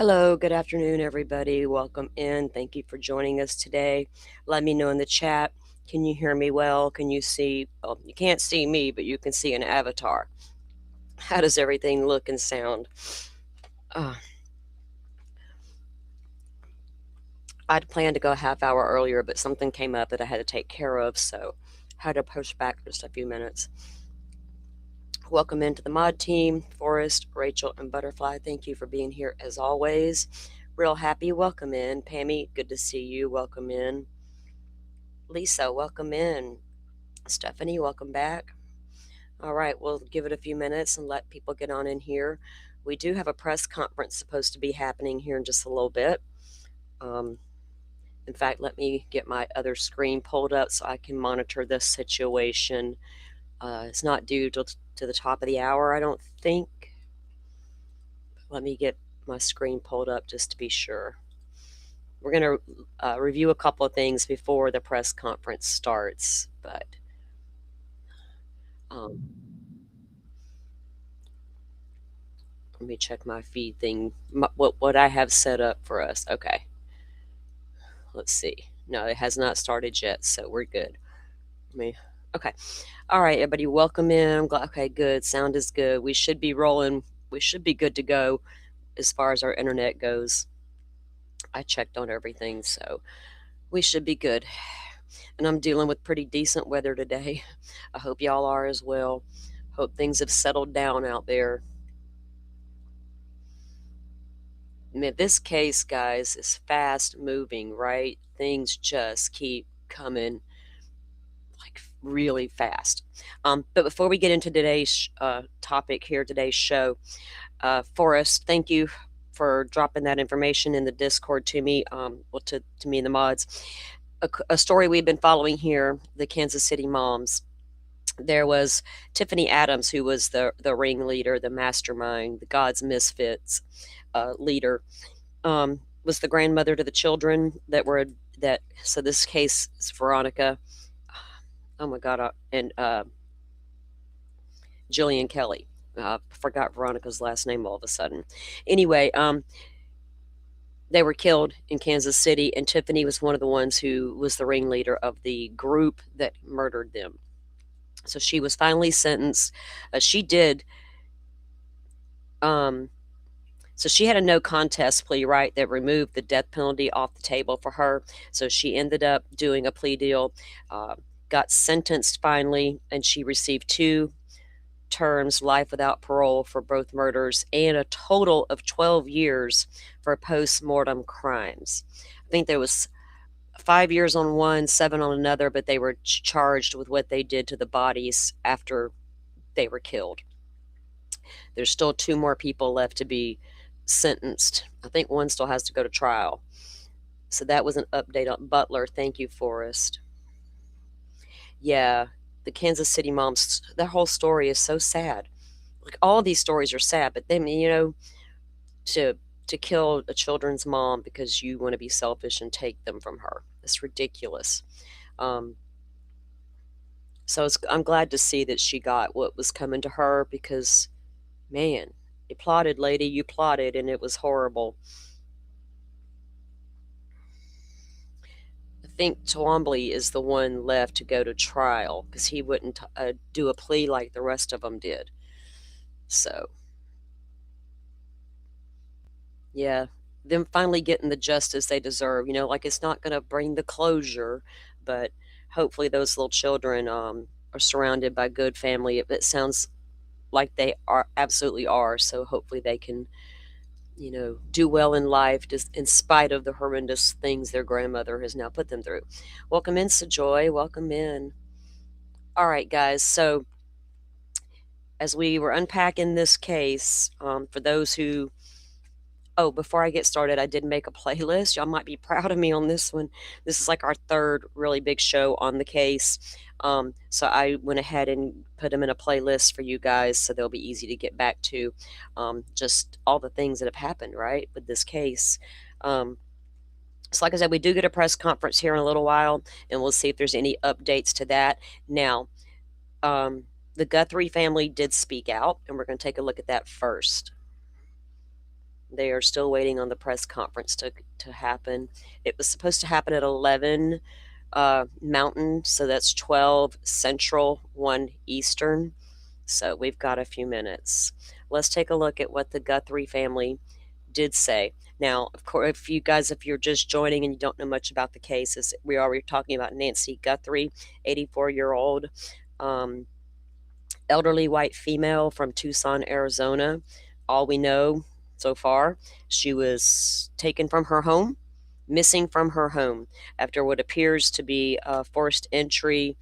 Hello, good afternoon, everybody. Welcome in. Thank you for joining us today. Let me know in the chat. Can you hear me well? Can you see? Well, you can't see me, but you can see an avatar. How does everything look and sound? I'd planned to go a half hour earlier, but something came up that I had to take care of, so I had to push back just a few minutes. Welcome into the mod team, Forrest, Rachel, and Butterfly. Thank you for being here as always. Real happy. Welcome in. Pammy, good to see you. Welcome in. Lisa, welcome in. Stephanie, welcome back. All right, we'll give it a few minutes and let people get on in here. We do have a press conference supposed to be happening here in just a little bit. In fact, let me get my other screen pulled up so I can monitor this situation. It's not due to the top of the hour, I don't think. Let me get my screen pulled up just to be sure. We're going to review a couple of things before the press conference starts, but let me check my feed thing, what I have set up for us. Okay. Let's see. No, it has not started yet, so we're good. Okay. All right, everybody, welcome in. I'm glad. Okay, good. Sound is good. We should be rolling. We should be good to go as far as our internet goes. I checked on everything, so we should be good. And I'm dealing with pretty decent weather today. I hope y'all are as well. Hope things have settled down out there. I mean, this case, guys, is fast moving, right? Things just keep coming like really fast. But before we get into today's topic here, today's show, Forrest, thank you for dropping that information in the Discord to me, to me and the mods. A story we've been following here, the Kansas City moms. There was Tiffany Adams, who was the ringleader, the mastermind, the God's Misfits leader, was the grandmother to the children that were that. So this case is Veronica. Oh my God, and Jillian Kelly. Forgot Veronica's last name all of a sudden. Anyway, they were killed in Kansas City, and Tiffany was one of the ones who was the ringleader of the group that murdered them. So she was finally sentenced. She did. So she had a no contest plea, right, that removed the death penalty off the table for her. So she ended up doing a plea deal, got sentenced finally, and she received 2 terms, life without parole for both murders, and a total of 12 years for post-mortem crimes. I think there was 5 years on one, 7 on another, but they were charged with what they did to the bodies after they were killed. There's still 2 more people left to be sentenced. I think one still has to go to trial. So that was an update on Butler. Thank you, Forrest. Yeah, the Kansas City moms, their whole story is so sad. Like, all these stories are sad, but then, to kill a children's mom because you want to be selfish and take them from her, it's ridiculous. So I'm glad to see that she got what was coming to her, because, man, you plotted, lady, you plotted, and it was horrible. I think Twombly is the one left to go to trial because he wouldn't do a plea like the rest of them did. So, yeah, them finally getting the justice they deserve. Like, it's not going to bring the closure, but hopefully those little children are surrounded by good family. It sounds like they absolutely are. So hopefully they can, do well in life, just in spite of the horrendous things their grandmother has now put them through. Welcome in, Sajoy. Welcome in. All right, guys. So as we were unpacking this case, for those who, before I get started, I did make a playlist. Y'all might be proud of me on this one. This is like our 3rd really big show on the case. So I went ahead and put them in a playlist for you guys, so they'll be easy to get back to. Just all the things that have happened, right, with this case. So like I said, we do get a press conference here in a little while, and we'll see if there's any updates to that. Now, the Guthrie family did speak out, and we're going to take a look at that first. They are still waiting on the press conference to happen. It was supposed to happen at 11 Mountain, so that's 12 Central, 1 Eastern. So we've got a few minutes. Let's take a look at what the Guthrie family did say. Now, of course, if you're just joining and you don't know much about the case, we are talking about Nancy Guthrie, 84-year-old elderly white female from Tucson, Arizona. All we know so far, she was taken from her home, missing from her home after what appears to be a forced entry,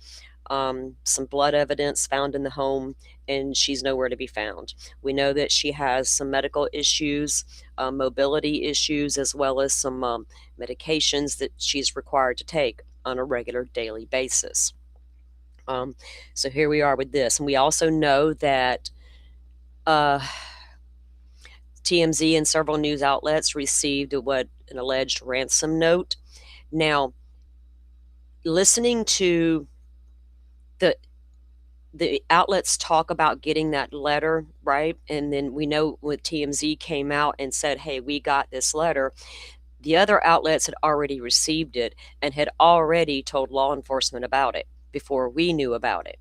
some blood evidence found in the home, and she's nowhere to be found. We know that she has some medical issues, mobility issues, as well as some medications that she's required to take on a regular daily basis. So here we are with this. And we also know that TMZ and several news outlets received an alleged ransom note. Now, listening to the outlets talk about getting that letter, right? And then we know when TMZ came out and said, hey, we got this letter, the other outlets had already received it and had already told law enforcement about it before we knew about it.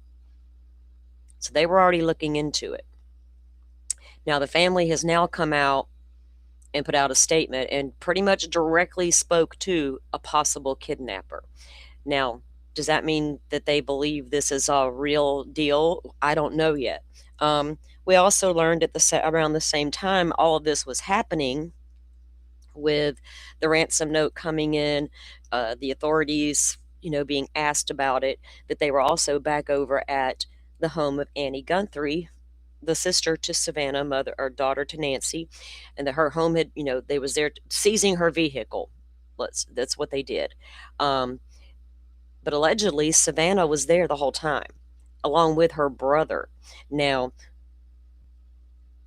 So they were already looking into it. Now, the family has now come out and put out a statement and pretty much directly spoke to a possible kidnapper. Now, does that mean that they believe this is a real deal? I don't know yet. We also learned around the same time all of this was happening, with the ransom note coming in, the authorities, being asked about it, that they were also back over at the home of Annie Guthrie, the sister to Savannah, mother or daughter to Nancy, and that her home had, they was there seizing her vehicle. That's what they did. But allegedly, Savannah was there the whole time, along with her brother. Now,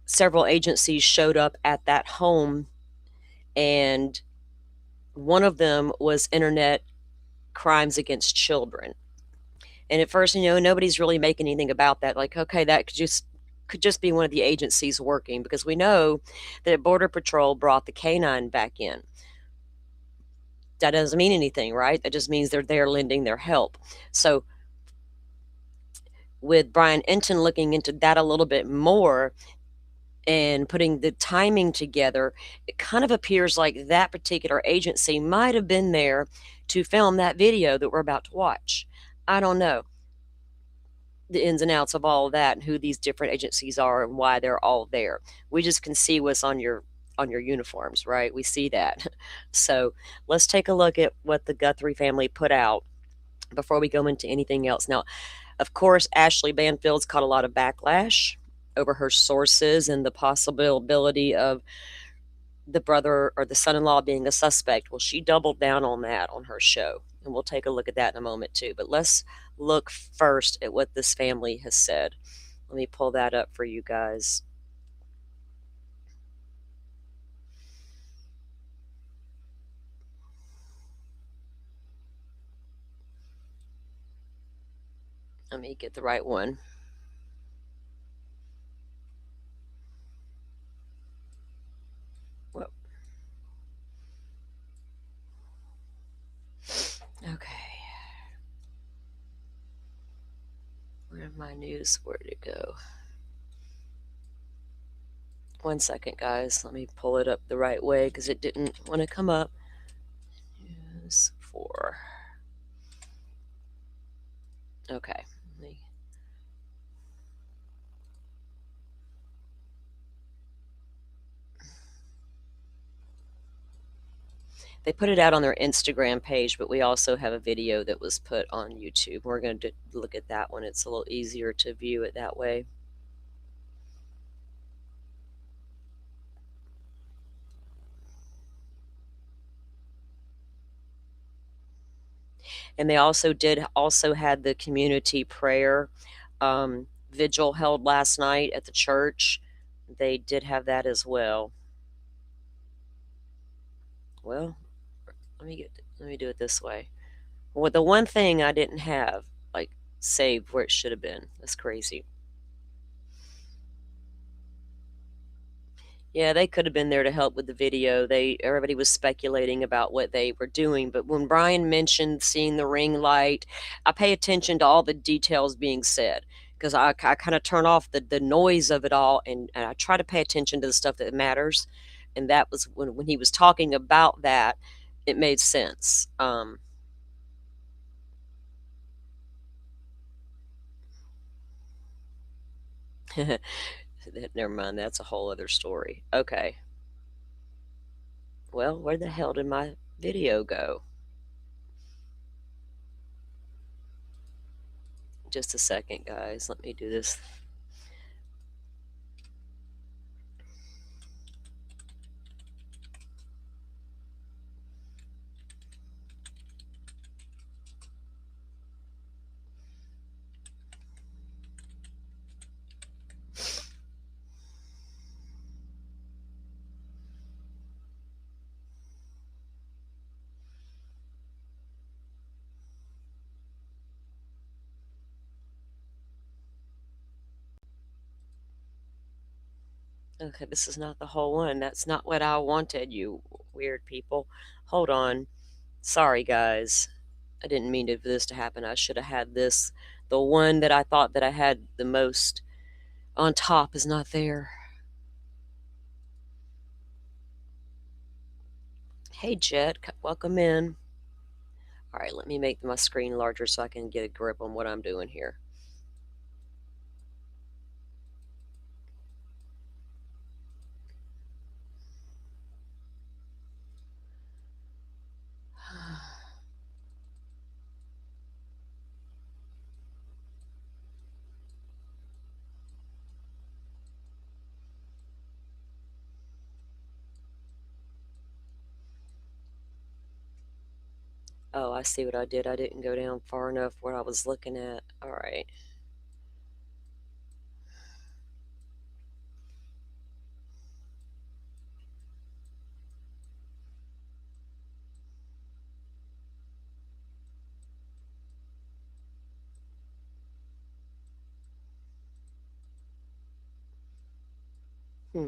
several agencies showed up at that home, and one of them was internet crimes against children. And at first, nobody's really making anything about that. Like, okay, that could just be one of the agencies working, because we know that Border Patrol brought the canine back in. That doesn't mean anything, right? That just means they're there lending their help. So with Brian Enton looking into that a little bit more and putting the timing together, it kind of appears like that particular agency might have been there to film that video that we're about to watch. I don't know the ins and outs of all of that and who these different agencies are and why they're all there. We just can see what's on your uniforms, right? We see that. So let's take a look at what the Guthrie family put out before we go into anything else. Now, of course, Ashley Banfield's caught a lot of backlash over her sources and the possibility of the brother or the son-in-law being a suspect. Well, she doubled down on that on her show, and we'll take a look at that in a moment too. But let's look first at what this family has said. Let me pull that up for you guys. Let me get the right one. Whoa. Okay. Where'd my news? Where'd it go? 1 second, guys. Let me pull it up the right way because it didn't want to come up. News 4. Okay. They put it out on their Instagram page, but we also have a video that was put on YouTube. We're going to look at that one. It's a little easier to view it that way. And they also had the community prayer vigil held last night at the church. They did have that as well. Well, let me do it this way. Well, the one thing I didn't have saved where it should have been. That's crazy. Yeah, they could have been there to help with the video. Everybody was speculating about what they were doing, but when Brian mentioned seeing the ring light, I pay attention to all the details being said because I kind of turn off the noise of it all, and I try to pay attention to the stuff that matters. And that was when he was talking about that, it made sense. Never mind, that's a whole other story. Okay. Well, where the hell did my video go? Just a second, guys. Let me do this. Okay, this is not the whole one. That's not what I wanted, you weird people. Hold on. Sorry, guys. I didn't mean for this to happen. I should have had this. The one that I thought that I had the most on top is not there. Hey, Jet. Welcome in. All right, let me make my screen larger so I can get a grip on what I'm doing here. Oh, I see what I did. I didn't go down far enough where I was looking at. All right. Hmm.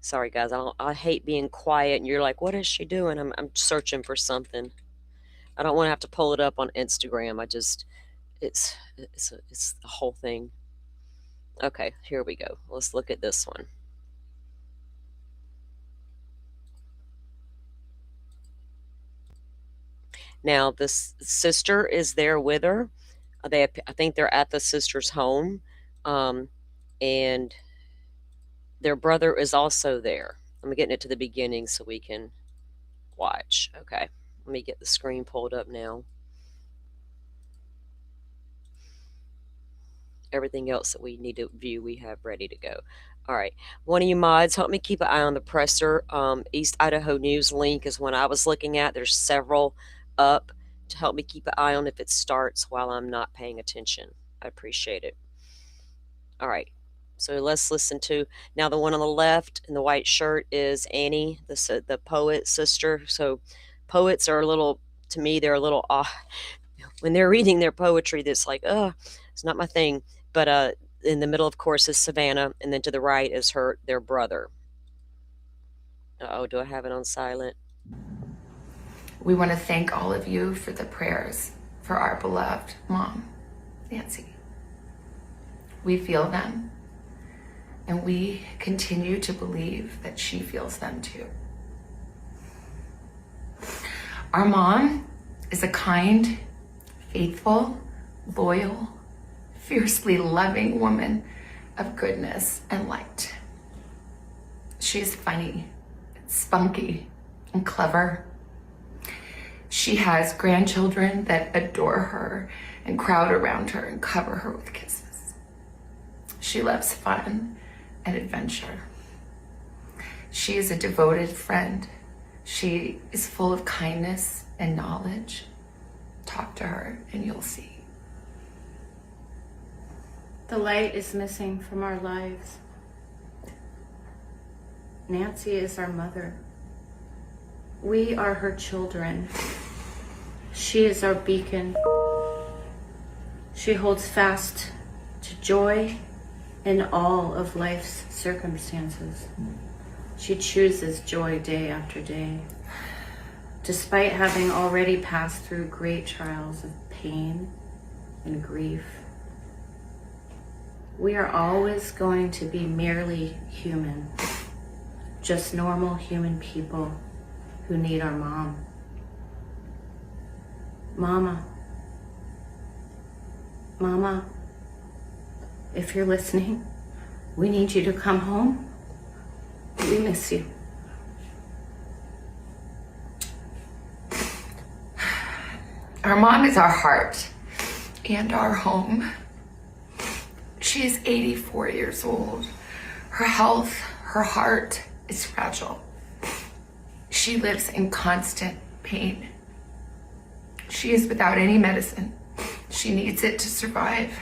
Sorry, guys. I hate being quiet, and you're like, "What is she doing?" I'm searching for something. I don't want to have to pull it up on Instagram. It's the whole thing. Okay, here we go. Let's look at this one. Now, this sister is there with her. I think they're at the sister's home, um, and their brother is also there. I'm getting it to the beginning so we can watch. Okay, let me get the screen pulled up now. Everything else that we need to view, we have ready to go. All right, one of you mods, help me keep an eye on the presser. East Idaho News link is one I was looking at. There's several up to help me keep an eye on if it starts while I'm not paying attention. I appreciate it. All right, so let's listen to now. The one on the left in the white shirt is Annie, the poet sister. So poets are a little, to me, they're a little off when they're reading their poetry. That's like, it's not my thing. But in the middle, of course, is Savannah, and then to the right is their brother. Oh, do I have it on silent? We want to thank all of you for the prayers for our beloved mom, Nancy. We feel them, and we continue to believe that she feels them too. Our mom is a kind, faithful, loyal, fiercely loving woman of goodness and light. She's funny, spunky, and clever. She has grandchildren that adore her and crowd around her and cover her with kisses. She loves fun and adventure. She is a devoted friend. She is full of kindness and knowledge. Talk to her and you'll see. The light is missing from our lives. Nancy is our mother. We are her children. She is our beacon. She holds fast to joy in all of life's circumstances. She chooses joy day after day, despite having already passed through great trials of pain and grief. We are always going to be merely human, just normal human people who need our mom. Mama, if you're listening, we need you to come home. We miss you. Our mom is our heart and our home. She is 84 years old. Her health, her heart is fragile. She lives in constant pain. She is without any medicine. She needs it to survive.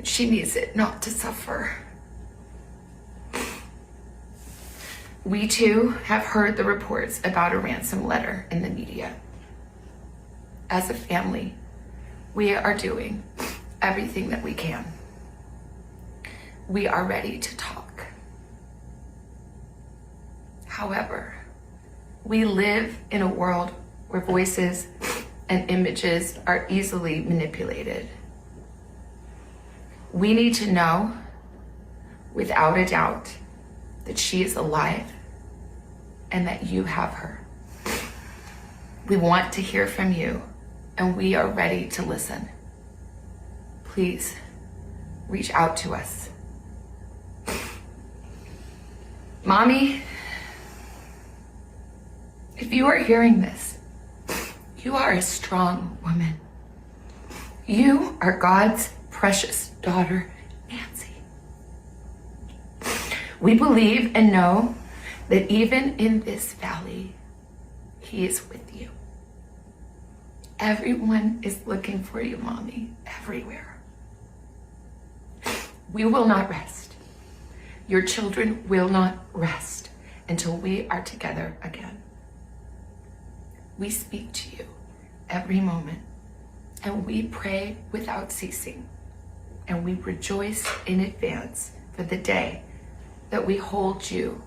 She needs it not to suffer. We too have heard the reports about a ransom letter in the media. As a family, we are doing everything that we can. We are ready to talk. However, we live in a world where voices and images are easily manipulated. We need to know, without a doubt, that she is alive and that you have her. We want to hear from you, and we are ready to listen. Please reach out to us. Mommy, if you are hearing this, you are a strong woman. You are God's precious daughter, Nancy. We believe and know that even in this valley, He is with you. Everyone is looking for you, Mommy, everywhere. We will not rest. Your children will not rest until we are together again. We speak to you every moment, and we pray without ceasing, and we rejoice in advance for the day that we hold you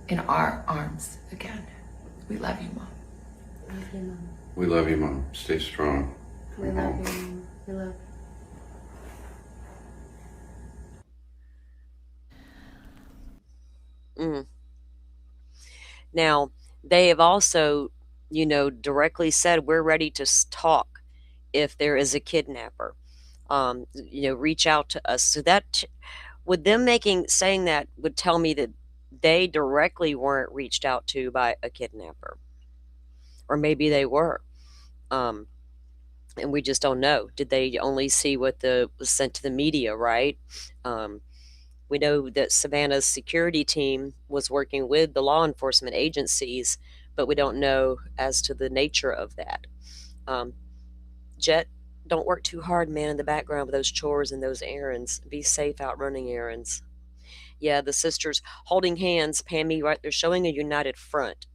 in our arms again. We love you, Mom. Love you, Mom. We love you, Mom. Stay strong. We love you, Mom. We love you. Mm. Now, they have also, directly said we're ready to talk if there is a kidnapper. Reach out to us. So that would them saying that would tell me that they directly weren't reached out to by a kidnapper, or maybe they were, and we just don't know. Did they only see what was sent to the media, right? We know that Savannah's security team was working with the law enforcement agencies, but we don't know as to the nature of that. Jet, don't work too hard, man, in the background with those chores and those errands. Be safe out running errands. Yeah, the sisters holding hands, Pammy, right? They're showing a united front.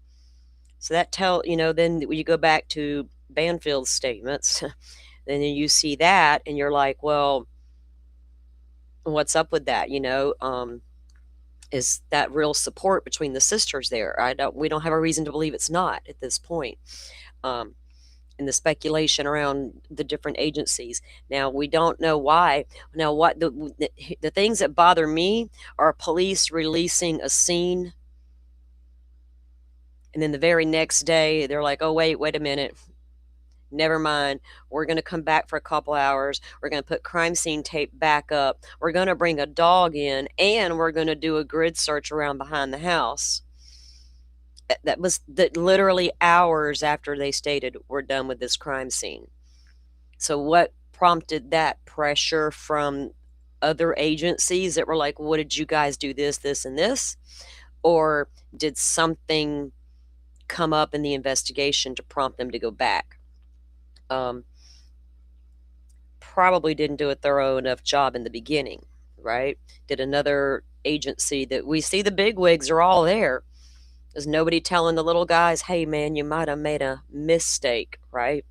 So that then when you go back to Banfield's statements, then you see that and you're like, well, what's up with that? Is that real support between the sisters there? We don't have a reason to believe it's not at this point. And the speculation around the different agencies. Now, we don't know why. Now, what the things that bother me are police releasing a scene, and then the very next day they're like, oh, wait a minute, never mind, we're going to come back for a couple hours, we're going to put crime scene tape back up, we're going to bring a dog in, and we're going to do a grid search around behind the house. That was literally hours after they stated we're done with this crime scene. So what prompted that? Pressure from other agencies that were like, what did you guys do, this, and this? Or did something come up in the investigation to prompt them to go back? Probably didn't do a thorough enough job in the beginning, right? Did another agency that we see the bigwigs are all there. There's nobody telling the little guys, hey, man, you might have made a mistake, right?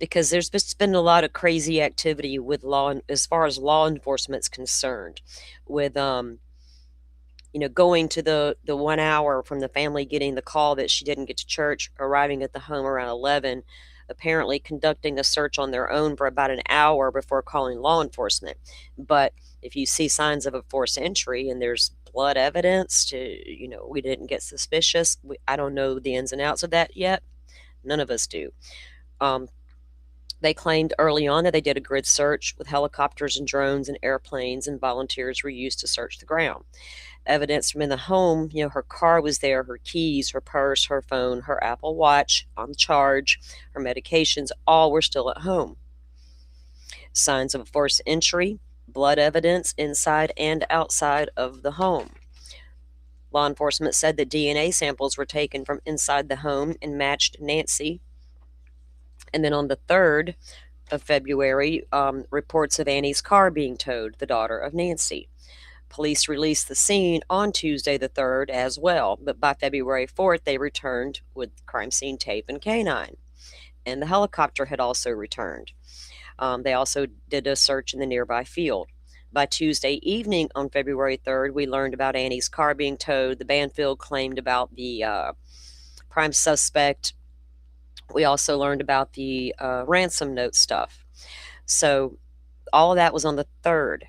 because there's just been a lot of crazy activity with as far as law enforcement's concerned, with going to the 1 hour from the family getting the call that she didn't get to church, arriving at the home around 11, apparently conducting a search on their own for about an hour before calling law enforcement. But if you see signs of a forced entry and there's blood evidence we didn't get suspicious. I don't know the ins and outs of that yet. None of us do. Um, they claimed early on that they did a grid search with helicopters and drones and airplanes, and volunteers were used to search the ground. Evidence from in the home, her car was there, her keys, her purse, her phone, her Apple Watch on charge, her medications, all were still at home. Signs of a forced entry, blood evidence inside and outside of the home. Law enforcement said that DNA samples were taken from inside the home and matched Nancy. And then on the 3rd of February, reports of Annie's car being towed, the daughter of Nancy. Police released the scene on Tuesday the 3rd as well, but by February 4th, they returned with crime scene tape and canine. And the helicopter had also returned. They also did a search in the nearby field. By Tuesday evening on February 3rd, we learned about Annie's car being towed. The Banfield claimed about the prime suspect. We also learned about the ransom note stuff. So all of that was on the 3rd.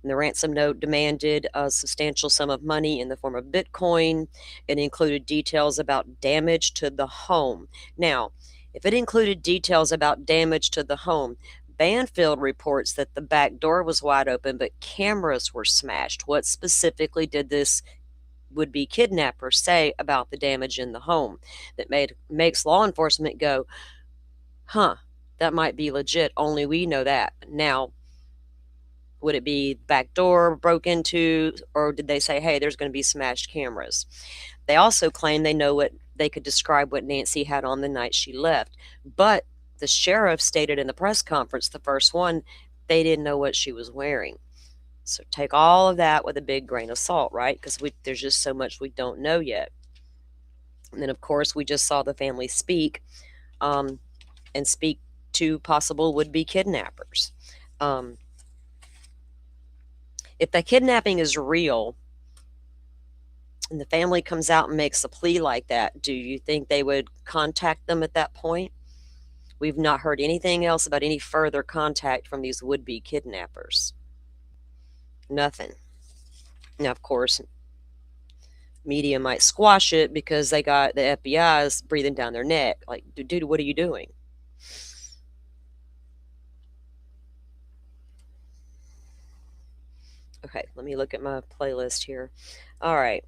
And the ransom note demanded a substantial sum of money in the form of Bitcoin. It included details about damage to the home. Now, if it included details about damage to the home, Banfield reports that the back door was wide open, but cameras were smashed. What specifically did this would-be kidnapper say about the damage in the home that makes law enforcement go, huh, that might be legit, only we know that. Now, would it be back door broke into, or did they say, hey, there's going to be smashed cameras? They also claim they could describe what Nancy had on the night she left. But the sheriff stated in the press conference, the first one, they didn't know what she was wearing. So take all of that with a big grain of salt, right? Because there's just so much we don't know yet. And then, of course, we just saw the family speak and speak to possible would-be kidnappers. If the kidnapping is real and the family comes out and makes a plea like that, do you think they would contact them at that point? We've not heard anything else about any further contact from these would-be kidnappers. Nothing. Now, of course, media might squash it because they got the FBI's breathing down their neck. Like, dude, what are you doing? Okay, let me look at my playlist here. All right.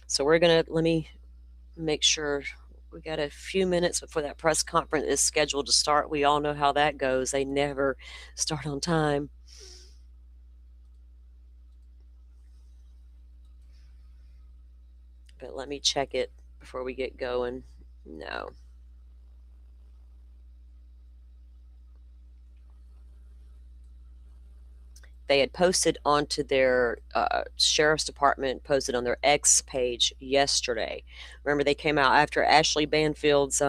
So let me make sure we got a few minutes before that press conference is scheduled to start. We all know how that goes. They never start on time. But let me check it before we get going. No. They had posted onto their sheriff's department, posted on their X page yesterday. Remember, they came out after Ashley Banfield's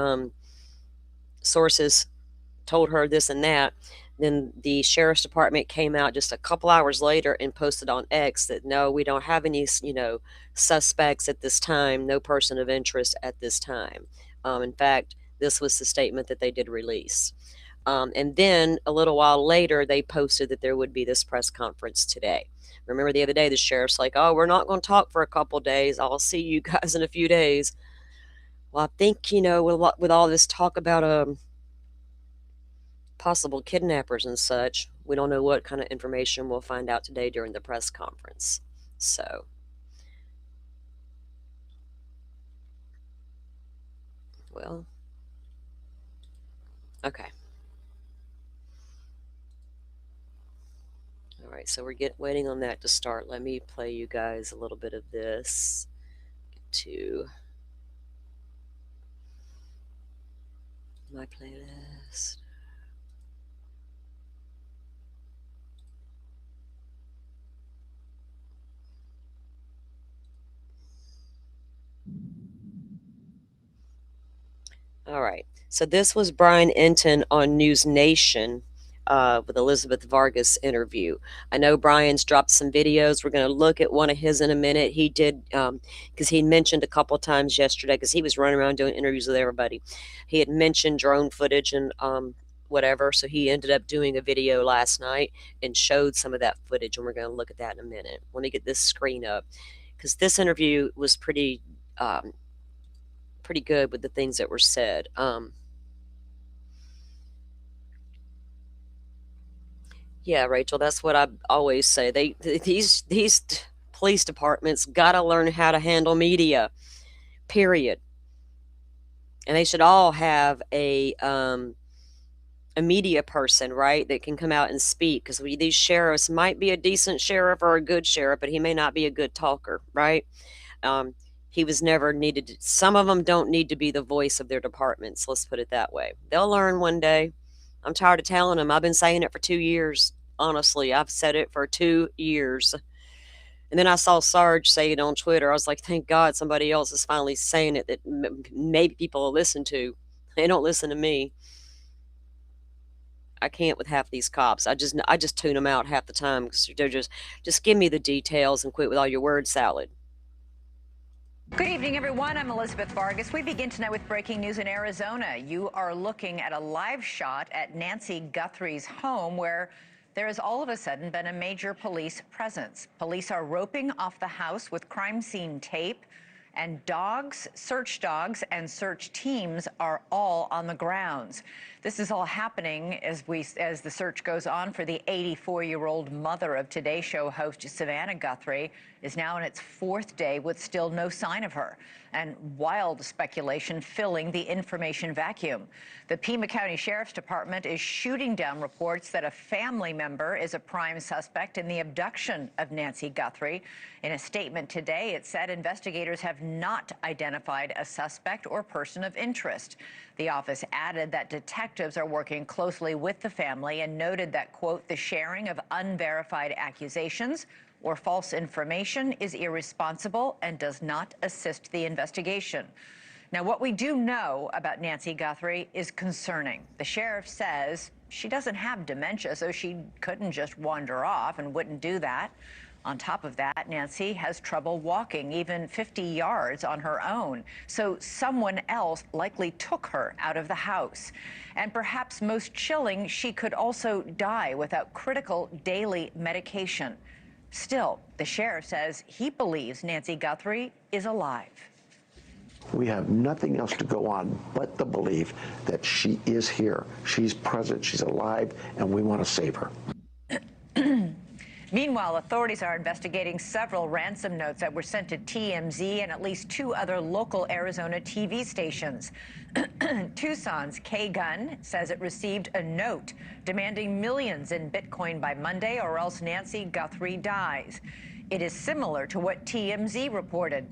sources told her this and that. Then the sheriff's department came out just a couple hours later and posted on X that no, we don't have any, suspects at this time, no person of interest at this time. In fact, this was the statement that they did release. And then a little while later, they posted that there would be this press conference today. Remember the other day, the sheriff's like, oh, we're not going to talk for a couple days. I'll see you guys in a few days. Well, I think, with all this talk about possible kidnappers and such, we don't know what kind of information we'll find out today during the press conference. So, well, okay. All right, so we're waiting on that to start. Let me play you guys a little bit of this to my playlist. All right. So this was Brian Enton on News Nation with Elizabeth Vargas interview. I know Brian's dropped some videos. We're going to look at one of his in a minute. He did, because he mentioned a couple times yesterday, because he was running around doing interviews with everybody. He had mentioned drone footage and whatever. So he ended up doing a video last night and showed some of that footage. And we're going to look at that in a minute. Let me get this screen up, because this interview was pretty good with the things that were said. Yeah, Rachel, that's what I always say. These police departments got to learn how to handle media. Period. And they should all have a media person, right, that can come out and speak, because these sheriffs might be a decent sheriff or a good sheriff, but he may not be a good talker, right? Um, he was never needed to, some of them don't need to be the voice of their departments, let's put it that way. They'll learn one day. I'm tired of telling them. I've been saying it for 2 years. Honestly, I've said it for 2 years. And then I saw Sarge say it on Twitter. I was like, thank God somebody else is finally saying it that maybe people will listen to. They don't listen to me. I can't with half these cops. I just tune them out half the time, because they're just give me the details and quit with all your word salad. Good evening, everyone. I'm Elizabeth Vargas. We begin tonight with breaking news in Arizona. You are looking at a live shot at Nancy Guthrie's home, where there has all of a sudden been a major police presence. Police are roping off the house with crime scene tape, and dogs, search dogs, and search teams are all on the grounds. This is all happening as the search goes on for the 84-year-old mother of Today Show host Savannah Guthrie is now in its fourth day with still no sign of her, and wild speculation filling the information vacuum. The Pima County Sheriffs Department is shooting down reports that a family member is a prime suspect in the abduction of Nancy Guthrie. In a statement today, it said investigators have not identified a suspect or person of interest. The office added that detectives are working closely with the family and noted that, quote, the sharing of unverified accusations or false information is irresponsible and does not assist the investigation. Now, what we do know about Nancy Guthrie is concerning. The sheriff says she doesn't have dementia, so she couldn't just wander off and wouldn't do that. On top of that, Nancy has trouble walking even 50 yards on her own. So someone else likely took her out of the house. And perhaps most chilling, she could also die without critical daily medication. Still, the sheriff says he believes Nancy Guthrie is alive. We have nothing else to go on but the belief that she is here. She's present, she's alive, and we want to save her. Meanwhile, authorities are investigating several ransom notes that were sent to TMZ and at least 2 other local Arizona TV stations. Tucson's K-Gun says it received a note demanding millions in Bitcoin by Monday, or else Nancy Guthrie dies. It is similar to what TMZ reported.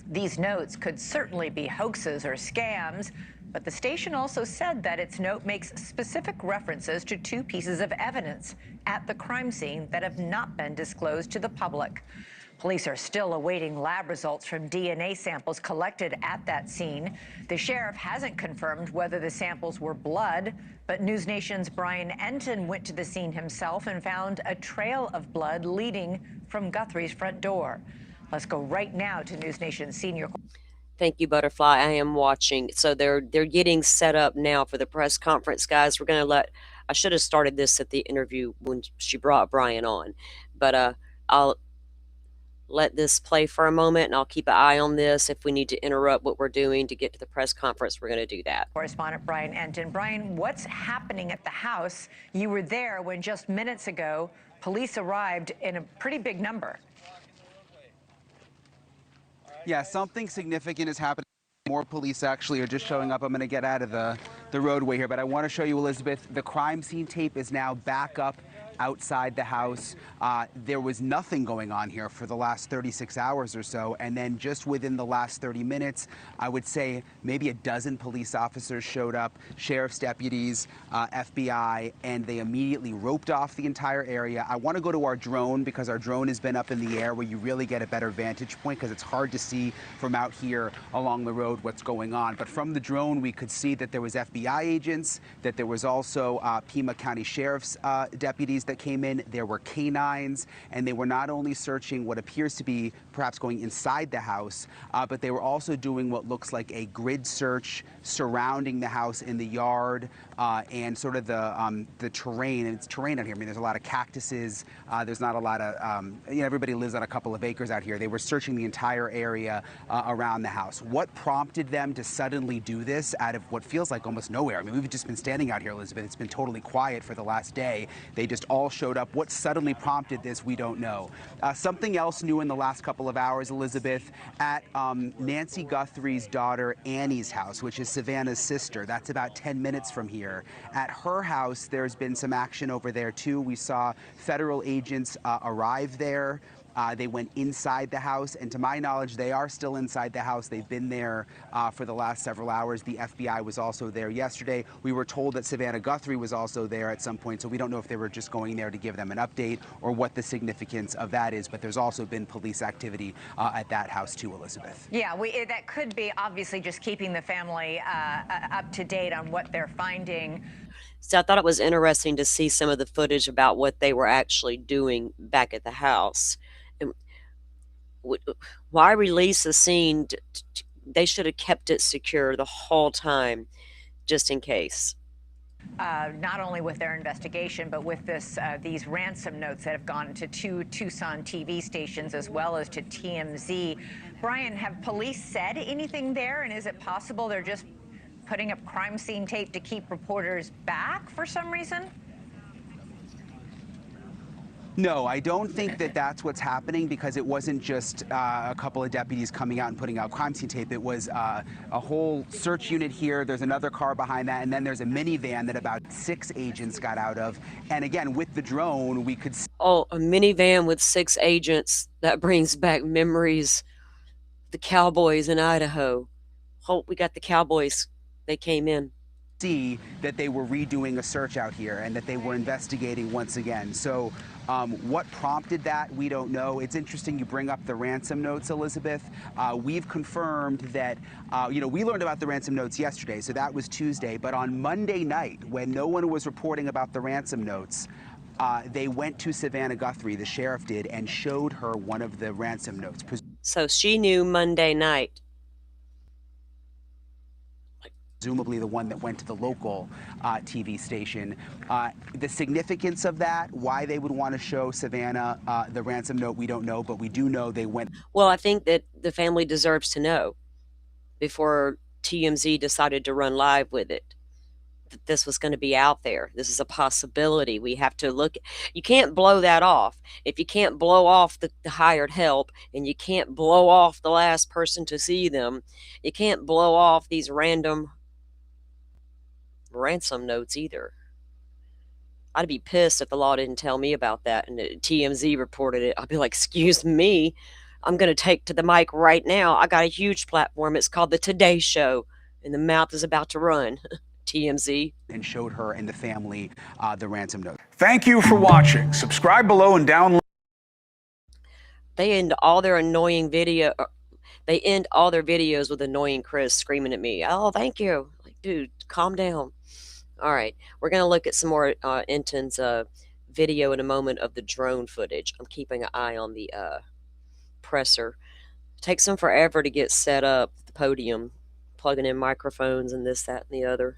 These notes could certainly be hoaxes or scams, but the station also said that its note makes specific references to 2 pieces of evidence at the crime scene that have not been disclosed to the public. Police are still awaiting lab results from DNA samples collected at that scene. The sheriff hasn't confirmed whether the samples were blood, but News Nation's Brian Enton went to the scene himself and found a trail of blood leading from Guthrie's front door. Let's go right now to News Nation's senior. Thank you, Butterfly. I am watching. So they're getting set up now for the press conference, guys. We're going to I should have started this at the interview when she brought Brian on, but I'll let this play for a moment, and I'll keep an eye on this. If we need to interrupt what we're doing to get to the press conference, we're going to do that. Correspondent Brian Enton. Brian, what's happening at the house? You were there when just minutes ago police arrived in a pretty big number. Yeah, something significant is happening. More police actually are just showing up. I'm going to get out of the roadway here, but I want to show you, Elizabeth, the crime scene tape is now back up outside the house. There was nothing going on here for the last 36 hours or so. And then just within the last 30 minutes, I would say maybe a dozen police officers showed up, sheriff's deputies, FBI, and they immediately roped off the entire area. I want to go to our drone because our drone has been up in the air where you really get a better vantage point because it's hard to see from out here along the road what's going on. But from the drone, we could see that there was FBI agents, that there was also Pima County Sheriffs deputies that came in. There were canines, and they were not only searching what appears to be perhaps going inside the house, but they were also doing what looks like a grid search surrounding the house in the yard and sort of the terrain. And it's terrain out here. I mean, there's a lot of cactuses. There's not a lot of, everybody lives on a couple of acres out here. They were searching the entire area around the house. What prompted them to suddenly do this out of what feels like almost nowhere? I mean, we've just been standing out here, Elizabeth. It's been totally quiet for the last day. They just all showed up. What suddenly prompted this, we don't know. Something else new in the last couple of hours, Elizabeth, at Nancy Guthrie's daughter Annie's house, which is Savannah's sister. That's about 10 minutes from here. At her house, there's been some action over there, too. We saw federal agents arrive there. They went inside the house, and to my knowledge, they are still inside the house. They've been there for the last several hours. The FBI was also there yesterday. We were told that Savannah Guthrie was also there at some point, so we don't know if they were just going there to give them an update or what the significance of that is, but there's also been police activity at that house too, Elizabeth. Yeah, that could be obviously just keeping the family up to date on what they're finding. So I thought it was interesting to see some of the footage about what they were actually doing back at the house. And why release a scene? They should have kept it secure the whole time, just in case. Not only with their investigation, but with these ransom notes that have gone to 2 Tucson TV stations as well as to TMZ. Brian, have police said anything there? And is it possible they're just putting up crime scene tape to keep reporters back for some reason? No, I don't think that that's what's happening because it wasn't just a couple of deputies coming out and putting out crime scene tape. It was a whole search unit here. There's another car behind that, and then there's a minivan that about 6 agents got out of. And again, with the drone, we could see. Oh, a minivan with 6 agents. That brings back memories. The Cowboys in Idaho. Hope we got the Cowboys. They came in. See that they were redoing a search out here and that they were investigating once again. So what prompted that, we don't know. It's interesting you bring up the ransom notes, Elizabeth. We've confirmed that, we learned about the ransom notes yesterday, so that was Tuesday. But on Monday night, when no one was reporting about the ransom notes, they went to Savannah Guthrie, the sheriff did, and showed her one of the ransom notes. So she knew Monday night. Presumably the one that went to the local TV station. The significance of that, why they would want to show Savannah the ransom note, we don't know, but we do know they went. Well, I think that the family deserves to know before TMZ decided to run live with it, that this was going to be out there. This is a possibility. We have to look. You can't blow that off. If you can't blow off the hired help and you can't blow off the last person to see them, you can't blow off these random ransom notes either. I'd be pissed if the law didn't tell me about that and TMZ reported it. I'd be like, excuse me, I'm going to take to the mic right now. I got a huge platform. It's called The Today Show, and the mouth is about to run. TMZ. And showed her and the family the ransom note. Thank you for watching. Subscribe below and download. They end all their annoying video. They end all their videos with annoying Chris screaming at me. Oh, thank you. Like, dude, calm down. All right, we're going to look at some more Enton's video in a moment of the drone footage. I'm keeping an eye on the presser. It takes them forever to get set up, the podium, plugging in microphones and this, that, and the other.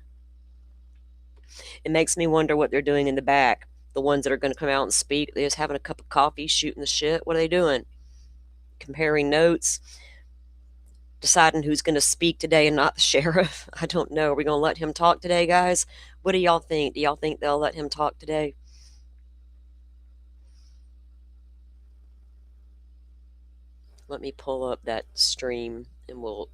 It makes me wonder what they're doing in the back. The ones that are going to come out and speak, they're just having a cup of coffee, shooting the shit. What are they doing? Comparing notes? Deciding who's going to speak today and not the sheriff. I don't know. Are we going to let him talk today, guys? What do y'all think? Do y'all think they'll let him talk today? Let me pull up that stream and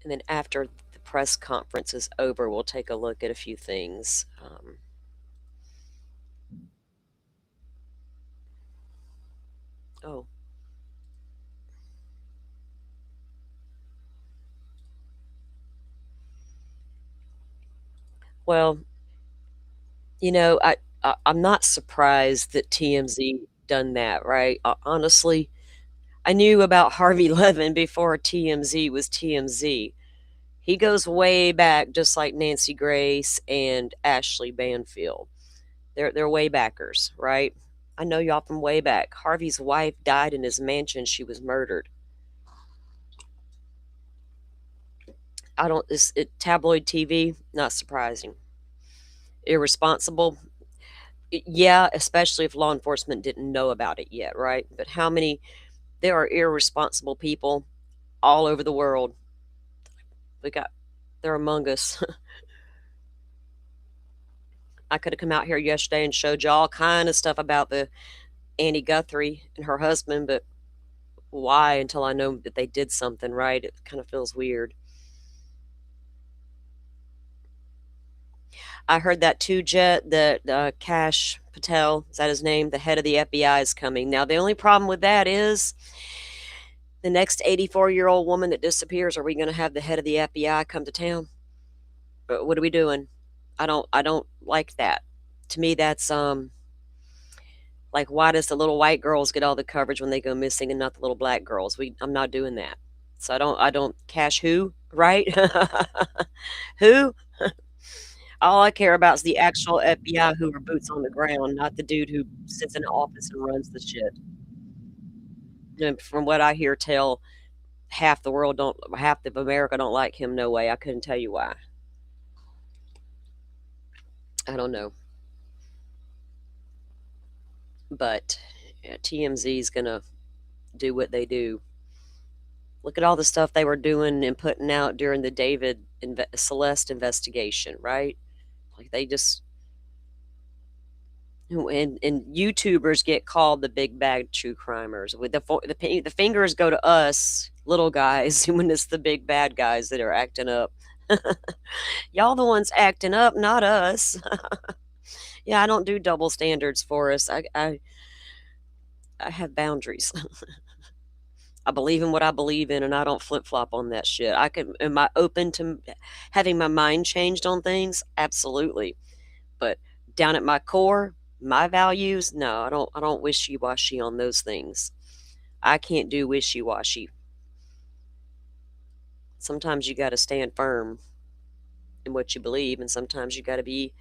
then after the press conference is over, we'll take a look at a few things. Oh. Well, I'm not surprised that TMZ done that, right? Honestly, I knew about Harvey Levin before TMZ was TMZ. He goes way back, just like Nancy Grace and Ashley Banfield. They're way backers, right? I know y'all from way back. Harvey's wife died in his mansion. She was murdered. I don't. Tabloid TV, not surprising. Irresponsible, yeah, especially if law enforcement didn't know about it yet, right? But how many? There are irresponsible people all over the world. They're among us. I could have come out here yesterday and showed you all kind of stuff about the Annie Guthrie and her husband, but why until I know that they did something, right? It kind of feels weird. I heard that too, Jet, that Kash Patel, is that his name? The head of the FBI is coming. Now, the only problem with that is the next 84-year-old woman that disappears, are we going to have the head of the FBI come to town? What are we doing? I don't like that. To me, that's like, why does the little white girls get all the coverage when they go missing and not the little black girls? I'm not doing that. So I don't Cash who, right? Who? All I care about is the actual FBI who are boots on the ground, not the dude who sits in an office and runs the shit. And from what I hear tell, half of America don't like him. No way. I couldn't tell you why. I don't know. But yeah, TMZ is gonna do what they do. Look at all the stuff they were doing and putting out during the Celeste investigation, right? Like they just and YouTubers get called the big bad true crimers. With the fingers go to us little guys when it's the big bad guys that are acting up. Y'all the ones acting up, not us. Yeah, I don't do double standards for us. I have boundaries. I believe in what I believe in, and I don't flip flop on that shit. Am I open to having my mind changed on things? Absolutely. But down at my core, my values, no, I don't wishy washy on those things. I can't do wishy washy. Sometimes you got to stand firm in what you believe, and sometimes you got to be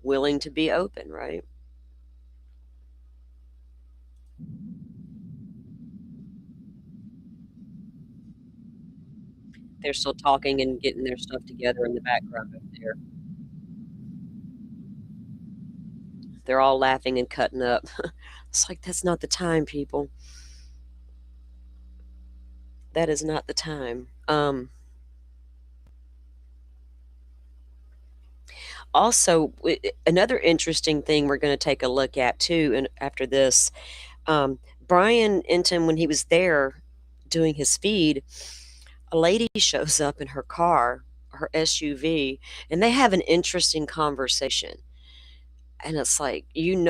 willing to be open, right? They're still talking and getting their stuff together in the background over there. They're all laughing and cutting up. It's like, that's not the time, people. That is not the time. Also, another interesting thing we're going to take a look at too, and after this, Brian Enton, when he was there doing his feed, a lady shows up in her car, her SUV, and they have an interesting conversation. And it's like,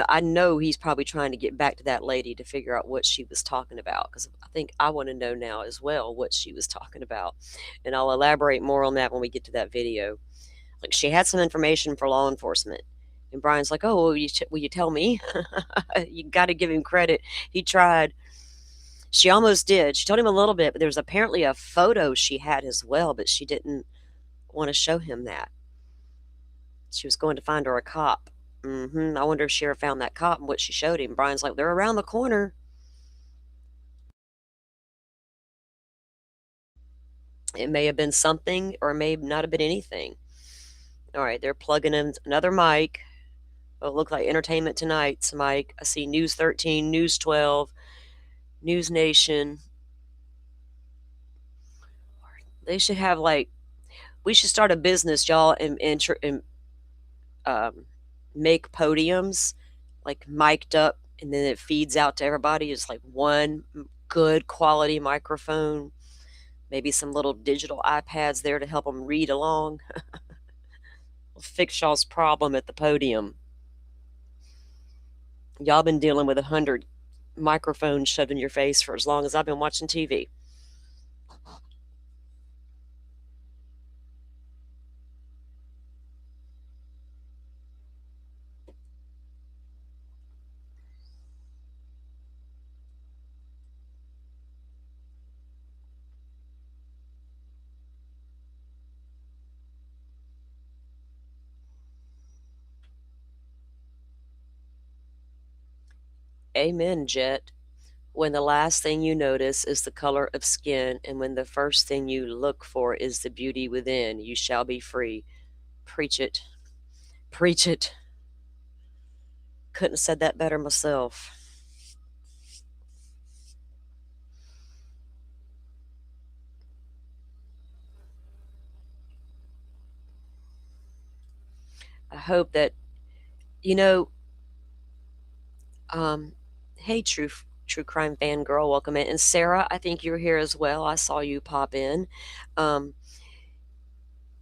I know he's probably trying to get back to that lady to figure out what she was talking about, because I think I want to know now as well what she was talking about. And I'll elaborate more on that when we get to that video. Like, she had some information for law enforcement. And Brian's like, oh, will you tell me? You got to give him credit. He tried. She almost did. She told him a little bit, but there was apparently a photo she had as well, but she didn't want to show him that. She was going to find her a cop. I wonder if she ever found that cop and what she showed him. Brian's like, they're around the corner. It may have been something, or it may not have been anything. All right, they're plugging in another mic. Oh, it looked like Entertainment Tonight's mic. I see News 13, News 12, News Nation. They should have, like, we should start a business, y'all, and make podiums, like, mic'd up, and then it feeds out to everybody. It's like one good quality microphone. Maybe some little digital iPads there to help them read along. Fix y'all's problem at the podium. Y'all been dealing with 100 microphones shoved in your face for as long as I've been watching TV. Amen, Jet. When the last thing you notice is the color of skin, and when the first thing you look for is the beauty within, you shall be free. Preach it. Preach it. Couldn't have said that better myself. I hope that, you know, hey, true crime fan girl, welcome in. And Sarah, I think you're here as well. I saw you pop in. Um,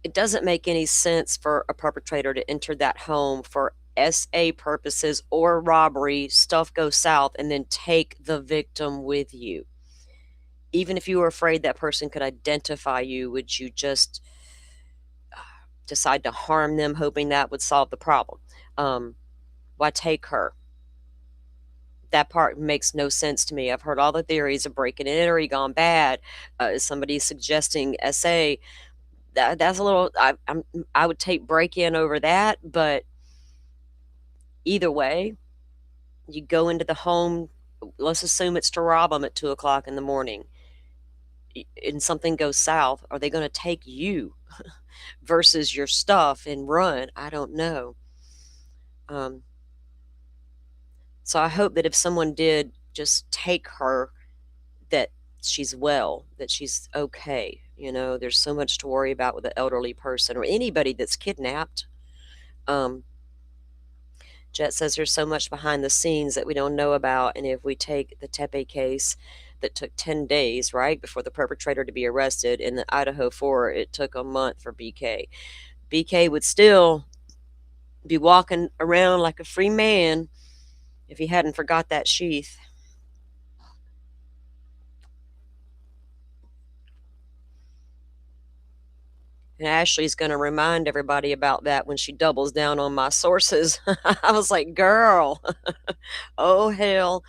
it doesn't make any sense for a perpetrator to enter that home for SA purposes or robbery, stuff goes south, and then take the victim with you. Even if you were afraid that person could identify you, would you just decide to harm them, hoping that would solve the problem? Why take her? That part makes no sense to me. I've heard all the theories of breaking and entering gone bad. Somebody suggesting SA. That's a little. I would take break in over that, but either way, you go into the home. Let's assume it's to rob them at 2 o'clock in the morning, and something goes south. Are they going to take you versus your stuff and run? I don't know. So I hope that if someone did just take her, that she's well, that she's okay. You know, there's so much to worry about with an elderly person or anybody that's kidnapped. Jet says there's so much behind the scenes that we don't know about. And if we take the Tepe case that took 10 days, right, before the perpetrator to be arrested, in the Idaho 4, it took a month for BK. BK would still be walking around like a free man if he hadn't forgot that sheath. And Ashley's going to remind everybody about that when she doubles down on my sources. I was like, girl, oh, hell.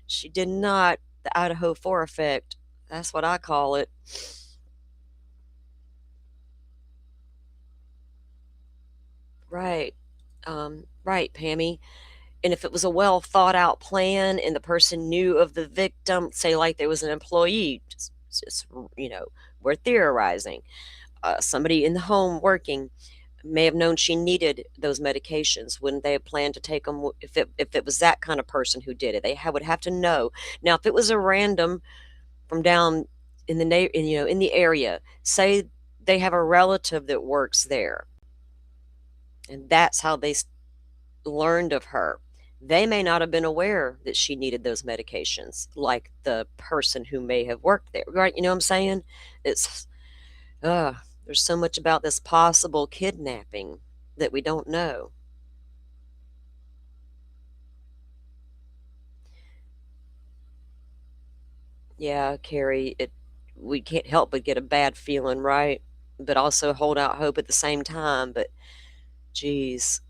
She did not. The Idaho 4 effect. That's what I call it. Right. Right, Pammy. And if it was a well thought out plan and the person knew of the victim, say like there was an employee, just we're theorizing. Somebody in the home working may have known she needed those medications. Wouldn't they have planned to take them if it was that kind of person who did it? They would have to know. Now, if it was a random from down in the area, say they have a relative that works there, and that's how they learned of her. They may not have been aware that she needed those medications, like the person who may have worked there. Right? You know what I'm saying? It's there's so much about this possible kidnapping that we don't know. Yeah, Carrie, we can't help but get a bad feeling, right? But also hold out hope at the same time. But geez,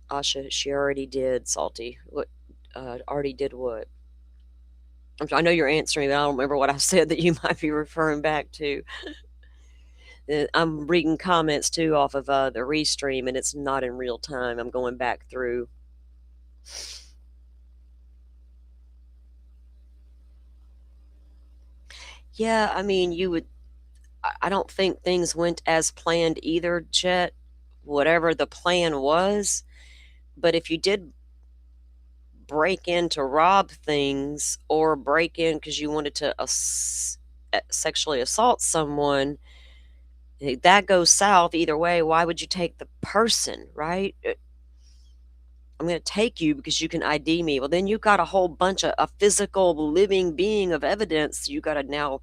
Asha, she already did, Salty. What? Already did what? I know you're answering, but I don't remember what I said that you might be referring back to. I'm reading comments too off of the restream, and it's not in real time. I'm going back through. Yeah, I mean, I don't think things went as planned either, Jet, whatever the plan was. But if you did break in to rob things or break in because you wanted to sexually assault someone, that goes south either way. Why would you take the person, right? I'm going to take you because you can ID me. Well, then you've got a whole bunch of a physical living being of evidence you got to now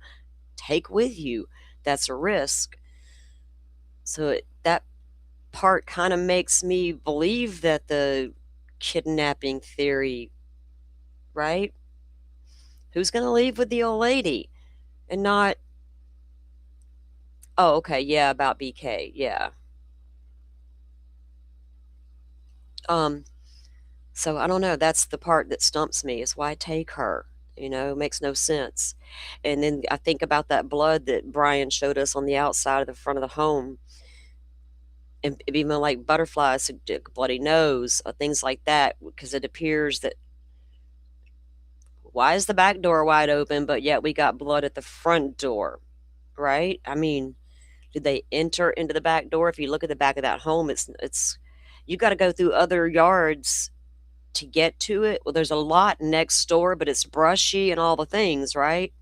take with you. That's a risk. So that part kind of makes me believe that the kidnapping theory, right? Who's going to leave with the old lady and not, oh, okay, yeah, about BK, yeah. Um, so I don't know. That's the part that stumps me is why take her? It makes no sense. And then I think about that blood that Brian showed us on the outside of the front of the home, and even like butterflies, bloody nose, things like that, because it appears that why is the back door wide open, but yet we got blood at the front door, right? I mean, did they enter into the back door? If you look at the back of that home, it's you got to go through other yards to get to it. Well, there's a lot next door, but it's brushy and all the things, right?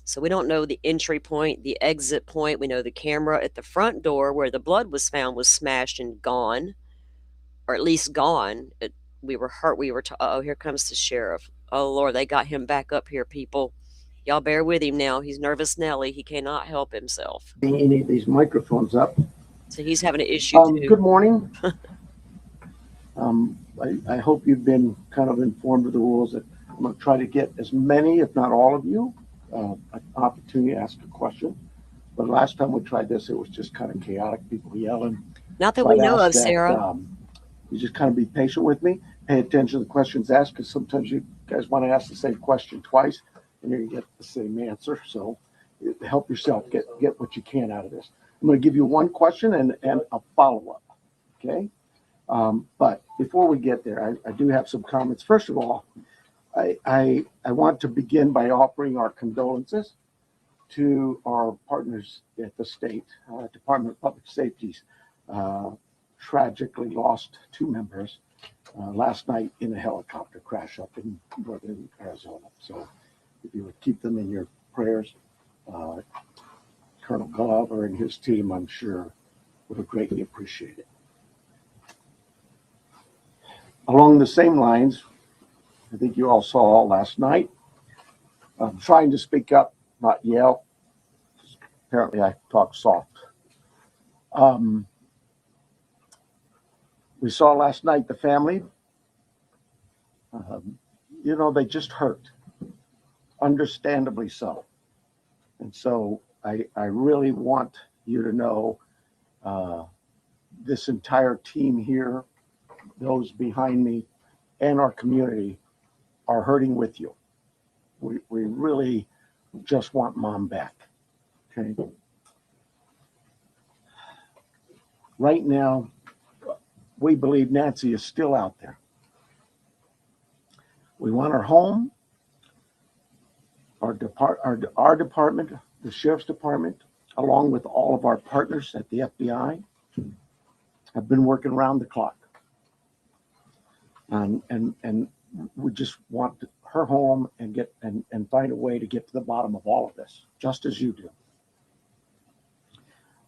So we don't know the entry point, the exit point. We know the camera at the front door where the blood was found was smashed and gone, or at least gone. We were hurt. Oh, here comes the sheriff. Oh, Lord, they got him back up here, people. Y'all bear with him now. He's nervous Nelly. He cannot help himself. Any of these microphones up. So he's having an issue too. Good morning. I hope you've been kind of informed of the rules. That I'm going to try to get as many, if not all of you, an opportunity to ask a question. But last time we tried this, it was just kind of chaotic, people yelling. Not that we know of, Sarah. You just kind of be patient with me. Pay attention to the questions asked, because sometimes you guys want to ask the same question twice, and you're going to get the same answer. So help yourself get what you can out of this. I'm going to give you one question and a follow-up, okay? But before we get there, I do have some comments. First of all, I want to begin by offering our condolences to our partners at the state Department of Public Safety's tragically lost 2 members last night in a helicopter crash up in northern Arizona. So if you would keep them in your prayers, Colonel Glover and his team, I'm sure, would greatly appreciate it. Along the same lines, I think you all saw last night, I'm trying to speak up, not yell. Apparently I talk soft. We saw last night the family, they just hurt, understandably so. And so I really want you to know this entire team here, those behind me, and our community are hurting with you. We really just want Mom back, okay? Right now, we believe Nancy is still out there. We want her home. Our department, the Sheriff's Department, along with all of our partners at the FBI, have been working around the clock. And we just want her home and find a way to get to the bottom of all of this, just as you do.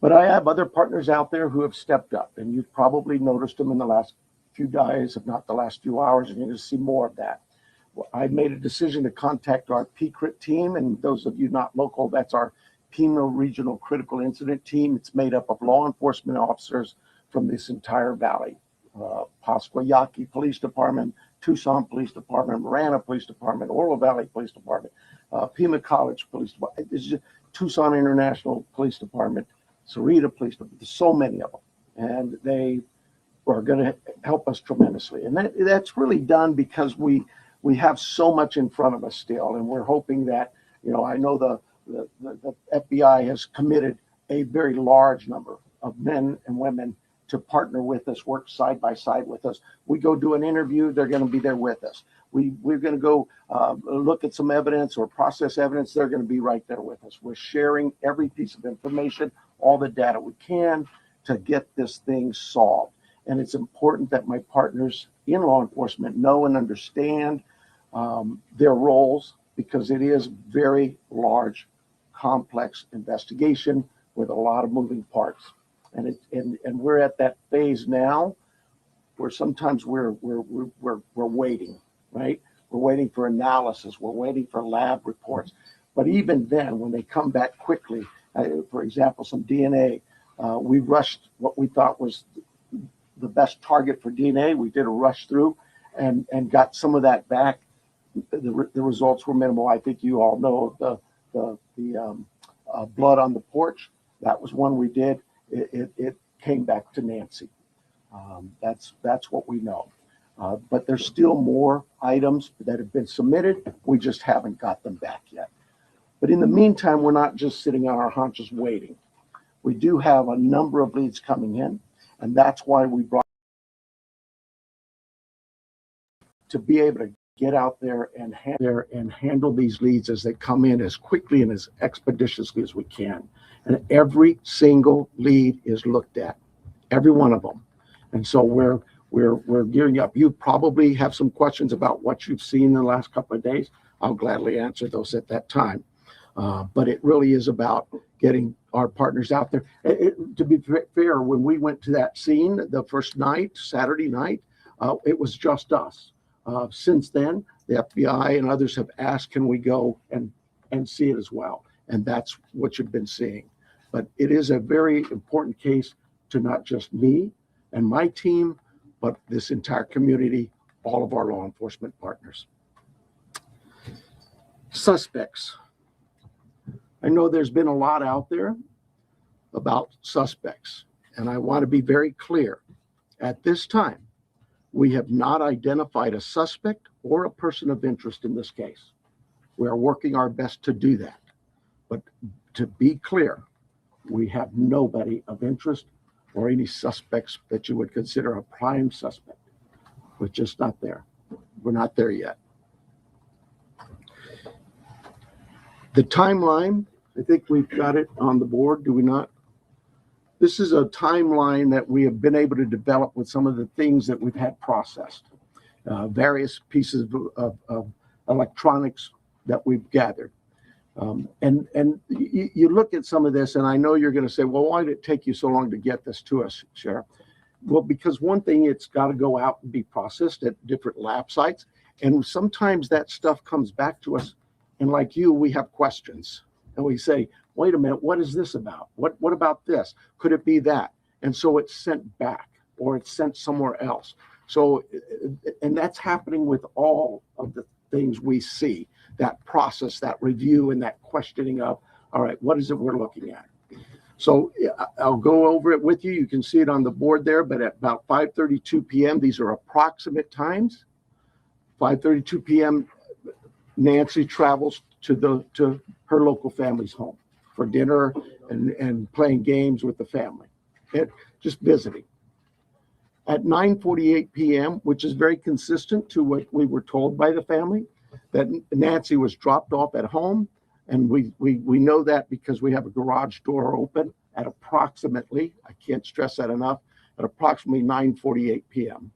But I have other partners out there who have stepped up, and you've probably noticed them in the last few days, if not the last few hours, and you're going to see more of that. Well, I made a decision to contact our PCRIT team, and those of you not local, that's our Pima Regional Critical Incident Team. It's made up of law enforcement officers from this entire valley. Pasquayaki Police Department, Tucson Police Department, Marana Police Department, Oro Valley Police Department, Pima College Police Department, this is Tucson International Police Department, Sarita Police Department. There's so many of them, and they are going to help us tremendously. And that's really done because we have so much in front of us still, and we're hoping that, I know the FBI has committed a very large number of men and women to partner with us, work side by side with us. We go do an interview, they're going to be there with us. We're going to go look at some evidence or process evidence, they're going to be right there with us. We're sharing every piece of information, all the data we can to get this thing solved. And it's important that my partners in law enforcement know and understand their roles, because it is very large, complex investigation with a lot of moving parts. And we're at that phase now where sometimes we're waiting, right? We're waiting for analysis. We're waiting for lab reports. But even then, when they come back quickly, for example, some DNA, we rushed what we thought was the best target for DNA. We did a rush through and got some of that back. The results were minimal. I think you all know the blood on the porch. That was one we did. It came back to Nancy. That's what we know. But there's still more items that have been submitted. We just haven't got them back yet. But in the meantime, we're not just sitting on our haunches waiting. We do have a number of leads coming in, and that's why we brought to be able to get out there and handle these leads as they come in as quickly and as expeditiously as we can. And every single lead is looked at, every one of them. And so we're gearing up. You probably have some questions about what you've seen in the last couple of days. I'll gladly answer those at that time. But it really is about getting our partners out there. To be fair, when we went to that scene the first night, Saturday night, it was just us. Since then, the FBI and others have asked, can we go and see it as well? And that's what you've been seeing. But it is a very important case to not just me and my team, but this entire community, all of our law enforcement partners. Suspects. I know there's been a lot out there about suspects, and I want to be very clear. At this time, we have not identified a suspect or a person of interest in this case. We are working our best to do that. But to be clear, we have nobody of interest or any suspects that you would consider a prime suspect. We're just not there. We're not there yet. The timeline, I think we've got it on the board, do we not? This is a timeline that we have been able to develop with some of the things that we've had processed. Various pieces of electronics that we've gathered. And you look at some of this, and I know you're going to say, well, why did it take you so long to get this to us, Sheriff? Well, because one thing, it's got to go out and be processed at different lab sites. And sometimes that stuff comes back to us. And like you, we have questions. And we say, wait a minute, what is this about? What about this? Could it be that? And so it's sent back or it's sent somewhere else. So, and that's happening with all of the things we see, that process, that review, and that questioning of, all right, what is it we're looking at? So I'll go over it with you. You can see it on the board there, but at about 5:32 p.m., these are approximate times. 5:32 p.m., Nancy travels to her local family's home for dinner and playing games with the family, just visiting. At 9:48 p.m., which is very consistent to what we were told by the family, that Nancy was dropped off at home. And we know that because we have a garage door open at approximately, I can't stress that enough, at approximately 9:48 p.m.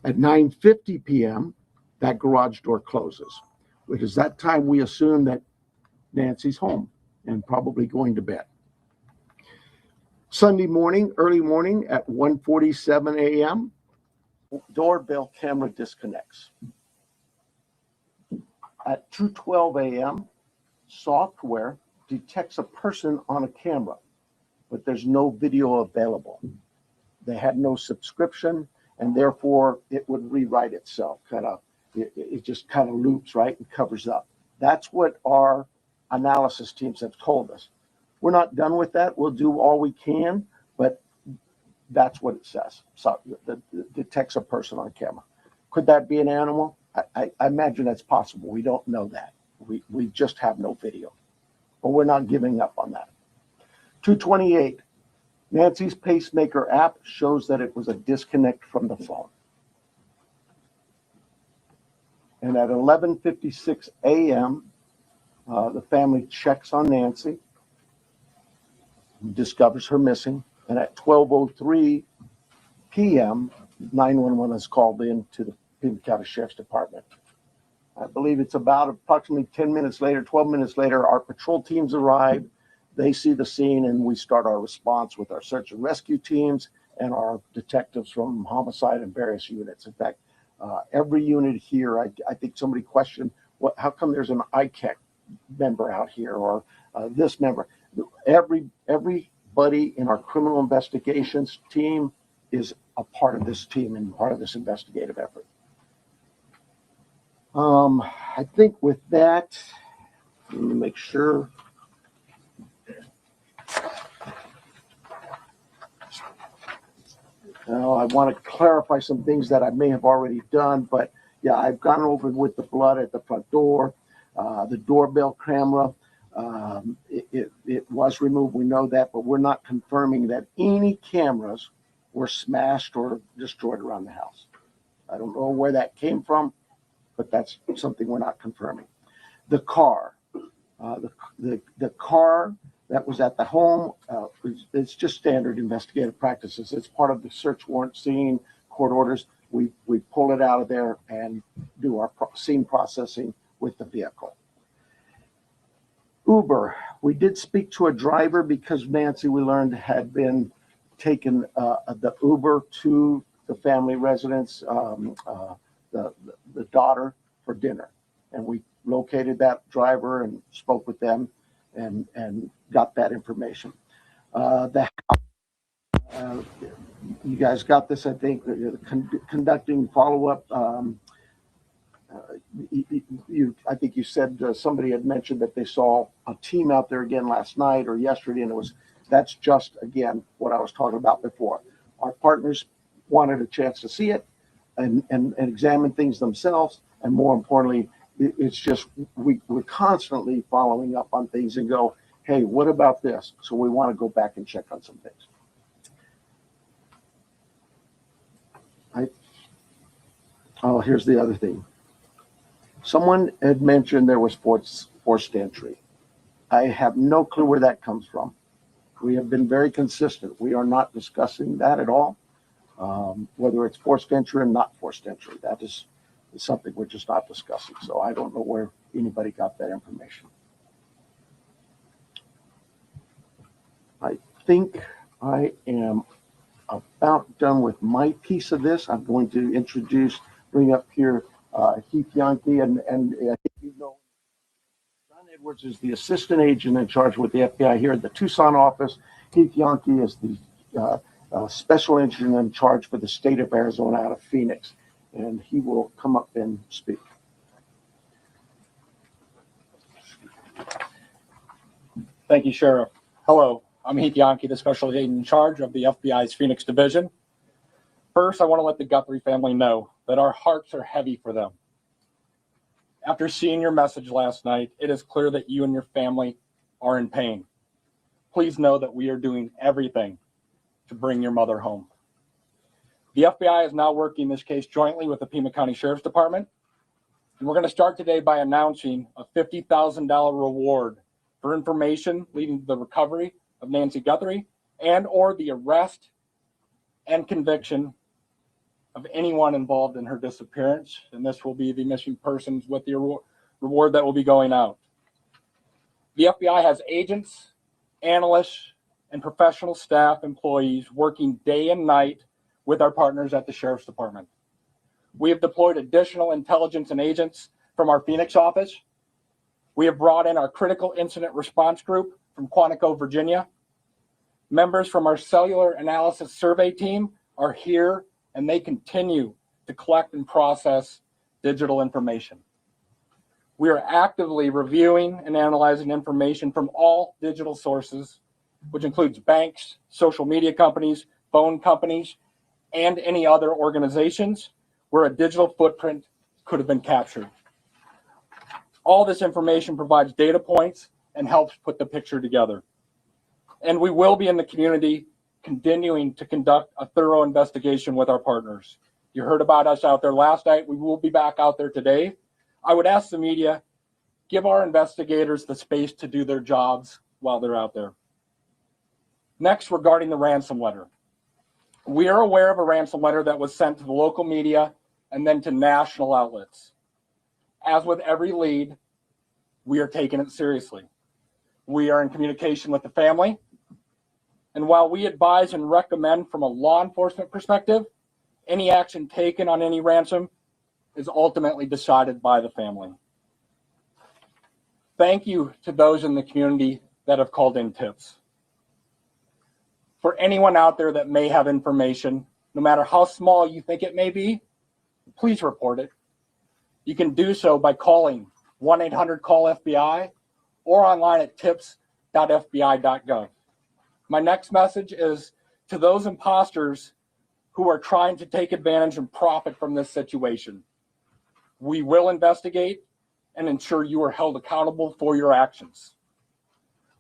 At 9:50 p.m., that garage door closes, which is that time we assume that Nancy's home and probably going to bed. Sunday morning, early morning at 1:47 a.m., doorbell camera disconnects. At 2:12 a.m., software detects a person on a camera, but there's no video available. They had no subscription, and therefore it would rewrite itself. It just kind of loops, right, and covers up. That's what our analysis teams have told us. We're not done with that. We'll do all we can, but that's what it says. So it detects a person on camera. Could that be an animal? I imagine that's possible. We don't know that. We just have no video, but we're not giving up on that. 2:28, Nancy's pacemaker app shows that it was a disconnect from the phone. And at 11:56 a.m., the family checks on Nancy, discovers her missing, and at 12:03 p.m., 911 is called in to the Pima County Sheriffs Department. I believe it's about approximately 10 minutes later, 12 minutes later, our patrol teams arrive. They see the scene, and we start our response with our search and rescue teams and our detectives from homicide and various units. In fact, every unit here, I think somebody questioned, how come there's an ICAC member out here or this member. Everybody in our criminal investigations team is a part of this team and part of this investigative effort. I think with that, let me make sure. Now, I want to clarify some things that I may have already done, but yeah, I've gone over with the blood at the front door, the doorbell camera. It was removed. We know that, but we're not confirming that any cameras were smashed or destroyed around the house. I don't know where that came from, but that's something we're not confirming. The car, the car that was at the home, it's just standard investigative practices. It's part of the search warrant scene, court orders. We pull it out of there and do our scene processing with the vehicle. Uber, we did speak to a driver because Nancy, we learned, had been taken the Uber to the family residence, the daughter, for dinner. And we located that driver and spoke with them and got that information. You guys got this, I think, conducting follow-up. I think you said somebody had mentioned that they saw a team out there again last night or yesterday, and that's just, again, what I was talking about before. Our partners wanted a chance to see it and examine things themselves, and more importantly, it's just we're constantly following up on things and go, hey, what about this? So we want to go back and check on some things. Here's the other thing. Someone had mentioned there was forced entry. I have no clue where that comes from. We have been very consistent. We are not discussing that at all, whether it's forced entry or not forced entry. That is something we're just not discussing. So I don't know where anybody got that information. I think I am about done with my piece of this. I'm going to bring up here Heath Yankee, and I think you know, John Edwards is the assistant agent in charge with the FBI here at the Tucson office. Heath Yankee is the special agent in charge for the state of Arizona out of Phoenix, and he will come up and speak. Thank you, Sheriff. Hello, I'm Heath Yankee, the special agent in charge of the FBI's Phoenix Division. First, I want to let the Guthrie family know that our hearts are heavy for them. After seeing your message last night, it is clear that you and your family are in pain. Please know that we are doing everything to bring your mother home. The FBI is now working this case jointly with the Pima County Sheriffs Department, and we're going to start today by announcing a $50,000 reward for information leading to the recovery of Nancy Guthrie and or the arrest and conviction of anyone involved in her disappearance. And this will be the missing persons with the reward that will be going out. The FBI has agents, analysts, and professional staff employees working day and night with our partners at the Sheriff's Department. We have deployed additional intelligence and agents from our Phoenix office. We have brought in our critical incident response group from Quantico, Virginia. Members from our cellular analysis survey team are here, and they continue to collect and process digital information. We are actively reviewing and analyzing information from all digital sources, which includes banks, social media companies, phone companies, and any other organizations where a digital footprint could have been captured. All this information provides data points and helps put the picture together. And we will be in the community continuing to conduct a thorough investigation with our partners. You heard about us out there last night. We will be back out there today. I would ask the media, give our investigators the space to do their jobs while they're out there. Next, regarding the ransom letter. We are aware of a ransom letter that was sent to the local media and then to national outlets. As with every lead, we are taking it seriously. We are in communication with the family. And while we advise and recommend from a law enforcement perspective, any action taken on any ransom is ultimately decided by the family. Thank you to those in the community that have called in tips. For anyone out there that may have information, no matter how small you think it may be, please report it. You can do so by calling 1-800-CALL-FBI or online at tips.fbi.gov. My next message is to those imposters who are trying to take advantage and profit from this situation. We will investigate and ensure you are held accountable for your actions.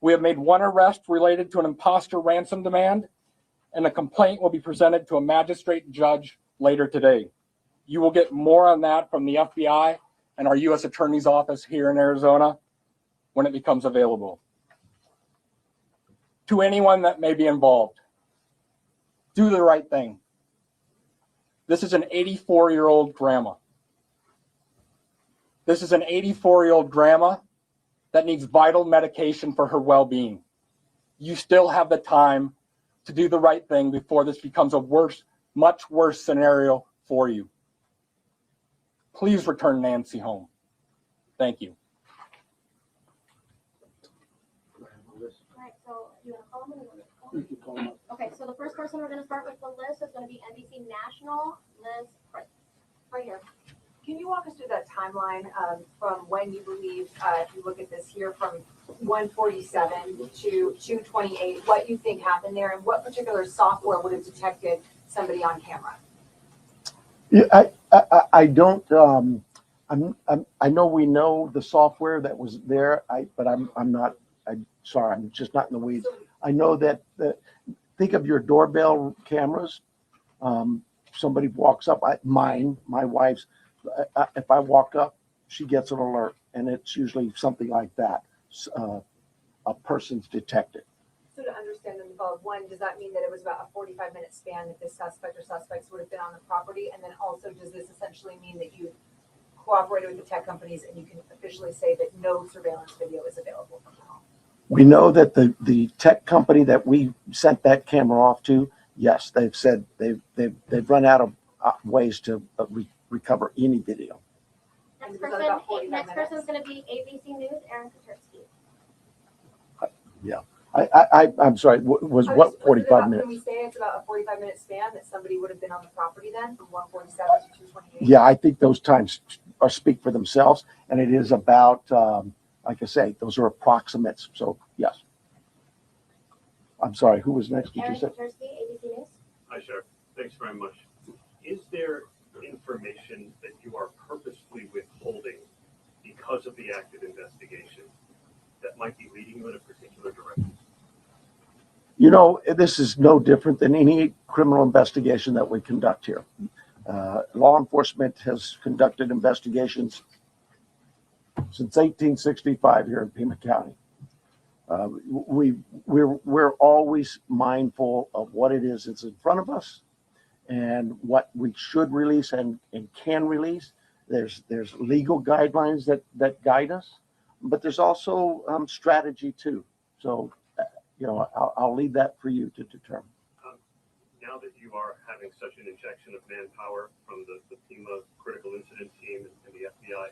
We have made one arrest related to an imposter ransom demand, and a complaint will be presented to a magistrate judge later today. You will get more on that from the FBI and our U.S. Attorney's Office here in Arizona when it becomes available. To anyone that may be involved, do the right thing. This is an 84-year-old grandma. This is an 84-year-old grandma that needs vital medication for her well-being. You still have the time to do the right thing before this becomes a worse, much worse scenario for you. Please return Nancy home. Thank you. Alright, so you want to call them or you want me to call them? Okay, so the first person we're going to start with the list is going to be NBC National, Liz Price. Right here. Can you walk us through that timeline from when you believe, if you look at this here, from 147 to 228, what you think happened there, and what particular software would have detected somebody on camera? Yeah, I don't. I know we know the software that was there. But I'm not. I'm sorry. I'm just not in the weeds. I know that. Think of your doorbell cameras. Somebody walks up. My wife's. If I walk up, she gets an alert, and it's usually something like that. A person's detected. So to understand them above, one, does that mean that it was about a 45-minute span that this suspect or suspects would have been on the property? And then also, does this essentially mean that you cooperated with the tech companies and you can officially say that no surveillance video is available from the home? We know that the tech company that we sent that camera off to, yes, they've said they've run out of ways to recover any video. Next person's going to be ABC News, Aaron Katersky. Yeah. I'm sorry, was what 45 minutes? Can we say it's about a 45-minute span that somebody would have been on the property then from 147 to 228? Yeah, I think those times speak for themselves, and it is about, like I say, those are approximates. So yes. I'm sorry, who was next? Did Aaron you say? Katersky, ABC News. Hi, Sheriff. Thanks very much. Is there information that you are purposefully withholding because of the active investigation that might be leading you in a particular direction? You know, this is no different than any criminal investigation that we conduct here. Law enforcement has conducted investigations since 1865 here in Pima County. We're always mindful of what it is that's in front of us and what we should release and can release. There's legal guidelines that guide us, but there's also strategy too. So, you know, I'll leave that for you to determine. Now that you are having such an injection of manpower from the Pima critical incident team and the FBI,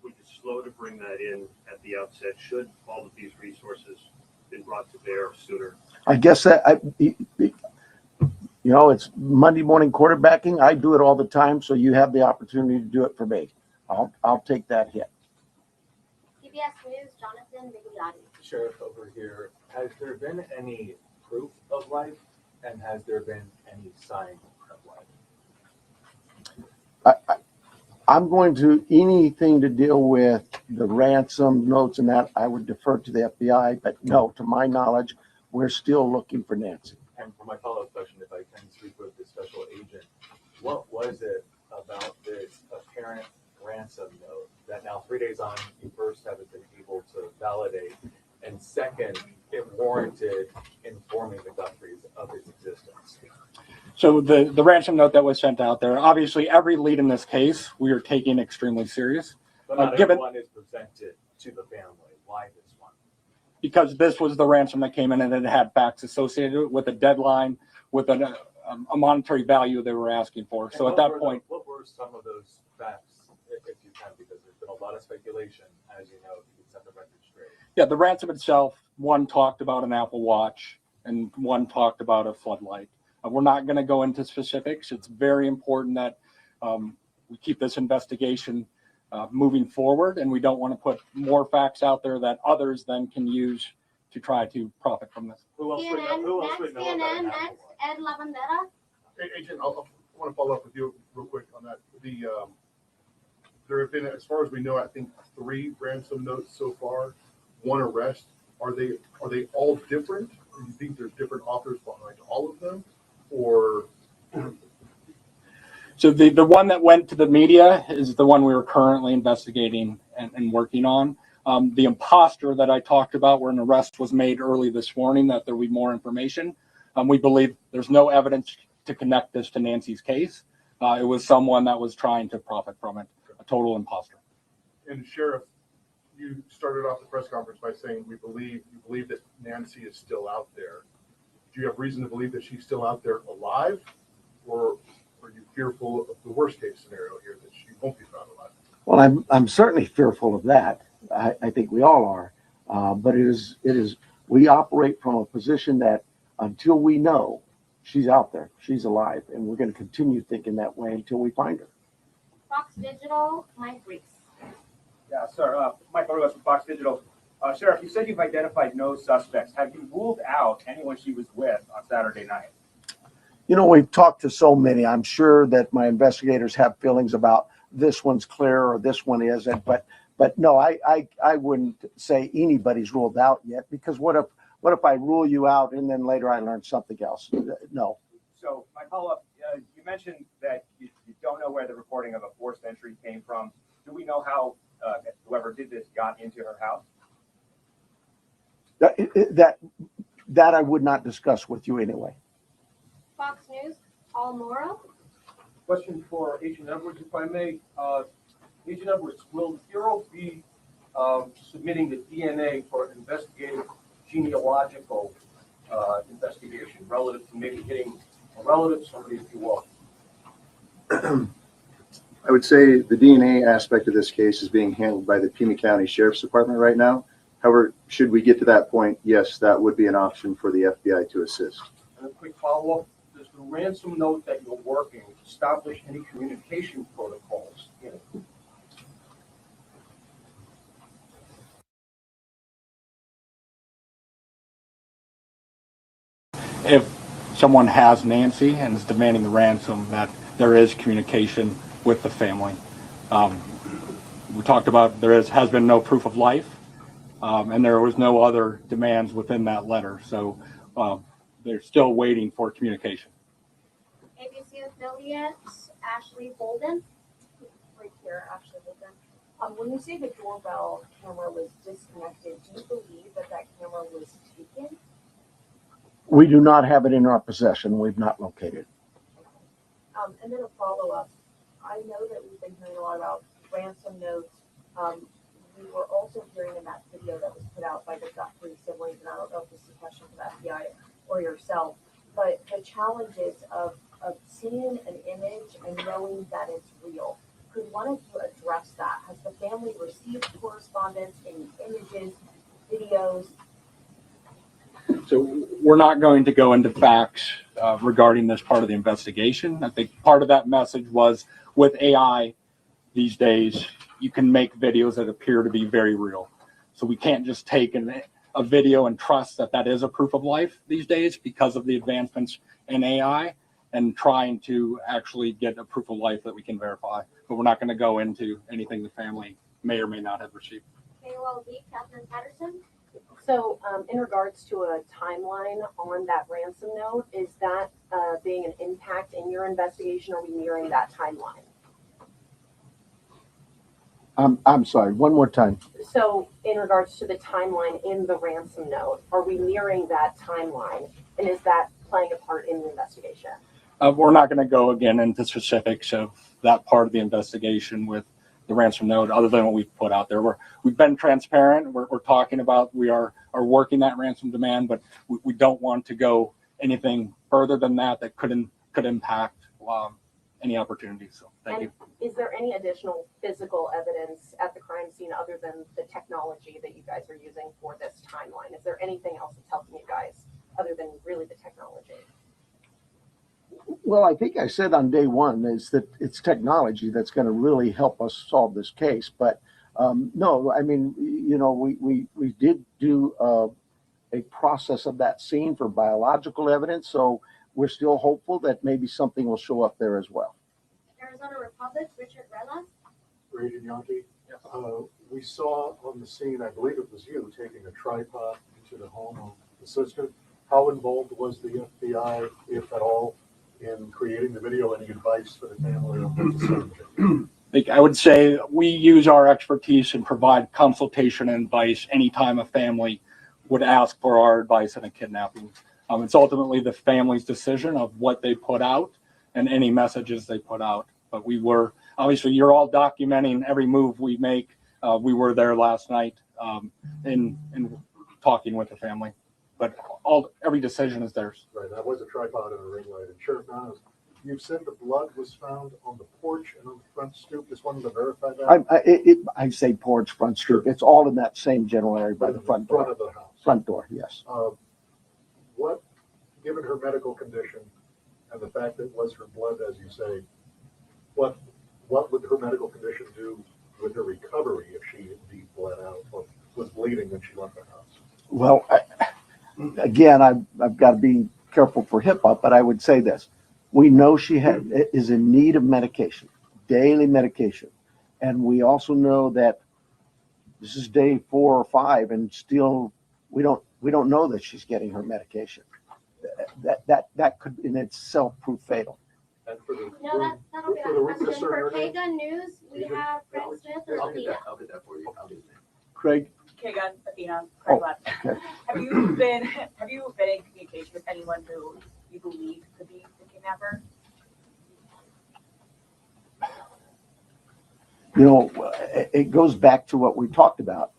would you slow to bring that in at the outset? Should all of these resources been brought to bear sooner? I guess that you know, it's Monday morning quarterbacking. I do it all the time, so you have the opportunity to do it for me. I'll take that hit. CBS News, Jonathan Bigliotti. Sheriff over here, has there been any proof of life, and has there been any sign of life? I'm going to anything to deal with the ransom notes and that. I would defer to the FBI, but no, to my knowledge, we're still looking for Nancy. And for my follow-up question, if I can speak with the special agent, what was it about this apparent ransom note that now 3 days on, you first haven't been able to validate, and second, it warranted informing the Guthries of its existence? So the ransom note that was sent out there, obviously every lead in this case, we are taking extremely serious. But not everyone is presented to the family. Why this one? Because this was the ransom that came in and it had facts associated with a deadline, with a monetary value they were asking for. So at that point, what were some of those facts, if if you can, because there's been a lot of speculation, as you know, if you can set the record straight. Yeah, the ransom itself, one talked about an Apple Watch and one talked about a floodlight. We're not going to go into specifics. It's very important that we keep this investigation moving forward, and we don't want to put more facts out there that others then can use to try to profit from this. Who else would know? CNN, Who else next, would know about CNN, an next, Apple Watch? Ed Lavandera. Hey, Agent, I want to follow up with you real quick on that. There have been, as far as we know, I think 3 ransom notes so far, 1 arrest. Are they all different? Or do you think there's different authors behind all of them? Or So the one that went to the media is the one we were currently investigating and working on. The imposter that I talked about, where an arrest was made early this morning, that there will be more information. We believe there's no evidence to connect this to Nancy's case. It was someone that was trying to profit from it, a total imposter. and Sheriff, you started off the press conference by saying you believe that Nancy is still out there. Do you have reason to believe that she's still out there alive, or are you fearful of the worst case scenario here, that she won't be found alive? Well, I'm certainly fearful of that. I think we all are. But it is, we operate from a position that until we know she's out there, she's alive, and we're going to continue thinking that way until we find her. Fox Digital, Mike Reese. Yeah, sir. Mike Orgas from Fox Digital. Sheriff, you said you've identified no suspects. Have you ruled out anyone she was with on Saturday night? You know, we've talked to so many. I'm sure that my investigators have feelings about this one's clear or this one isn't. But no, I wouldn't say anybody's ruled out yet, because what if I rule you out and then later I learn something else? No. So my follow-up, you mentioned that you don't know where the reporting of a forced entry came from. Do we know how whoever did this got into her house? That I would not discuss with you anyway. Fox News, Paul Morrow. Question for Agent Edwards, if I may. Agent Edwards, will the Bureau be submitting the DNA for an investigative genealogical investigation relative to maybe hitting a relative, somebody if you will? I would say the DNA aspect of this case is being handled by the Pima County Sheriffs Department right now. However, should we get to that point, yes, that would be an option for the FBI to assist. And a quick follow-up, does the ransom note that you're working establish any communication protocols in it? If someone has Nancy and is demanding the ransom, that there is communication with the family. We talked about has been no proof of life, and there was no other demands within that letter. So they're still waiting for communication. ABC affiliate, Ashley Holden. Right here, Ashley Holden. When you say the doorbell camera was disconnected, do you believe that camera was taken? We do not have it in our possession. We've not located it. And then a follow-up. I know that we've been hearing a lot about ransom notes. We were also hearing in that video that was put out by the Guthrie siblings, and I don't know if this is a question for the FBI or yourself, but the challenges of seeing an image and knowing that it's real. Could one of you address that? Has the family received correspondence, any images, videos? So we're not going to go into facts regarding this part of the investigation. I think part of that message was with AI these days, you can make videos that appear to be very real. So we can't just take a video and trust that is a proof of life these days because of the advancements in AI and trying to actually get a proof of life that we can verify. But we're not going to go into anything the family may or may not have received. KOLD, Catherine Patterson. So in regards to a timeline on that ransom note, is that being an impact in your investigation? Are we nearing that timeline? I'm sorry, one more time. So in regards to the timeline in the ransom note, are we nearing that timeline? And is that playing a part in the investigation? We're not going to go again into specifics of that part of the investigation with the ransom note, other than what we've put out there. We've been transparent. We're talking about we are working that ransom demand, but we don't want to go anything further than that could impact any opportunity. So thank you. Is there any additional physical evidence at the crime scene other than the technology that you guys are using for this timeline? Is there anything else that's helping you guys other than really the technology? Well, I think I said on day one is that it's technology that's going to really help us solve this case. But no, I mean, you know, we did do a process of that scene for biological evidence. So we're still hopeful that maybe something will show up there as well. Arizona Republic, Richard Relas. Agent Yankee, we saw on the scene, I believe it was you, taking a tripod into the home of the sister. How involved was the FBI, if at all, in creating the video? Any advice for the family on what to say? I would say we use our expertise and provide consultation and advice anytime a family would ask for our advice on a kidnapping. It's ultimately the family's decision of what they put out and any messages they put out. But we were, obviously, you're all documenting every move we make. We were there last night in talking with the family. But every decision is theirs. Right, that was a tripod and a ring light. And Sheriff Niles, you said the blood was found on the porch and on the front stoop. Just wanted to verify that. I say porch, front stoop. It's all in that same general area by the front door. Front of the house. Front door, yes. What, given her medical condition and the fact that it was her blood, as you say, what would her medical condition do with her recovery if she indeed bled out or was bleeding when she left the house? Well, again, I've got to be careful for HIPAA, but I would say this. We know she is in need of medication, daily medication. And we also know that this is day 4 or 5 and still we don't know that she's getting her medication. That could in itself prove fatal. And for the, No, that'll be for the our question. reconsider For her name? K-Gun News, we have Craig Smith or Athena. I'll get that for you. I'll do that. Craig? K-Gun, Athena, Craig Black. Okay. Have you been in communication with anyone who you believe could be the kidnapper? You know, it goes back to what we talked about.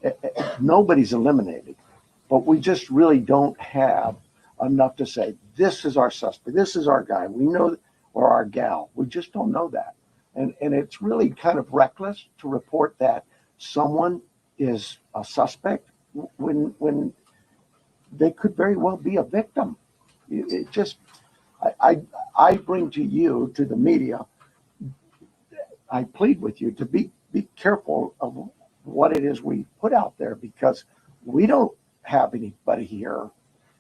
Nobody's eliminated, but we just really don't have enough to say, this is our suspect, this is our guy, we know, or our gal. We just don't know that. And it's really kind of reckless to report that someone is a suspect when they could very well be a victim. It just, I bring to you, to the media, I plead with you to be careful of what it is we put out there, because we don't have anybody here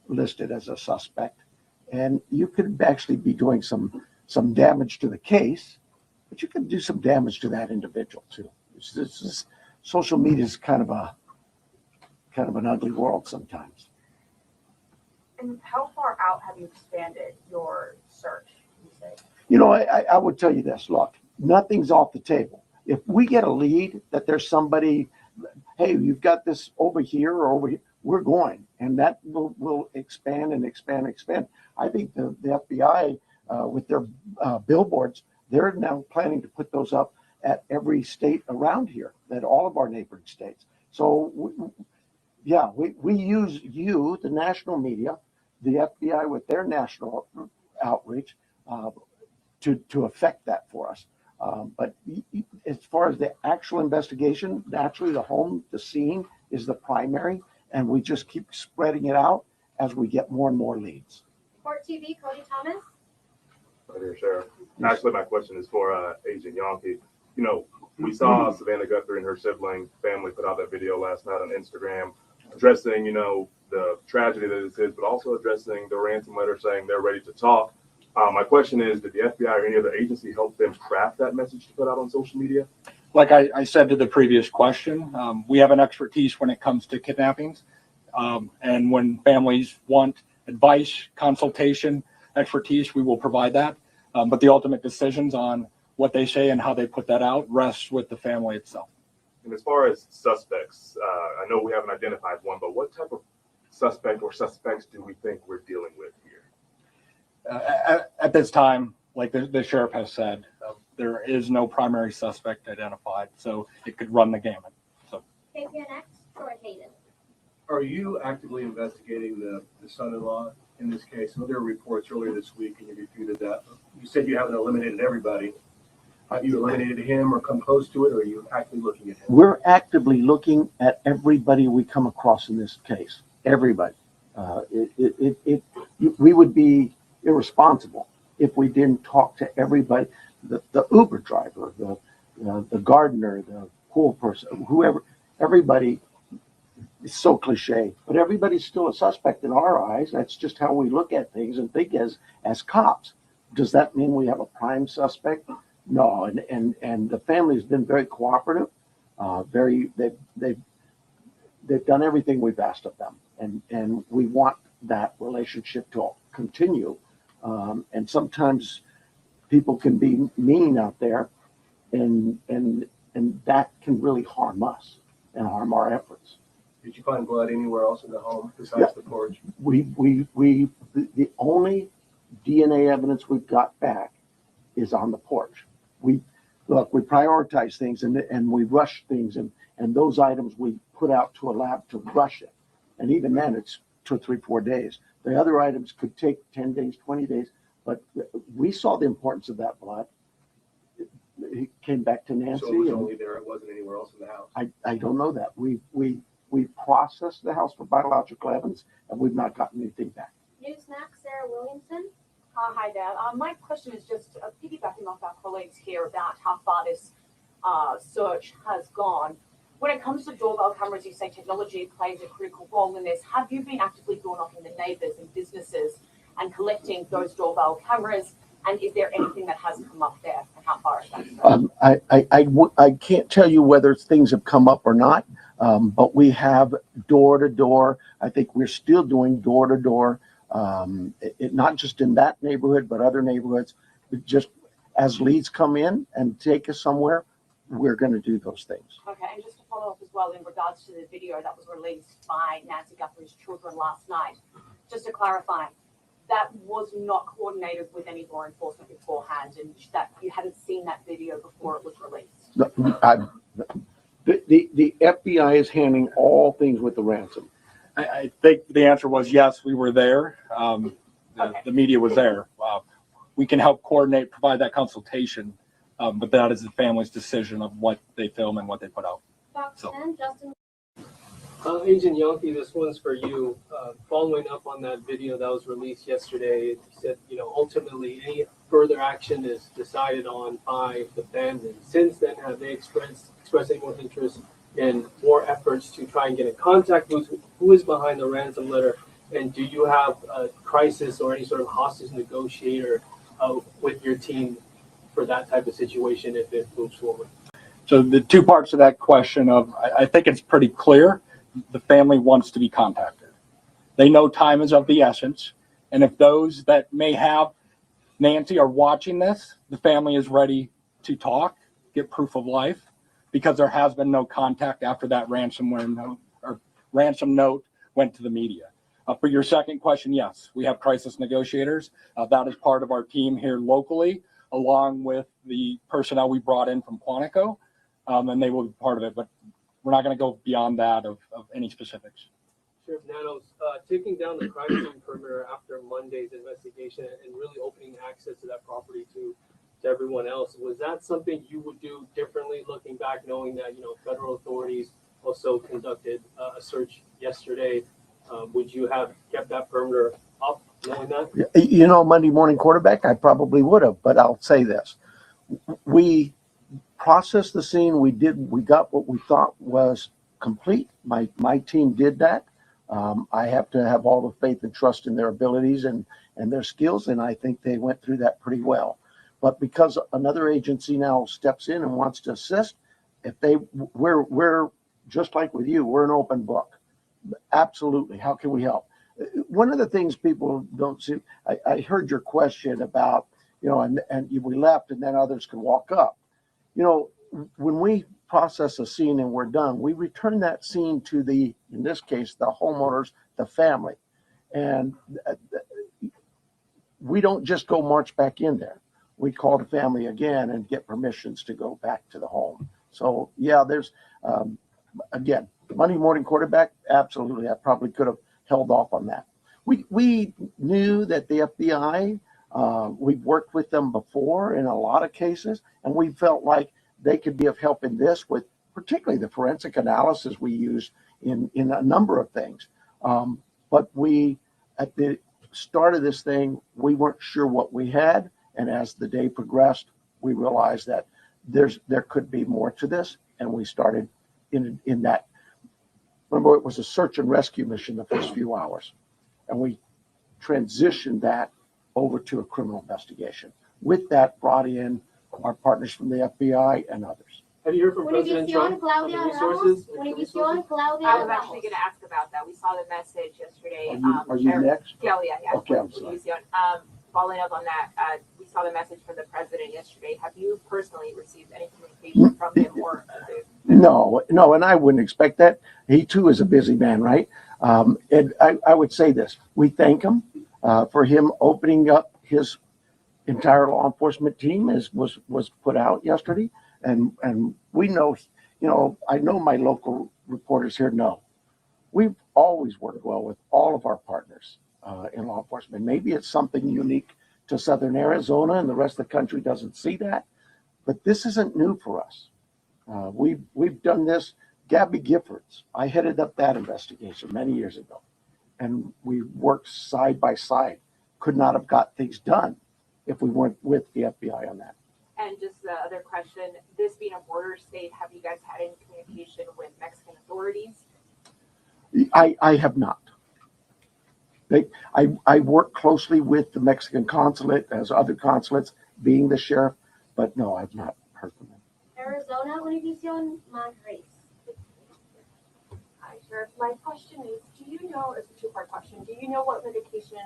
listed as a suspect, and you could actually be doing some damage to the case, but you can do some damage to that individual too. Social media is kind of an ugly world sometimes. And how far out have you expanded your search, you say? You know, I would tell you this, look, nothing's off the table. If we get a lead that there's somebody, hey, you've got this over here or over here, we're going, and that will expand and expand and expand. I think the FBI with their billboards, they're now planning to put those up at every state around here, at all of our neighboring states. So we use you, the national media, the FBI with their national outreach to affect that for us. But as far as the actual investigation, naturally the scene is the primary, and we just keep spreading it out as we get more and more leads. Court TV, Cody Thomas. Hi there, Sheriff. Actually, my question is for Agent Yankee. You know, we saw Savannah Guthrie and her sibling family put out that video last night on Instagram addressing, you know, the tragedy that this is, but also addressing the ransom letter saying they're ready to talk. My question is, did the FBI or any other agency help them craft that message to put out on social media? Like I said to the previous question, we have an expertise when it comes to kidnappings. And when families want advice, consultation, expertise, we will provide that. But the ultimate decisions on what they say and how they put that out rests with the family itself. And as far as suspects, I know we haven't identified one, but what type of suspect or suspects do we think we're dealing with here? At this time, like the sheriff has said, there is no primary suspect identified, so it could run the gamut. So, KPNX, Troy Hayden. Are you actively investigating the son-in-law in this case. I know there were reports earlier this week and you refuted that. You said you haven't eliminated everybody. Have you eliminated him or come close to it, or are you actively looking at him? We're actively looking at everybody we come across in this case. Everybody. We would be irresponsible if we didn't talk to everybody. The Uber driver, the gardener, the pool person, whoever, everybody. It's so cliche, but everybody's still a suspect in our eyes. That's just how we look at things and think as cops. Does that mean we have a prime suspect? No, and the family has been very cooperative. They've done everything we've asked of them, and we want that relationship to continue. And sometimes people can be mean out there, and that can really harm us and harm our efforts. Did you find blood anywhere else in the home besides the porch? The only DNA evidence we've got back is on the porch. We prioritize things and we rush things, and those items we put out to a lab to rush it. And even then it's 2 or 3, 4 days. The other items could take 10 days, 20 days, but we saw the importance of that blood. It came back to Nancy. So it was only there, it wasn't anywhere else in the house? I don't know that. We processed the house for biological evidence, and we've not gotten anything back. Newsmax, Sarah Williamson. Hi there. My question is just piggybacking off our colleagues here about how far this search has gone. When it comes to doorbell cameras, you say technology plays a critical role in this. Have you been actively door knocking the neighbors and businesses and collecting those doorbell cameras? And is there anything that has come up there, and how far is that? I can't tell you whether things have come up or not, but we have door to door. I think we're still doing door to door, not just in that neighborhood, but other neighborhoods. Just as leads come in and take us somewhere, we're going to do those things. Okay, and just to follow up as well in regards to the video that was released by Nancy Guthrie's children last night, just to clarify, that was not coordinated with any law enforcement beforehand, and that you hadn't seen that video before it was released? The FBI is handling all things with the ransom. I think the answer was yes, we were there. The media was there. We can help coordinate, provide that consultation, but that is the family's decision of what they film and what they put out. Fox 10, Justin. Agent Yankee, this one's for you. Following up on that video that was released yesterday, it said, ultimately any further action is decided on by the family. Since then, have they expressed any more interest in more efforts to try and get in contact with who is behind the ransom letter? And do you have a crisis or any sort of hostage negotiator with your team for that type of situation if it moves forward? So the two parts of that question I think it's pretty clear. The family wants to be contacted. They know time is of the essence. And if those that may have Nancy are watching this, the family is ready to talk, get proof of life, because there has been no contact after that ransom note went to the media. For your second question, yes, we have crisis negotiators. That is part of our team here locally, along with the personnel we brought in from Quantico, and they will be part of it. But we're not going to go beyond that of any specifics. Sheriff Nanos, taking down the crime scene perimeter after Monday's investigation and really opening access to that property to everyone else, was that something you would do differently looking back, knowing that federal authorities also conducted a search yesterday? Would you have kept that perimeter up, knowing that? Monday morning quarterback, I probably would have, but I'll say this. We processed the scene. We got what we thought was complete. My team did that. I have to have all the faith and trust in their abilities and their skills, and I think they went through that pretty well. But because another agency now steps in and wants to assist, we're just like with you, we're an open book. Absolutely. How can we help? One of the things people don't see, I heard your question about, and we left and then others can walk up. When we process a scene and we're done, we return that scene to in this case, the homeowners, the family. And we don't just go march back in there. We call the family again and get permissions to go back to the home. So yeah, there's, again, Monday morning quarterback, absolutely. I probably could have held off on that. We knew that the FBI, we've worked with them before in a lot of cases, and we felt like they could be of help in this, with particularly the forensic analysis we use in a number of things. But we, at the start of this thing, we weren't sure what we had. And as the day progressed, we realized that there could be more to this. And we started in that. Remember, it was a search and rescue mission the first few hours. And we transitioned that over to a criminal investigation. With that, brought in our partners from the FBI and others. Have you heard from President Trump on the resources? I was actually going to ask about that. We saw the message yesterday. Are you next? Yeah. Okay, I'm sorry. Following up on that, we saw the message from the president yesterday. Have you personally received any communication from him or? No, and I wouldn't expect that. He too is a busy man, right? And I would say this: we thank him for him opening up his entire law enforcement team, as was put out yesterday. And we know, I know my local reporters here know we've always worked well with all of our partners in law enforcement. Maybe it's something unique to Southern Arizona and the rest of the country doesn't see that, but this isn't new for us. We've done this. Gabby Giffords, I headed up that investigation many years ago, and we worked side by side. Could not have got things done if we weren't with the FBI on that. And just the other question, this being a border state, have you guys had any communication with Mexican authorities? I have not. I work closely with the Mexican consulate, as other consulates, being the sheriff, but no, I've not heard from them. Arizona, Univision, Monterrey. Hi, Sheriff. My question is, do you know, it's a two-part question, do you know what medication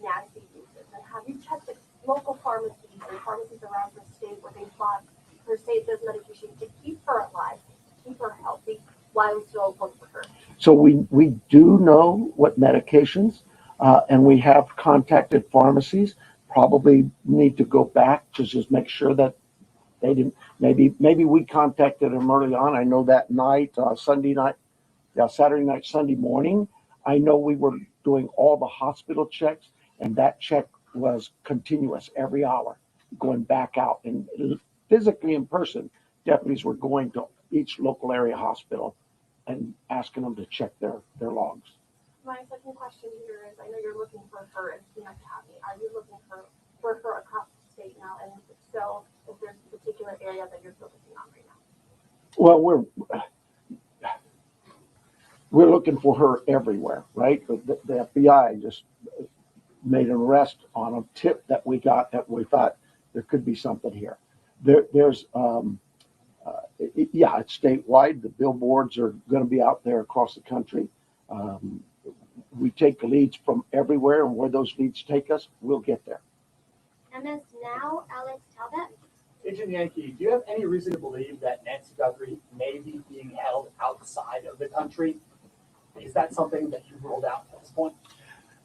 Nancy uses? And have you checked the local pharmacies and pharmacies around her state where they thought her state does medication to keep her alive, keep her healthy, while still work with her? So we do know what medications, and we have contacted pharmacies. Probably need to go back to just make sure that they didn't. Maybe we contacted them early on. I know that night, Sunday night, Saturday night, Sunday morning. I know we were doing all the hospital checks, and that check was continuous every hour, going back out and physically in person. Deputies were going to each local area hospital and asking them to check their logs. My second question here is, I know you're looking for her in Pima County. Are you looking for her across the state now? And if so, if there's a particular area that you're focusing on right now? Well, we're looking for her everywhere, right? The FBI just made an arrest on a tip that we got that we thought there could be something here. There's it's statewide. The billboards are going to be out there across the country. We take leads from everywhere, and where those leads take us, we'll get there. MS Now, Alex Talbot. Agent Yankee, do you have any reason to believe that Nancy Guthrie may be being held outside of the country? Is that something that you've ruled out at this point?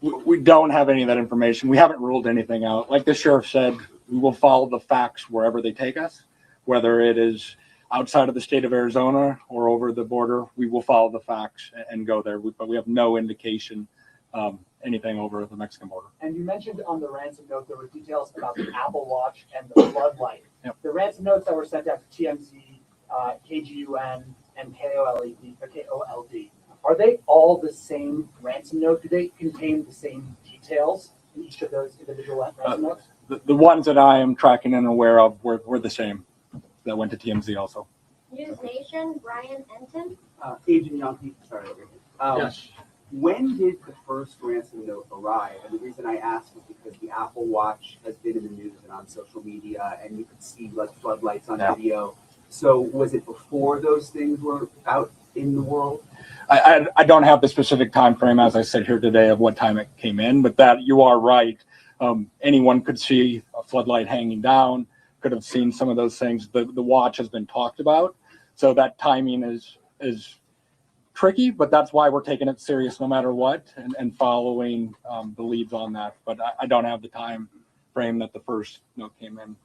We don't have any of that information. We haven't ruled anything out. Like the sheriff said, we will follow the facts wherever they take us, whether it is outside of the state of Arizona or over the border. We will follow the facts and go there, but we have no indication anything over the Mexican border. And you mentioned on the ransom note there were details about the Apple Watch and the floodlight. Yep. The ransom notes that were sent out to TMZ, KGUN, and KOLD, are they all the same ransom note? Do they contain the same details in each of those individual ransom notes? The ones that I am tracking and aware of were the same that went to TMZ also. News Nation, Brian Enton. Agent Yankee, sorry. Yes. When did the first ransom note arrive? And the reason I ask is because the Apple Watch has been in the news and on social media, and you could see like floodlights on video. So was it before those things were out in the world? I don't have the specific time frame, as I said here today, of what time it came in, but that you are right. Anyone could see a floodlight hanging down, could have seen some of those things. The watch has been talked about, so that timing is tricky, but that's why we're taking it serious no matter what, and following the leads on that. But I don't have the time frame that the first note came in,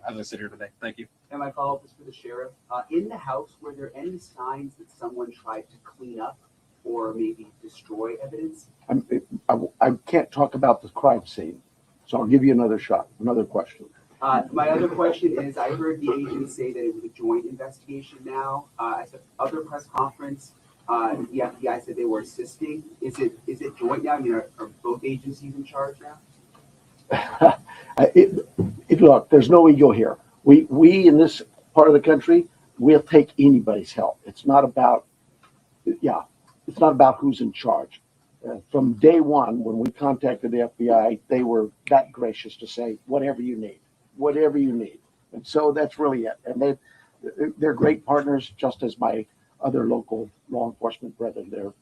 as I sit here today. Thank you. And my follow-up is for the sheriff. In the house, were there any signs that someone tried to clean up or maybe destroy evidence? I can't talk about the crime scene, so I'll give you another shot, another question. My other question is, I heard the agent say that it was a joint investigation now. At the other press conference, the FBI said they were assisting. Is it joint now? I mean, are both agencies in charge now? Look, there's no ego here. We in this part of the country, we'll take anybody's help. It's not about who's in charge. From day one, when we contacted the FBI, they were that gracious to say, whatever you need. And so that's really it. And they're great partners, just as my other local law enforcement brethren.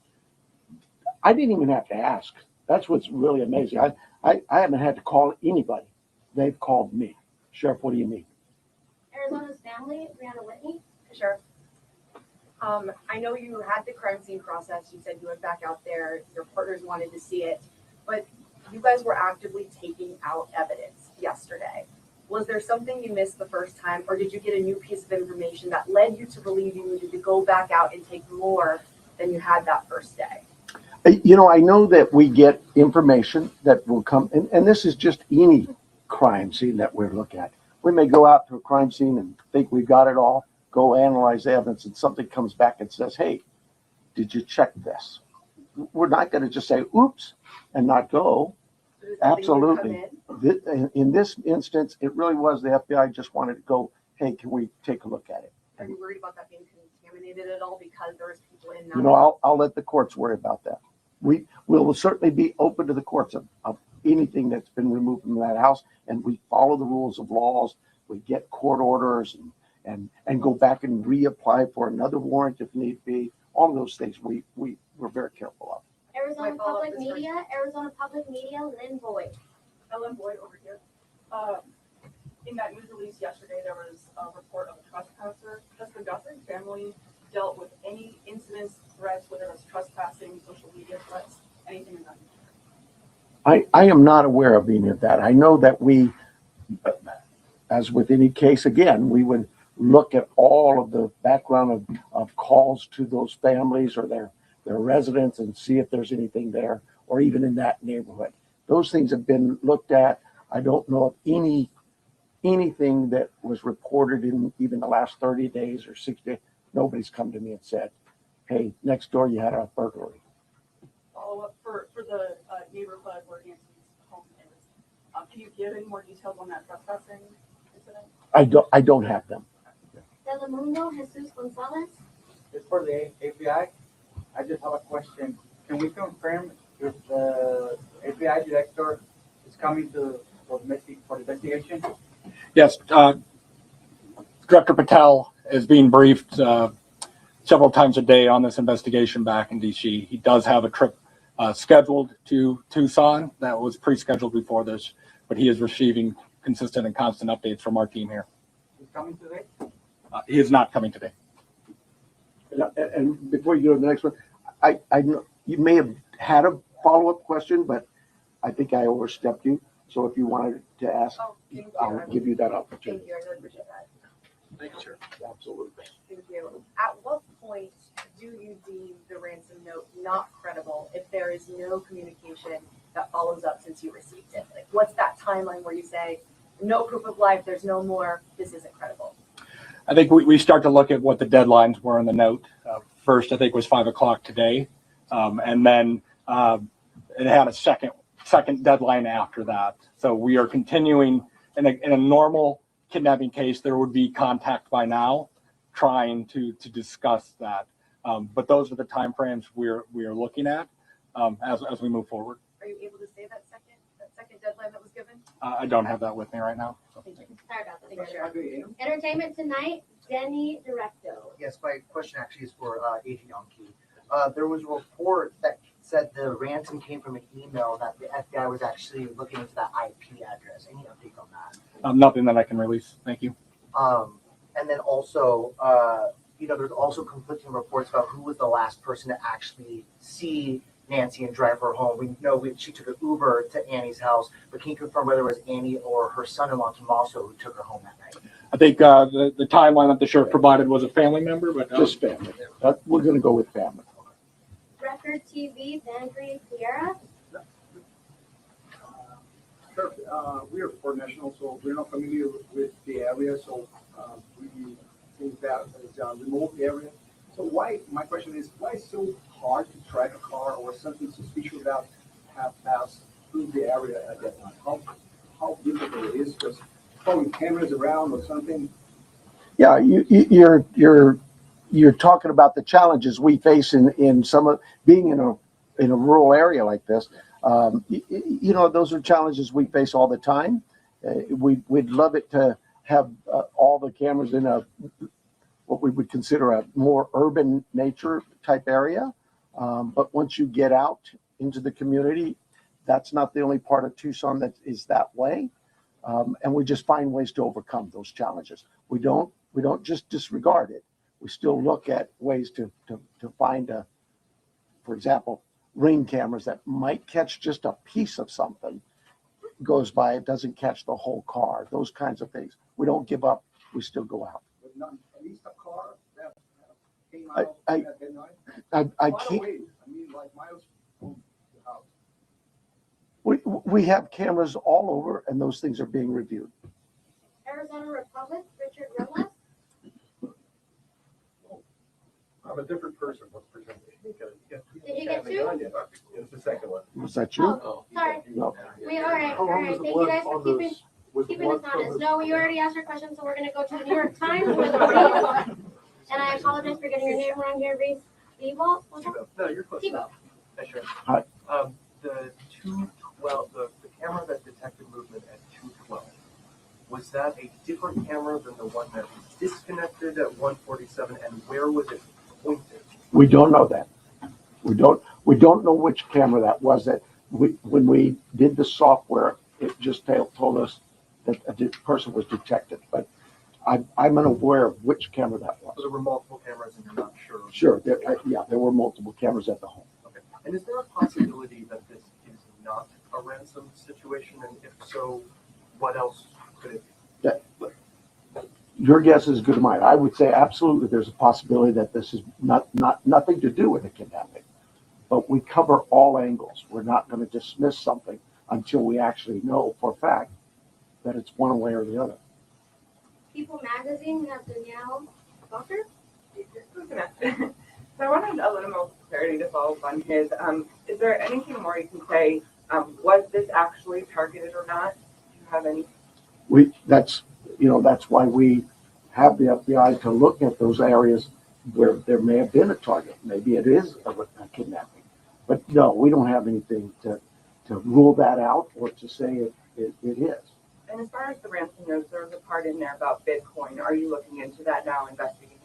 I didn't even have to ask. That's what's really amazing. I haven't had to call anybody. They've called me. Sheriff, what do you need? Arizona's family, Brianna Whitney. Sure. I know you had the crime scene process. You said you went back out there. Your partners wanted to see it, but you guys were actively taking out evidence yesterday. Was there something you missed the first time, or did you get a new piece of information that led you to believe you needed to go back out and take more than you had that first day? I know that we get information that will come, and this is just any crime scene that we look at. We may go out to a crime scene and think we've got it all, go analyze the evidence, and something comes back and says, hey, did you check this? We're not going to just say, oops, and not go. Absolutely. In this instance, it really was the FBI just wanted to go, hey, can we take a look at it? Are you worried about that being contaminated at all because there's people in that? I'll let the courts worry about that. We will certainly be open to the courts of anything that's been removed from that house, and we follow the rules of laws. We get court orders and go back and reapply for another warrant if need be. All of those things we're very careful of. Arizona Public Media, Lynn Boyd. Ellen Boyd over here. In that news release yesterday, there was a report of a trespasser. Has the Guthrie family dealt with any incidents, threats, whether it's trespassing, social media threats, anything in that? I am not aware of any of that. I know that we, as with any case, again, we would look at all of the background of calls to those families or their residents and see if there's anything there, or even in that neighborhood. Those things have been looked at. I don't know of anything that was reported in even the last 30 days or 60 days. Nobody's come to me and said, hey, next door you had a burglary. Follow up for the neighborhood where Nancy's home is. Can you give any more details on that trespassing incident? I don't have them. Telemundo, Jesus Gonzalez. It's for the FBI. I just have a question. Can we confirm if the FBI director is coming for investigation? Yes, Director Patel is being briefed several times a day on this investigation back in DC. He does have a trip scheduled to Tucson that was pre-scheduled before this, but he is receiving consistent and constant updates from our team here. He's coming today? He is not coming today. And before you go to the next one, I know you may have had a follow-up question, but I think I overstepped you. So if you wanted to ask, I'll give you that opportunity. Thank you. I really appreciate that. Thank you, sir. Absolutely. Thank you. At what point do you deem the ransom note not credible if there is no communication that follows up since you received it? Like, what's that timeline where you say, no proof of life, there's no more, this isn't credible? I think we start to look at what the deadlines were in the note. First, I think was 5 o'clock today. And then it had a second deadline after that. So we are continuing in a normal kidnapping case, there would be contact by now trying to discuss that. But those are the timeframes we are looking at as we move forward. Are you able to say that second deadline that was given? I don't have that with me right now. So. Thank you. Sorry about that. Entertainment Tonight, Denny Directo. Yes, my question actually is for Agent Yankee. There was a report that said the ransom came from an email that the FBI was actually looking into that IP address. Any update on that? Nothing that I can release. Thank you. And then also, there's also conflicting reports about who was the last person to actually see Nancy and drive her home. We know she took an Uber to Annie's house, but can you confirm whether it was Annie or her son-in-law Tommaso who took her home that night? I think the timeline that the sheriff provided was a family member, but just family. We're going to go with family. Record TV, Vangry Sierra. Sure. We are Port National, so we're not familiar with the area, so we think that is a remote area. So my question is, why is it so hard to track a car or something suspicious about have passed through the area at that time? How difficult it is, just following cameras around or something? Yeah, you're talking about the challenges we face in some of being in a rural area like this. Those are challenges we face all the time. We'd love it to have all the cameras in what we would consider a more urban nature type area. But once you get out into the community, that's not the only part of Tucson that is that way. And we just find ways to overcome those challenges. We don't just disregard it. We still look at ways to find for example, ring cameras that might catch just a piece of something goes by, it doesn't catch the whole car, those kinds of things. We don't give up, we still go out. But not at least a car that came out at midnight? I Quite a keep, ways. I mean, like miles from the house. we have cameras all over and those things are being reviewed. Arizona Republic, Richard Robles. I'm a different person. Let's pretend. Did you get two? It's the second one. Was that you? Oh, sorry. No. How long was the Thank you guys blood for on this? Was the keeping us blood from honest. this? No, you already asked your question, so we're gonna go to the New York Times with Reese. And I apologize for getting your name wrong here, Reese. Tebow? No, you're close. Tebow. Yeah, sure. Hi. The 212, the camera that detected movement at 212, was that a different camera than the one that was disconnected at 147, and where was it pointed? We don't know that. We don't know which camera that was. That when we did the software, it just told us that a person was detected. But I'm unaware of which camera that was. So there were multiple cameras, and you're not sure. Sure, there were multiple cameras at the home. Okay. And is there a possibility that this is not a ransom situation? And if so, what else could it be? Your guess is as good as mine. I would say absolutely there's a possibility that this is nothing to do with a kidnapping. But we cover all angles. We're not going to dismiss something until we actually know for a fact that it's one way or the other. People Magazine, we have Danielle Walker. So I wanted a little more clarity to follow up on his. Is there anything more you can say? Was this actually targeted or not? Do you have any? That's why we have the FBI to look at those areas where there may have been a target. Maybe it is a kidnapping. But no, we don't have anything to rule that out or to say it is. And as far as the ransom notes, there's a part in there about Bitcoin. Are you looking into that now, investigating?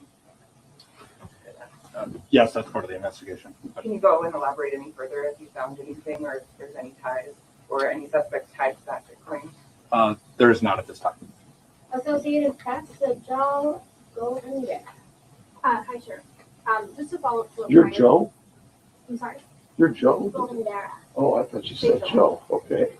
Yes, that's part of the investigation. Can you go and elaborate any further if you found anything or if there's any ties or any suspects tied to that Bitcoin? There is not at this time. Associated Press, Joe Golden. Hi, Sheriff. Just to follow up to You're Joe? I'm sorry. You're Joe? Golden. Oh, I thought you said Joe. Okay.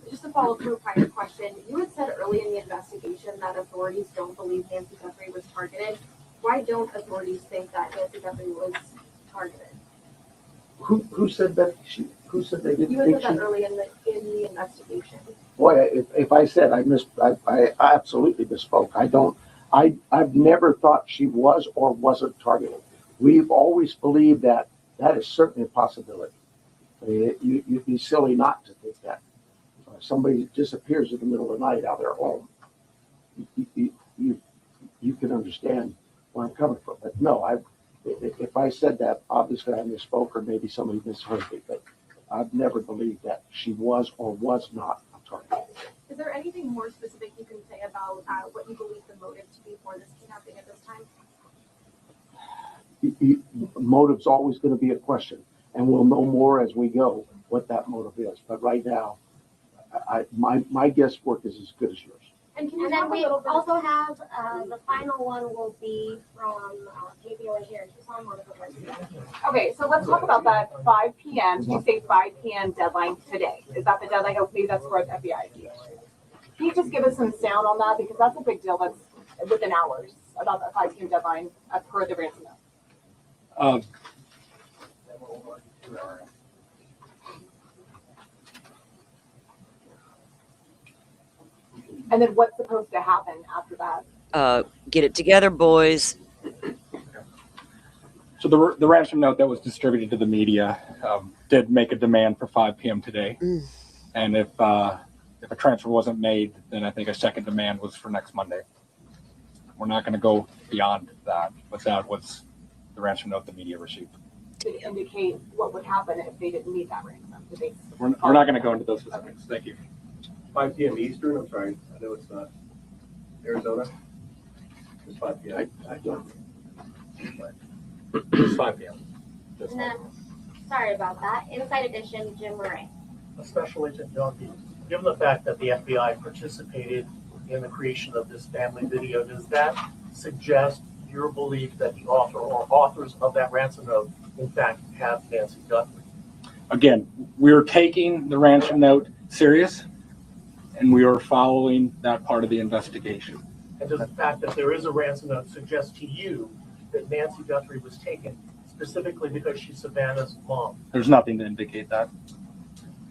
Just to follow up to a prior question, you had said early in the investigation that authorities don't believe Nancy Guthrie was targeted. Why don't authorities think that Nancy Guthrie was targeted? Who said that? Who said they didn't You had think said she? that early in the investigation. Boy, if I said I absolutely misspoke. I've never thought she was or wasn't targeted. We've always believed that is certainly a possibility. You'd be silly not to think that. Somebody disappears in the middle of the night out of their home. You can understand where I'm coming from. But no, if I said that, obviously I misspoke or maybe somebody misheard me. But I've never believed that she was or was not a target. Is there anything more specific you can say about what you believe the motive to be for this kidnapping at this time? Motive's always going to be a question, and we'll know more as we go what that motive is. But right now, my guesswork is as good as yours. And then we also have the final one will be from JP here in Tucson, one of the residents. Okay, so let's talk about that 5 p.m. Did you say 5 p.m. deadline today? Is that the deadline? Oh, maybe that's for the FBI. Can you just give us some sound on that? Because that's a big deal. That's within hours about that 5 p.m. deadline per the ransom note. And then what's supposed to happen after that? Get it together, boys. So the ransom note that was distributed to the media did make a demand for 5 p.m. today. And if a transfer wasn't made, then I think a second demand was for next Monday. We're not going to go beyond that, but that was the ransom note the media received. Did it indicate what would happen if they didn't meet that ransom? Did they? We're not going to go into those specifics. Thank you. 5 p.m. Eastern, I'm sorry, I know it's not Arizona. It's 5 p.m. I don't. It's 5 p.m. And then, sorry about that. Inside Edition, Jim Murray. Special Agent Youngie, given the fact that the FBI participated in the creation of this family video, does that suggest your belief that the author or authors of that ransom note, in fact, have Nancy Guthrie? Again, we're taking the ransom note serious, and we are following that part of the investigation. And does the fact that there is a ransom note suggest to you that Nancy Guthrie was taken specifically because she's Savannah's mom? There's nothing to indicate that.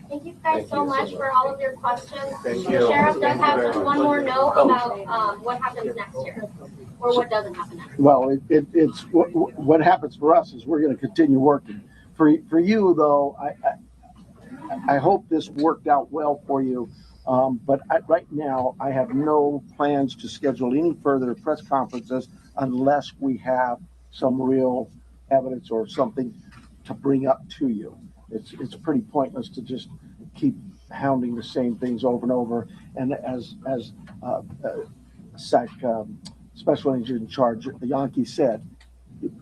Thank you guys so much for all of your questions. Thank The you. sheriff does have just one more note about what happens next year, or what doesn't happen next year. Well, it's what happens for us is we're going to continue working. For you though, I hope this worked out well for you. But right now, I have no plans to schedule any further press conferences unless we have some real evidence or something to bring up to you. It's pretty pointless to just keep hounding the same things over and over. And as Special Agent in Charge, Yankee said,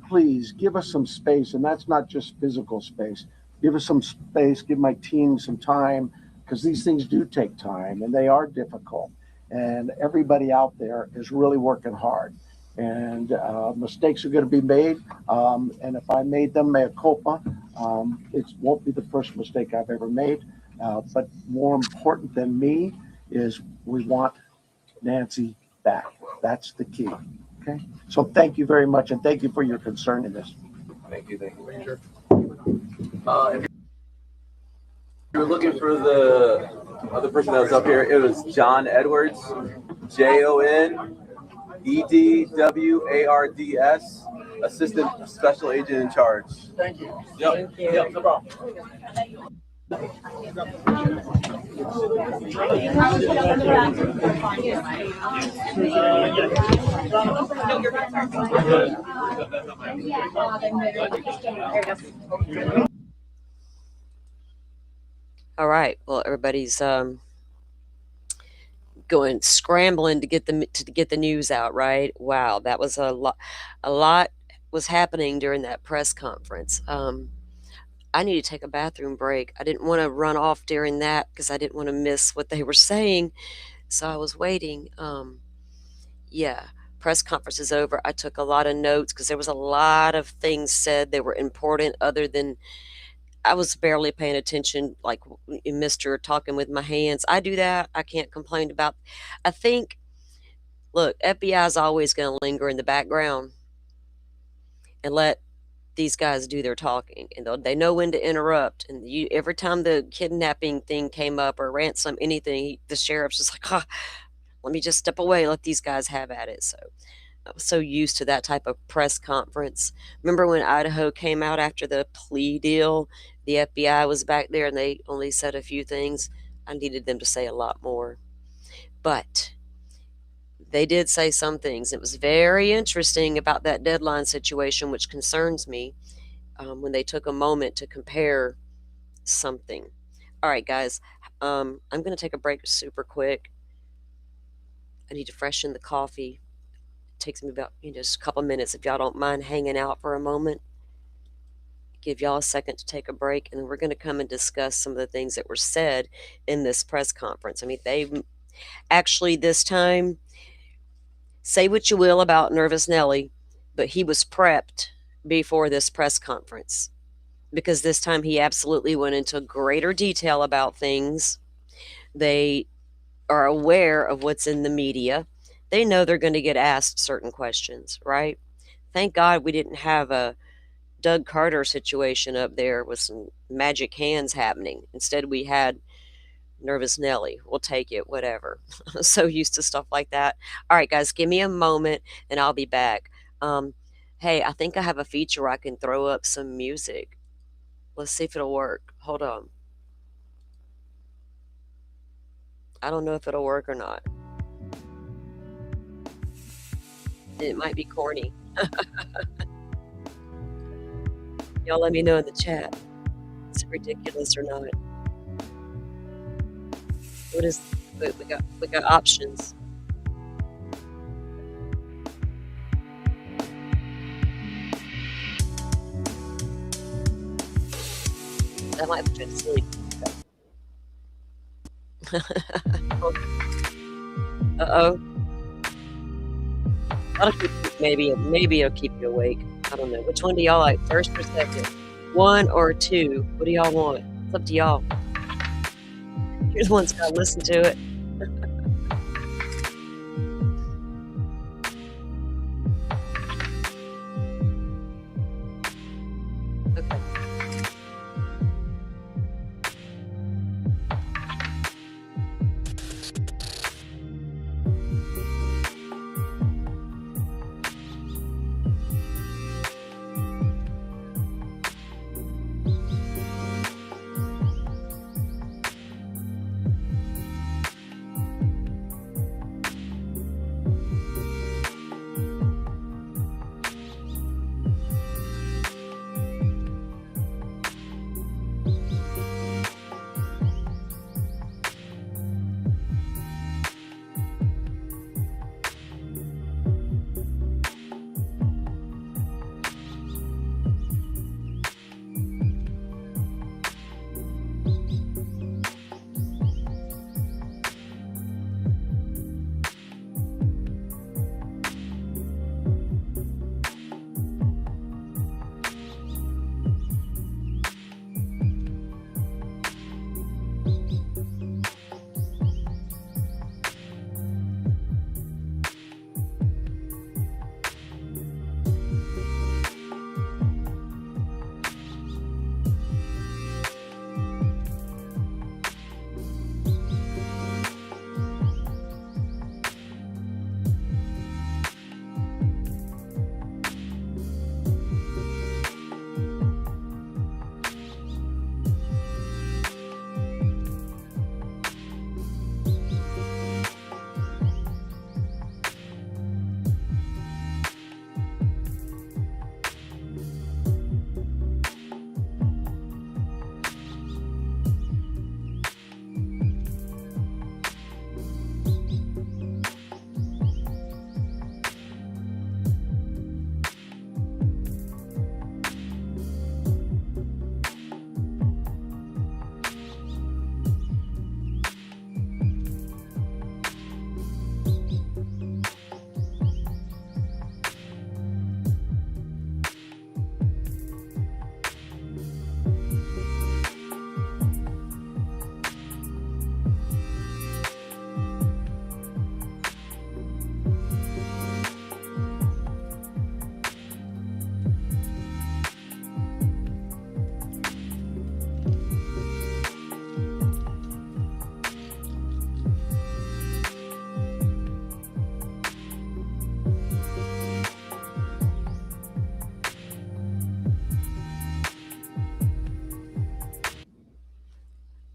please give us some space, and that's not just physical space. Give us some space, give my team some time, because these things do take time and they are difficult. And everybody out there is really working hard. And mistakes are going to be made. And if I made them, mea culpa, it won't be the first mistake I've ever made. But more important than me is we want Nancy back. That's the key. Okay. So thank you very much, and thank you for your concern in this. Thank you, Major. If you're looking for the other person that was up here, it was John Edwards, JONEDWARDS, Assistant Special Agent in Charge. Thank you. Yep. Thank you. Yep, no problem. All right. Well, everybody's going scrambling to get the news out, right? Wow, that was a lot. A lot was happening during that press conference. I need to take a bathroom break. I didn't want to run off during that because I didn't want to miss what they were saying. So I was waiting. Yeah, press conference is over. I took a lot of notes because there was a lot of things said that were important other than I was barely paying attention, like Mr. talking with my hands. I do that. I can't complain about. I think, look, FBI is always going to linger in the background and let these guys do their talking, and they know when to interrupt. And every time the kidnapping thing came up or ransom, anything, the sheriff's just like, let me just step away, let these guys have at it. So I was so used to that type of press conference. Remember when Idaho came out after the plea deal? The FBI was back there and they only said a few things. I needed them to say a lot more. But they did say some things. It was very interesting about that deadline situation, which concerns me, when they took a moment to compare something. All right, guys, I'm going to take a break super quick. I need to freshen the coffee. It takes me about just a couple minutes. If y'all don't mind hanging out for a moment, give y'all a second to take a break, and then we're going to come and discuss some of the things that were said in this press conference. I mean, they actually this time, say what you will about Nervous Nelly, but he was prepped before this press conference, because this time he absolutely went into greater detail about things. They are aware of what's in the media. They know they're going to get asked certain questions, right? Thank God we didn't have a Doug Carter situation up there with some magic hands happening. Instead, we had Nervous Nelly. We'll take it, whatever. I'm so used to stuff like that. All right, guys, give me a moment and I'll be back. Hey, I think I have a feature where I can throw up some music. Let's see if it'll work. Hold on. I don't know if it'll work or not. It might be corny. Y'all let me know in the chat. Is it ridiculous or not? What is we got options. That might be just silly. Uh-oh. That'll keep maybe it'll keep you awake. I don't know. Which one do y'all like? First or second? 1 or 2? What do y'all want? It's up to y'all. You're the ones gotta listen to it. Okay.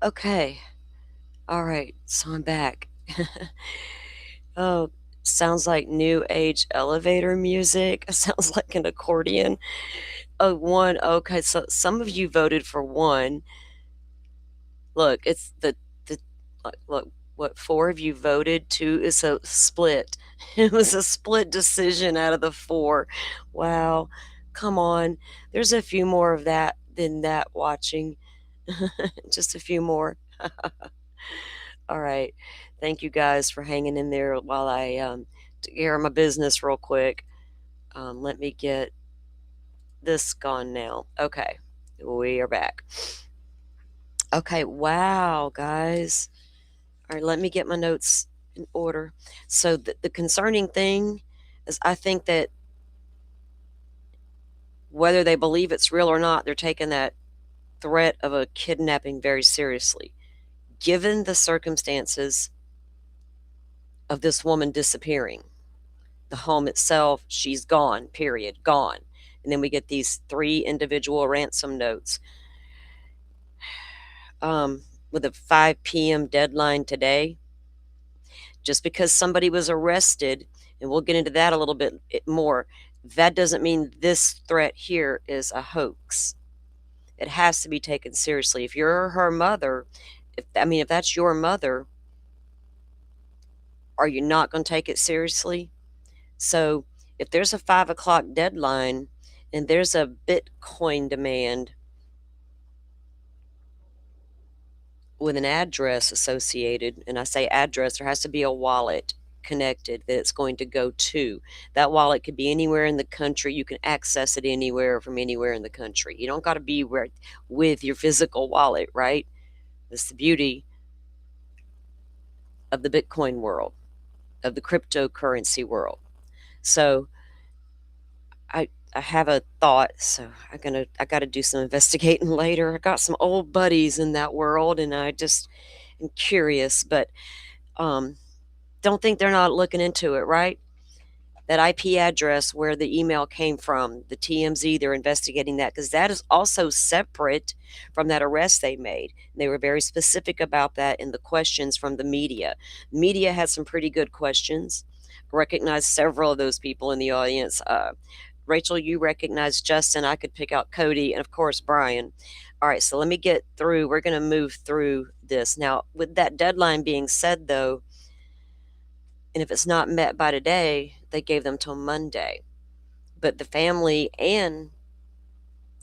Okay. All right. So I'm back. Oh, sounds like new age elevator music. Sounds like an accordion. Oh, 1. Okay, so some of you voted for 1. Look, it's the look, what 4 of you voted? 2 is a split. It was a split decision out of the 4. Wow. Come on. There's a few more of that than that watching. Just a few more. All right. Thank you guys for hanging in there while I take care of my business real quick. Let me get this gone now. Okay. We are back. Okay. Wow, guys. All right. Let me get my notes in order. So the concerning thing is I think that whether they believe it's real or not, they're taking that threat of a kidnapping very seriously. Given the circumstances of this woman disappearing, the home itself, she's gone, period, gone. And then we get these 3 individual ransom notes with a 5 p.m. deadline today. Just because somebody was arrested, and we'll get into that a little bit more, that doesn't mean this threat here is a hoax. It has to be taken seriously. If you're her mother, if that's your mother, are you not going to take it seriously? So if there's a 5 o'clock deadline and there's a Bitcoin demand with an address associated, and I say address, there has to be a wallet connected that it's going to go to. That wallet could be anywhere in the country. You can access it anywhere from anywhere in the country. You don't got to be with your physical wallet, right? That's the beauty of the Bitcoin world, of the cryptocurrency world. So I have a thought, so I got to do some investigating later. I got some old buddies in that world, and I just am curious, but don't think they're not looking into it, right? That IP address where the email came from, the TMZ, they're investigating that because that is also separate from that arrest they made. They were very specific about that in the questions from the media. Media had some pretty good questions. Recognized several of those people in the audience. Rachel, you recognize Justin. I could pick out Cody and, of course, Brian. All right, so let me get through. We're going to move through this. Now, with that deadline being said, though, and if it's not met by today, they gave them till Monday. But the family and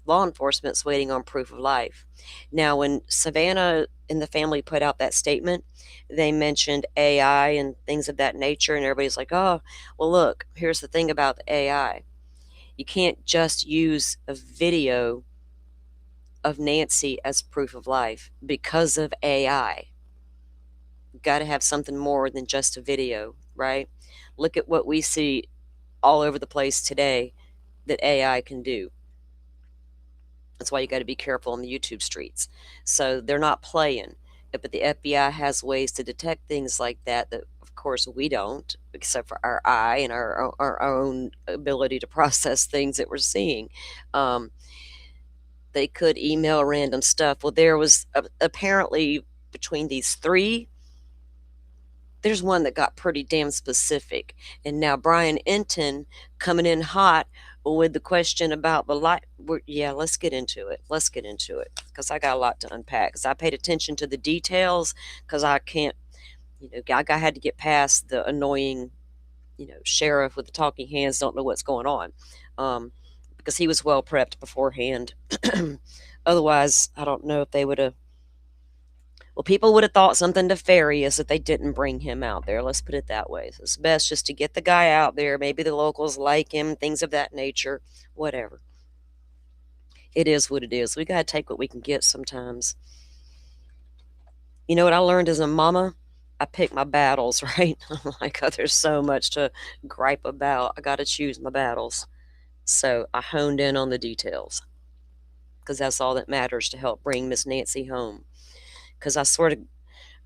law enforcement's waiting on proof of life. Now, when Savannah and the family put out that statement, they mentioned AI and things of that nature, and everybody's like, oh, well, look, here's the thing about the AI. You can't just use a video of Nancy as proof of life because of AI. You've got to have something more than just a video, right? Look at what we see all over the place today that AI can do. That's why you got to be careful on the YouTube streets. So they're not playing. But the FBI has ways to detect things like that of course, we don't, except for our eye and our own ability to process things that we're seeing. They could email random stuff. Well, there was apparently between these 3, there's one that got pretty damn specific. And now Brian Enton coming in hot with the question about the light. Yeah, let's get into it. Let's get into it because I got a lot to unpack. Because I paid attention to the details because I can't, I had to get past the annoying, sheriff with the talking hands, don't know what's going on. Because he was well prepped beforehand. Otherwise, I don't know if they would have. Well, people would have thought something nefarious if they didn't bring him out there. Let's put it that way. So it's best just to get the guy out there. Maybe the locals like him, things of that nature, whatever. It is what it is. We got to take what we can get sometimes. You know what I learned as a mama? I pick my battles, right? I'm like, oh, there's so much to gripe about. I got to choose my battles. So I honed in on the details because that's all that matters to help bring Miss Nancy home. Because I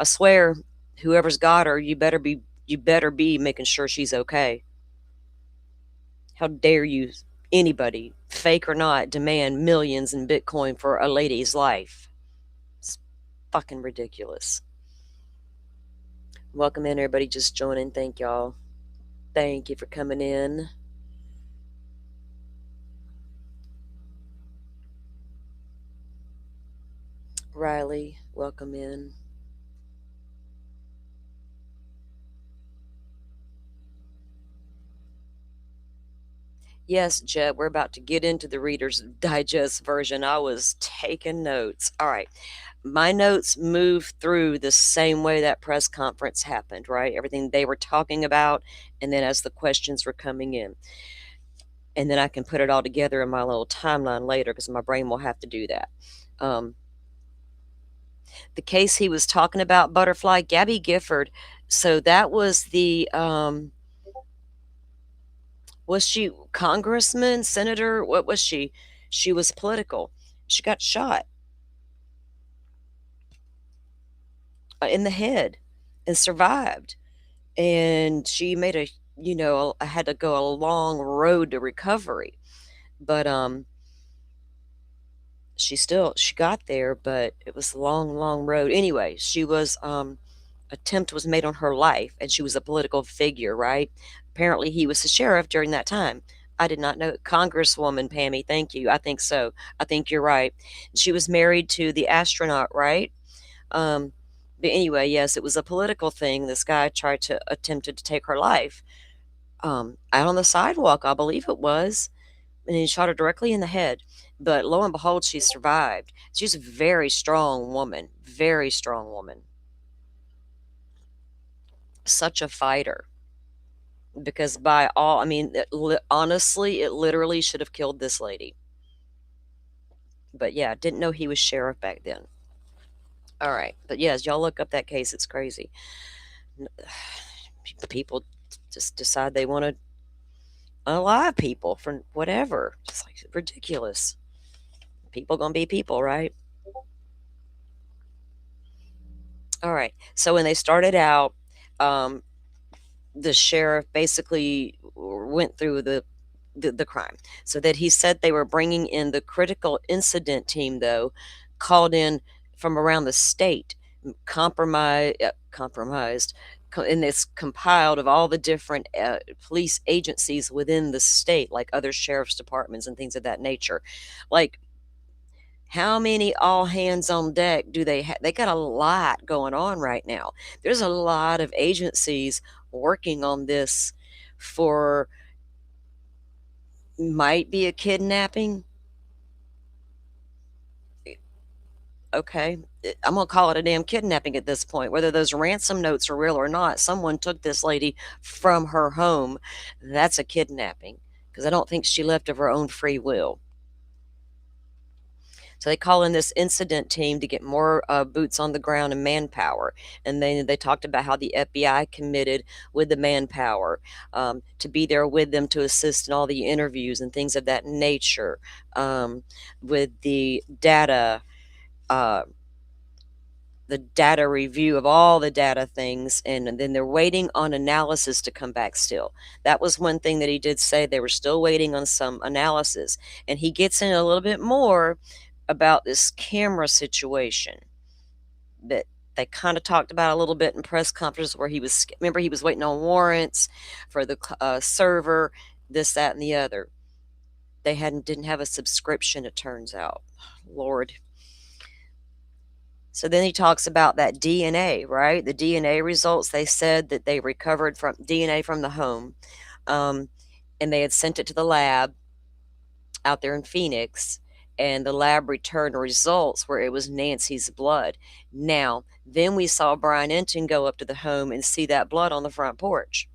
swear, whoever's got her, you better be making sure she's okay. How dare you, anybody, fake or not, demand millions in Bitcoin for a lady's life? It's fucking ridiculous. Welcome in, everybody just joining. Thank y'all. Thank you for coming in. Riley, welcome in. Yes, Jet, we're about to get into the Reader's Digest version. I was taking notes. All right. My notes move through the same way that press conference happened, right? Everything they were talking about, and then as the questions were coming in. And then I can put it all together in my little timeline later because my brain will have to do that. The case he was talking about, Butterfly, Gabby Gifford. So that was the, Was she congressman, senator? What was she? She was political. She got shot in the head and survived. And she made a, had to go a long road to recovery. But she got there, but it was a long, long road. Anyway, she was attempt was made on her life, and she was a political figure, right? Apparently, he was the sheriff during that time. I did not know. Congresswoman Pammy, thank you. I think so. I think you're right. She was married to the astronaut, right? Um, but anyway, yes, it was a political thing. This guy tried to attempted to take her life out on the sidewalk, I believe it was, and he shot her directly in the head. But lo and behold, she survived. She's a very strong woman, very strong woman. Such a fighter. Because by all, I mean, honestly, it literally should have killed this lady. But yeah, didn't know he was sheriff back then. All right. But yes, y'all look up that case. It's crazy. People just decide they want to unalive people for whatever. Just like ridiculous. People gonna be people, right? All right. So when they started out, the sheriff basically went through the crime. So that he said they were bringing in the critical incident team, though, called in from around the state, compromised, and it's compiled of all the different police agencies within the state, like other sheriff's departments and things of that nature. Like, how many all hands on deck do they have? They got a lot going on right now. There's a lot of agencies working on this for, might be a kidnapping. Okay, I'm gonna call it a damn kidnapping at this point. Whether those ransom notes are real or not, someone took this lady from her home. That's a kidnapping, because I don't think she left of her own free will. So they call in this incident team to get more boots on the ground and manpower. And then they talked about how the FBI committed with the manpower to be there with them to assist in all the interviews and things of that nature, with the data review of all the data things, and then they're waiting on analysis to come back still. That was one thing that he did say. They were still waiting on some analysis. And he gets in a little bit more about this camera situation that they kind of talked about a little bit in press conference, where he was waiting on warrants for the server, this, that, and the other. They didn't have a subscription, it turns out. Lord. So then he talks about that DNA, right? The DNA results. They said that they recovered from DNA from the home, and they had sent it to the lab out there in Phoenix, and the lab returned results where it was Nancy's blood. Now, then we saw Brian Enton go up to the home and see that blood on the front porch.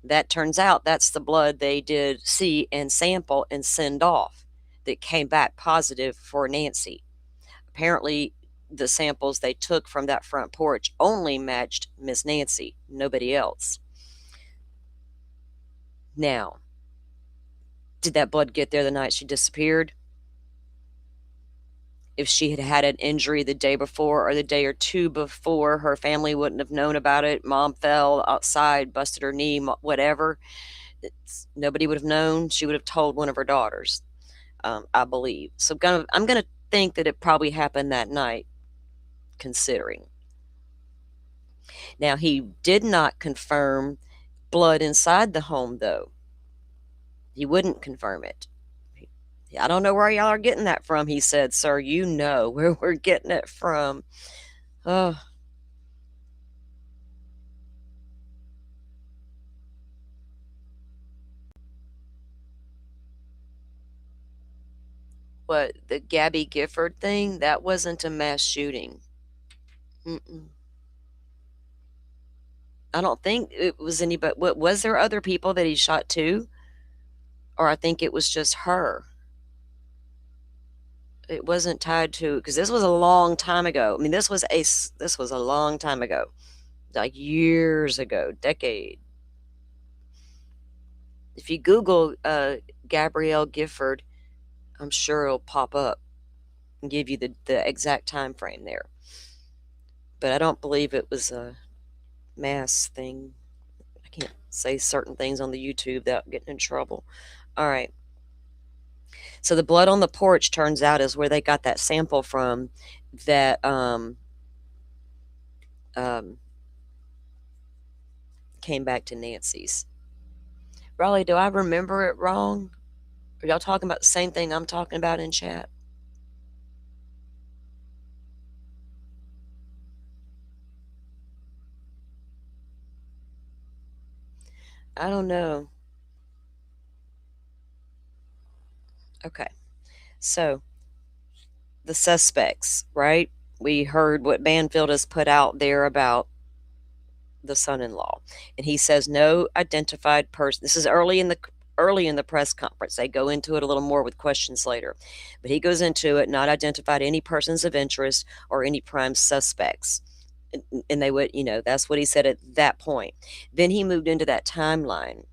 That turns out that's the blood they did see and sample and send off that came back positive for Nancy. Apparently, the samples they took from that front porch only matched Miss Nancy, nobody else. Now, did that blood get there the night she disappeared? If she had had an injury the day before or the day or two before, her family wouldn't have known about it. Mom fell outside, busted her knee, whatever. Nobody would have known. She would have told one of her daughters, I believe. So I'm going to think that it probably happened that night, considering. Now, he did not confirm blood inside the home, though. He wouldn't confirm it. I don't know where y'all are getting that from, he said. Sir, you know where we're getting it from. Oh. What, the Gabby Gifford thing? That wasn't a mass shooting. I don't think it was anybody. What, was there other people that he shot too? Or I think it was just her. It wasn't tied to, because this was a long time ago. I mean, this was a long time ago, like years ago, decade. If you Google Gabrielle Gifford, I'm sure it'll pop up and give you the exact time frame there. But I don't believe it was a mass thing. I can't say certain things on the YouTube without getting in trouble. All right. So the blood on the porch turns out is where they got that sample from that came back to Nancy's. Raleigh, do I remember it wrong? Are y'all talking about the same thing I'm talking about in chat? I don't know. Okay. So the suspects, right? We heard what Banfield has put out there about the son-in-law, and he says no identified person. This is early in the press conference. They go into it a little more with questions later, but he goes into it, not identified any persons of interest or any prime suspects. And they would, that's what he said at that point. Then he moved into that timeline,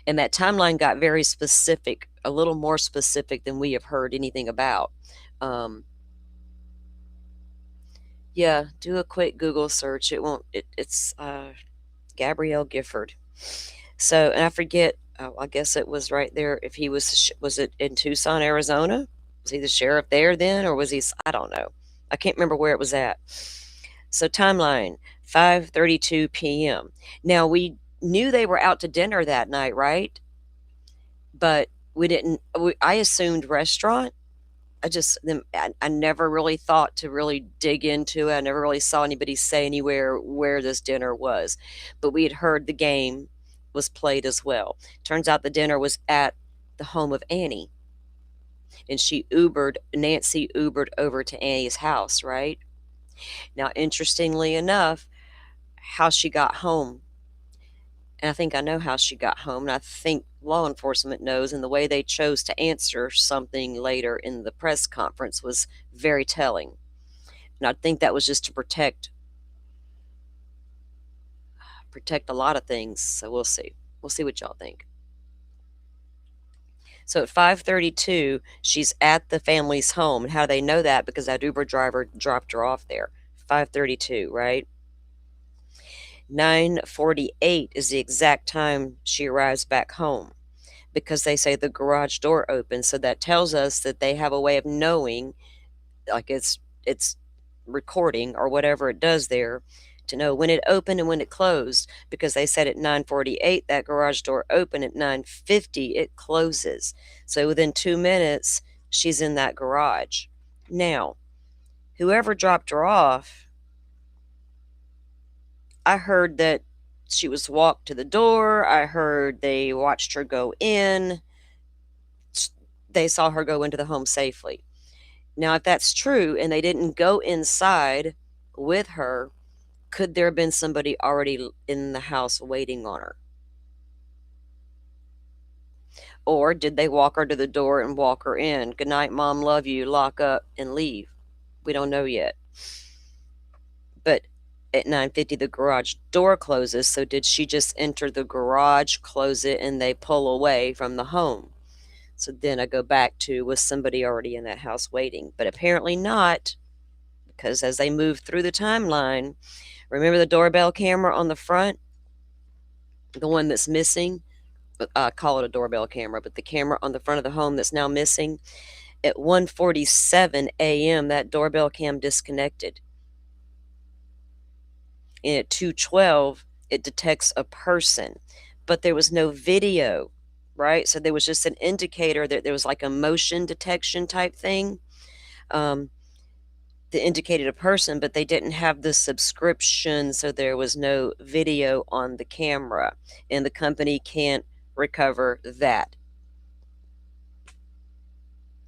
and that timeline got very specific, a little more specific than we have heard anything about. Yeah, do a quick Google search. It won't. It's Gabrielle Gifford. So, and I forget. Oh, I guess it was right there. If he was it in Tucson, Arizona? Was he the sheriff there then, or was he? I don't know. I can't remember where it was at. So timeline, 5:32 p.m. Now we knew they were out to dinner that night, right? But we didn't. I assumed restaurant. I never really thought to really dig into it. I never really saw anybody say anywhere where this dinner was, but we had heard the game was played as well. Turns out the dinner was at the home of Annie, and Nancy Ubered over to Annie's house, right? Now, interestingly enough, how she got home, and I think I know how she got home, and I think law enforcement knows, and the way they chose to answer something later in the press conference was very telling. And I think that was just to protect a lot of things. So we'll see. We'll see what y'all think. So at 5:32, she's at the family's home. And how do they know that? Because that Uber driver dropped her off there. 5:32, right? 9:48 is the exact time she arrives back home, because they say the garage door opens. So that tells us that they have a way of knowing, like it's recording or whatever it does there, to know when it opened and when it closed, because they said at 9:48 that garage door opened, at 9:50 it closes. So within 2 minutes she's in that garage. Now, whoever dropped her off, I heard that she was walked to the door. I heard they watched her go in. They saw her go into the home safely. Now, if that's true and they didn't go inside with her, could there have been somebody already in the house waiting on her? Or did they walk her to the door and walk her in? Good night, mom, love you, lock up, and leave. We don't know yet. But at 9:50, the garage door closes. So did she just enter the garage, close it, and they pull away from the home? So then I go back to, was somebody already in that house waiting? But apparently not, because as they move through the timeline, remember the doorbell camera on the front? The one that's missing? I call it a doorbell camera, but the camera on the front of the home that's now missing. At 1:47 a.m., that doorbell cam disconnected. And at 2:12, it detects a person, but there was no video, right? So there was just an indicator that there was like a motion detection type thing that indicated a person, but they didn't have the subscription, so there was no video on the camera, and the company can't recover that.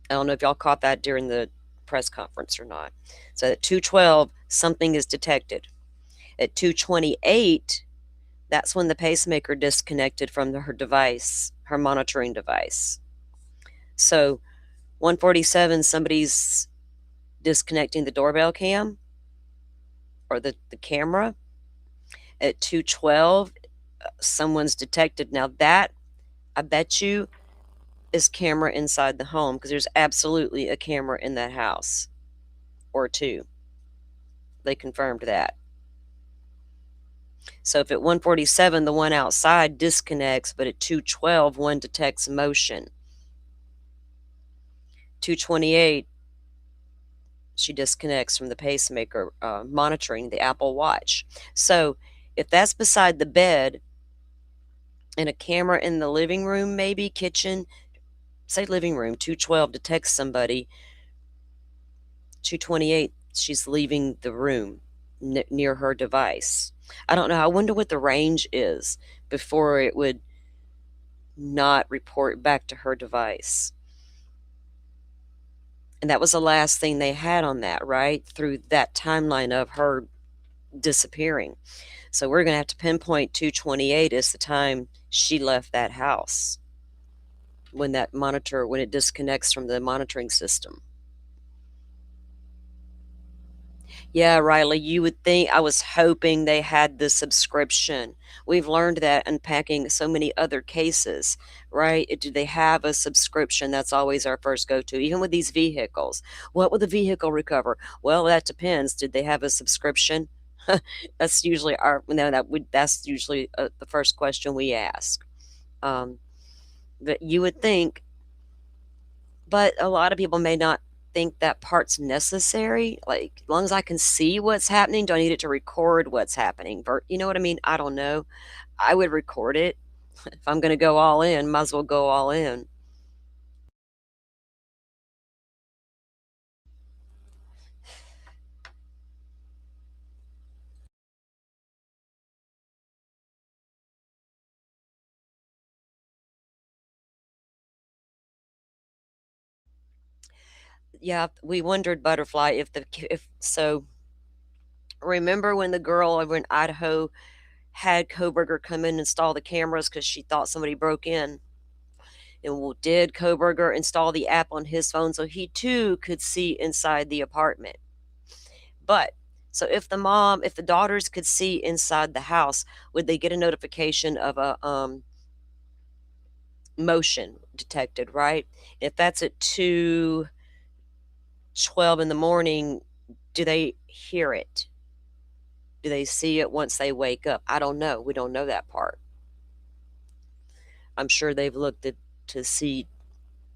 I don't know if y'all caught that during the press conference or not. So at 2:12, something is detected. At 2:28, that's when the pacemaker disconnected from her device, her monitoring device. So 1:47, somebody's disconnecting the doorbell cam or the camera. At 2:12, someone's detected. Now that, I bet you, is camera inside the home, because there's absolutely a camera in that house, or two. They confirmed that. So if at 147 the one outside disconnects, but at 212 one detects motion. 228 she disconnects from the pacemaker monitoring the Apple Watch. So if that's beside the bed and a camera in the living room, maybe kitchen, say living room, 212 detects somebody, 228 she's leaving the room near her device. I don't know. I wonder what the range is before it would not report back to her device. And that was the last thing they had on that, right? Through that timeline of her disappearing. So we're going to have to pinpoint 228 as the time she left that house, when it disconnects from the monitoring system. Yeah, Riley, you would think, I was hoping they had the subscription. We've learned that unpacking so many other cases, right? Do they have a subscription? That's always our first go-to, even with these vehicles. What would the vehicle recover? Well, that depends. Did they have a subscription? That's usually that's usually the first question we ask. But you would think, but a lot of people may not think that part's necessary. Like, as long as I can see what's happening, do I need it to record what's happening? You know what I mean? I don't know. I would record it. If I'm going to go all in, might as well go all in. Yeah, we wondered, Butterfly, if so. Remember when the girl over in Idaho had Koberger come in and install the cameras because she thought somebody broke in? And did Koberger install the app on his phone so he too could see inside the apartment? But so if the daughters could see inside the house, would they get a notification of a motion detected, right? If that's at 2:12 in the morning, do they hear it? Do they see it once they wake up? I don't know. We don't know that part. I'm sure they've looked to see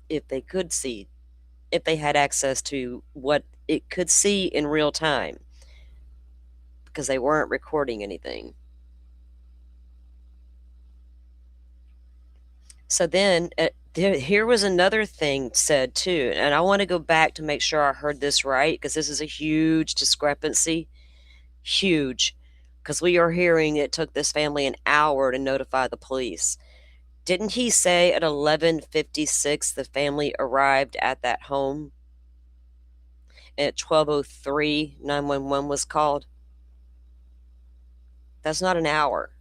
if they could see, if they had access to what it could see in real time, because they weren't recording anything. So then here was another thing said too, and I want to go back to make sure I heard this right, because this is a huge discrepancy. Huge. Because we are hearing it took this family an hour to notify the police. Didn't he say at 11:56 the family arrived at that home? And at 12:03 911 was called? That's not an hour.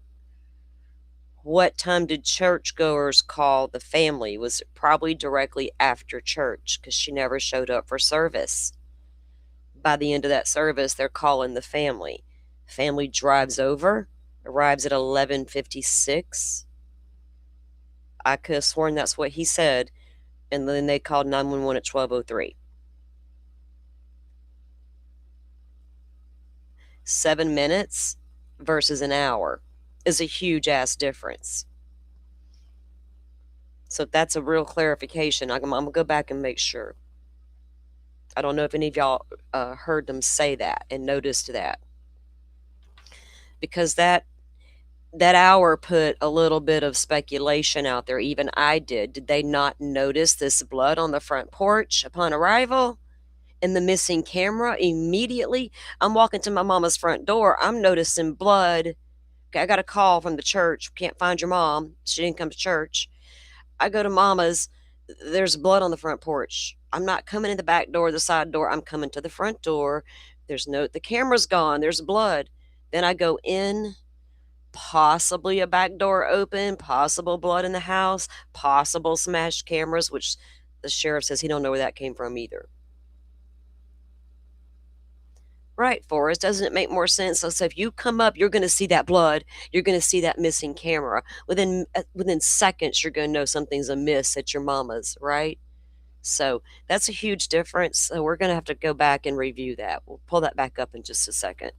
What time did churchgoers call the family? Was it probably directly after church, because she never showed up for service? By the end of that service, they're calling the family. Family drives over, arrives at 11:56. I could have sworn that's what he said, and then they called 911 at 12:03. 7 minutes versus an hour is a huge ass difference. So that's a real clarification. I'm going to go back and make sure. I don't know if any of y'all heard them say that and noticed that. Because that hour put a little bit of speculation out there. Even I did. Did they not notice this blood on the front porch upon arrival? And the missing camera immediately? I'm walking to my mama's front door. I'm noticing blood. Okay, I got a call from the church. Can't find your mom. She didn't come to church. I go to mama's. There's blood on the front porch. I'm not coming in the back door, the side door. I'm coming to the front door. The camera's gone. There's blood. Then I go in, possibly a back door open, possible blood in the house, possible smashed cameras, which the sheriff says he don't know where that came from either. Right, Forrest. Doesn't it make more sense? So if you come up, you're going to see that blood. You're going to see that missing camera. Within seconds, you're going to know something's amiss at your mama's, right? So that's a huge difference. So we're going to have to go back and review that. We'll pull that back up in just a second.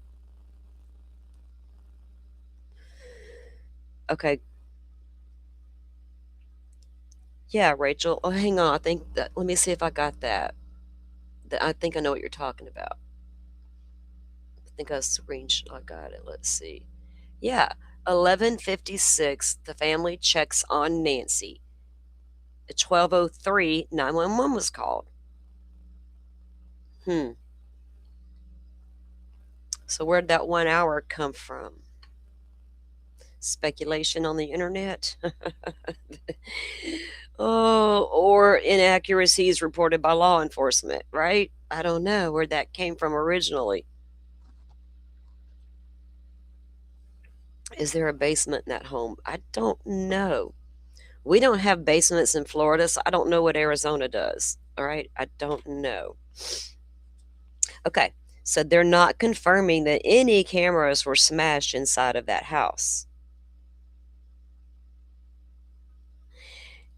Okay. Yeah, Rachel. Oh, hang on. I think that. Let me see if I got that. I think I know what you're talking about. I think I got it. Let's see. Yeah, 11:56. The family checks on Nancy. At 12:03, 911 was called. So where'd that 1 hour come from? Speculation on the internet? Oh, or inaccuracies reported by law enforcement, right? I don't know where that came from originally. Is there a basement in that home? I don't know. We don't have basements in Florida, so I don't know what Arizona does. All right, I don't know. Okay, so they're not confirming that any cameras were smashed inside of that house.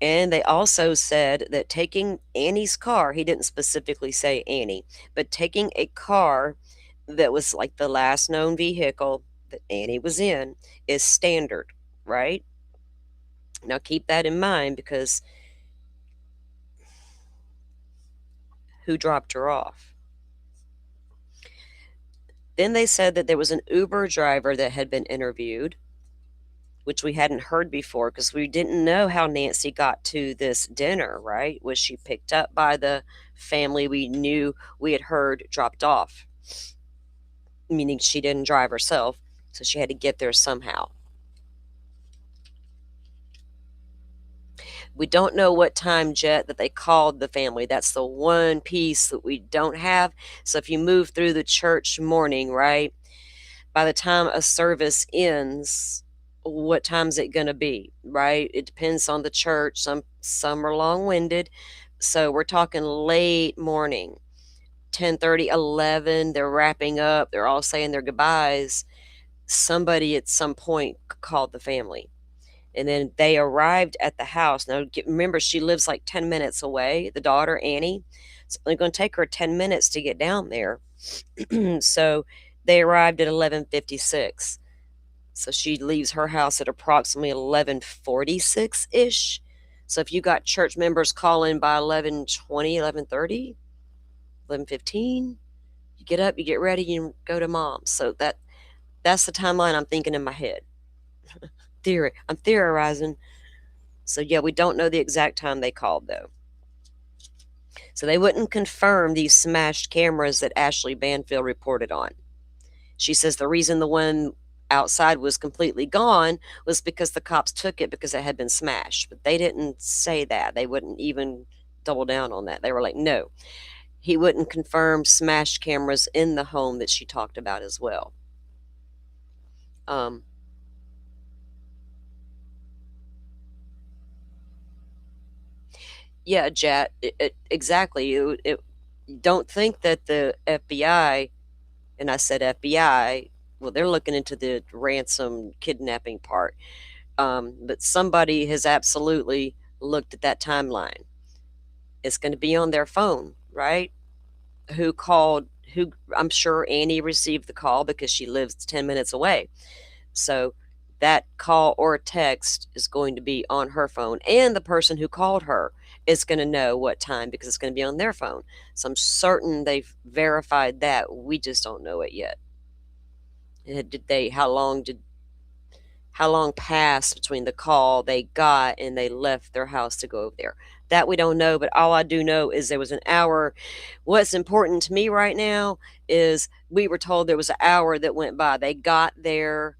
And they also said that taking Annie's car, he didn't specifically say Annie, but taking a car that was like the last known vehicle that Annie was in is standard, right? Now keep that in mind, because who dropped her off? Then they said that there was an Uber driver that had been interviewed, which we hadn't heard before because we didn't know how Nancy got to this dinner, right? Was she picked up by the family we knew we had heard dropped off? Meaning she didn't drive herself, so she had to get there somehow. We don't know what time, Jet, that they called the family. That's the one piece that we don't have. So if you move through the church morning, right, by the time a service ends, what time's it going to be, right? It depends on the church. Some are long-winded. So we're talking late morning, 10:30, 11. They're wrapping up. They're all saying their goodbyes. Somebody at some point called the family. And then they arrived at the house. Now, remember, she lives like 10 minutes away, the daughter, Annie. So they're going to take her 10 minutes to get down there. So they arrived at 11:56. So she leaves her house at approximately 11:46-ish. So if you got church members calling by 11:20, 11:30, 11:15, you get up, you get ready, you go to mom. So that's the timeline I'm thinking in my head. I'm theorizing. So yeah, we don't know the exact time they called, though. So they wouldn't confirm these smashed cameras that Ashley Banfield reported on. She says the reason the one outside was completely gone was because the cops took it because it had been smashed. But they didn't say that. They wouldn't even double down on that. They were like, no. He wouldn't confirm smashed cameras in the home that she talked about as well. Yeah, Jet, exactly. Don't think that the FBI, and I said FBI, well, they're looking into the ransom kidnapping part. But somebody has absolutely looked at that timeline. It's going to be on their phone, right? Who called? I'm sure Annie received the call because she lives 10 minutes away. So that call or text is going to be on her phone, and the person who called her is going to know what time because it's going to be on their phone. So I'm certain they've verified that. We just don't know it yet. How long passed between the call they got and they left their house to go over there? That we don't know, but all I do know is there was an hour. What's important to me right now is we were told there was an hour that went by. They got there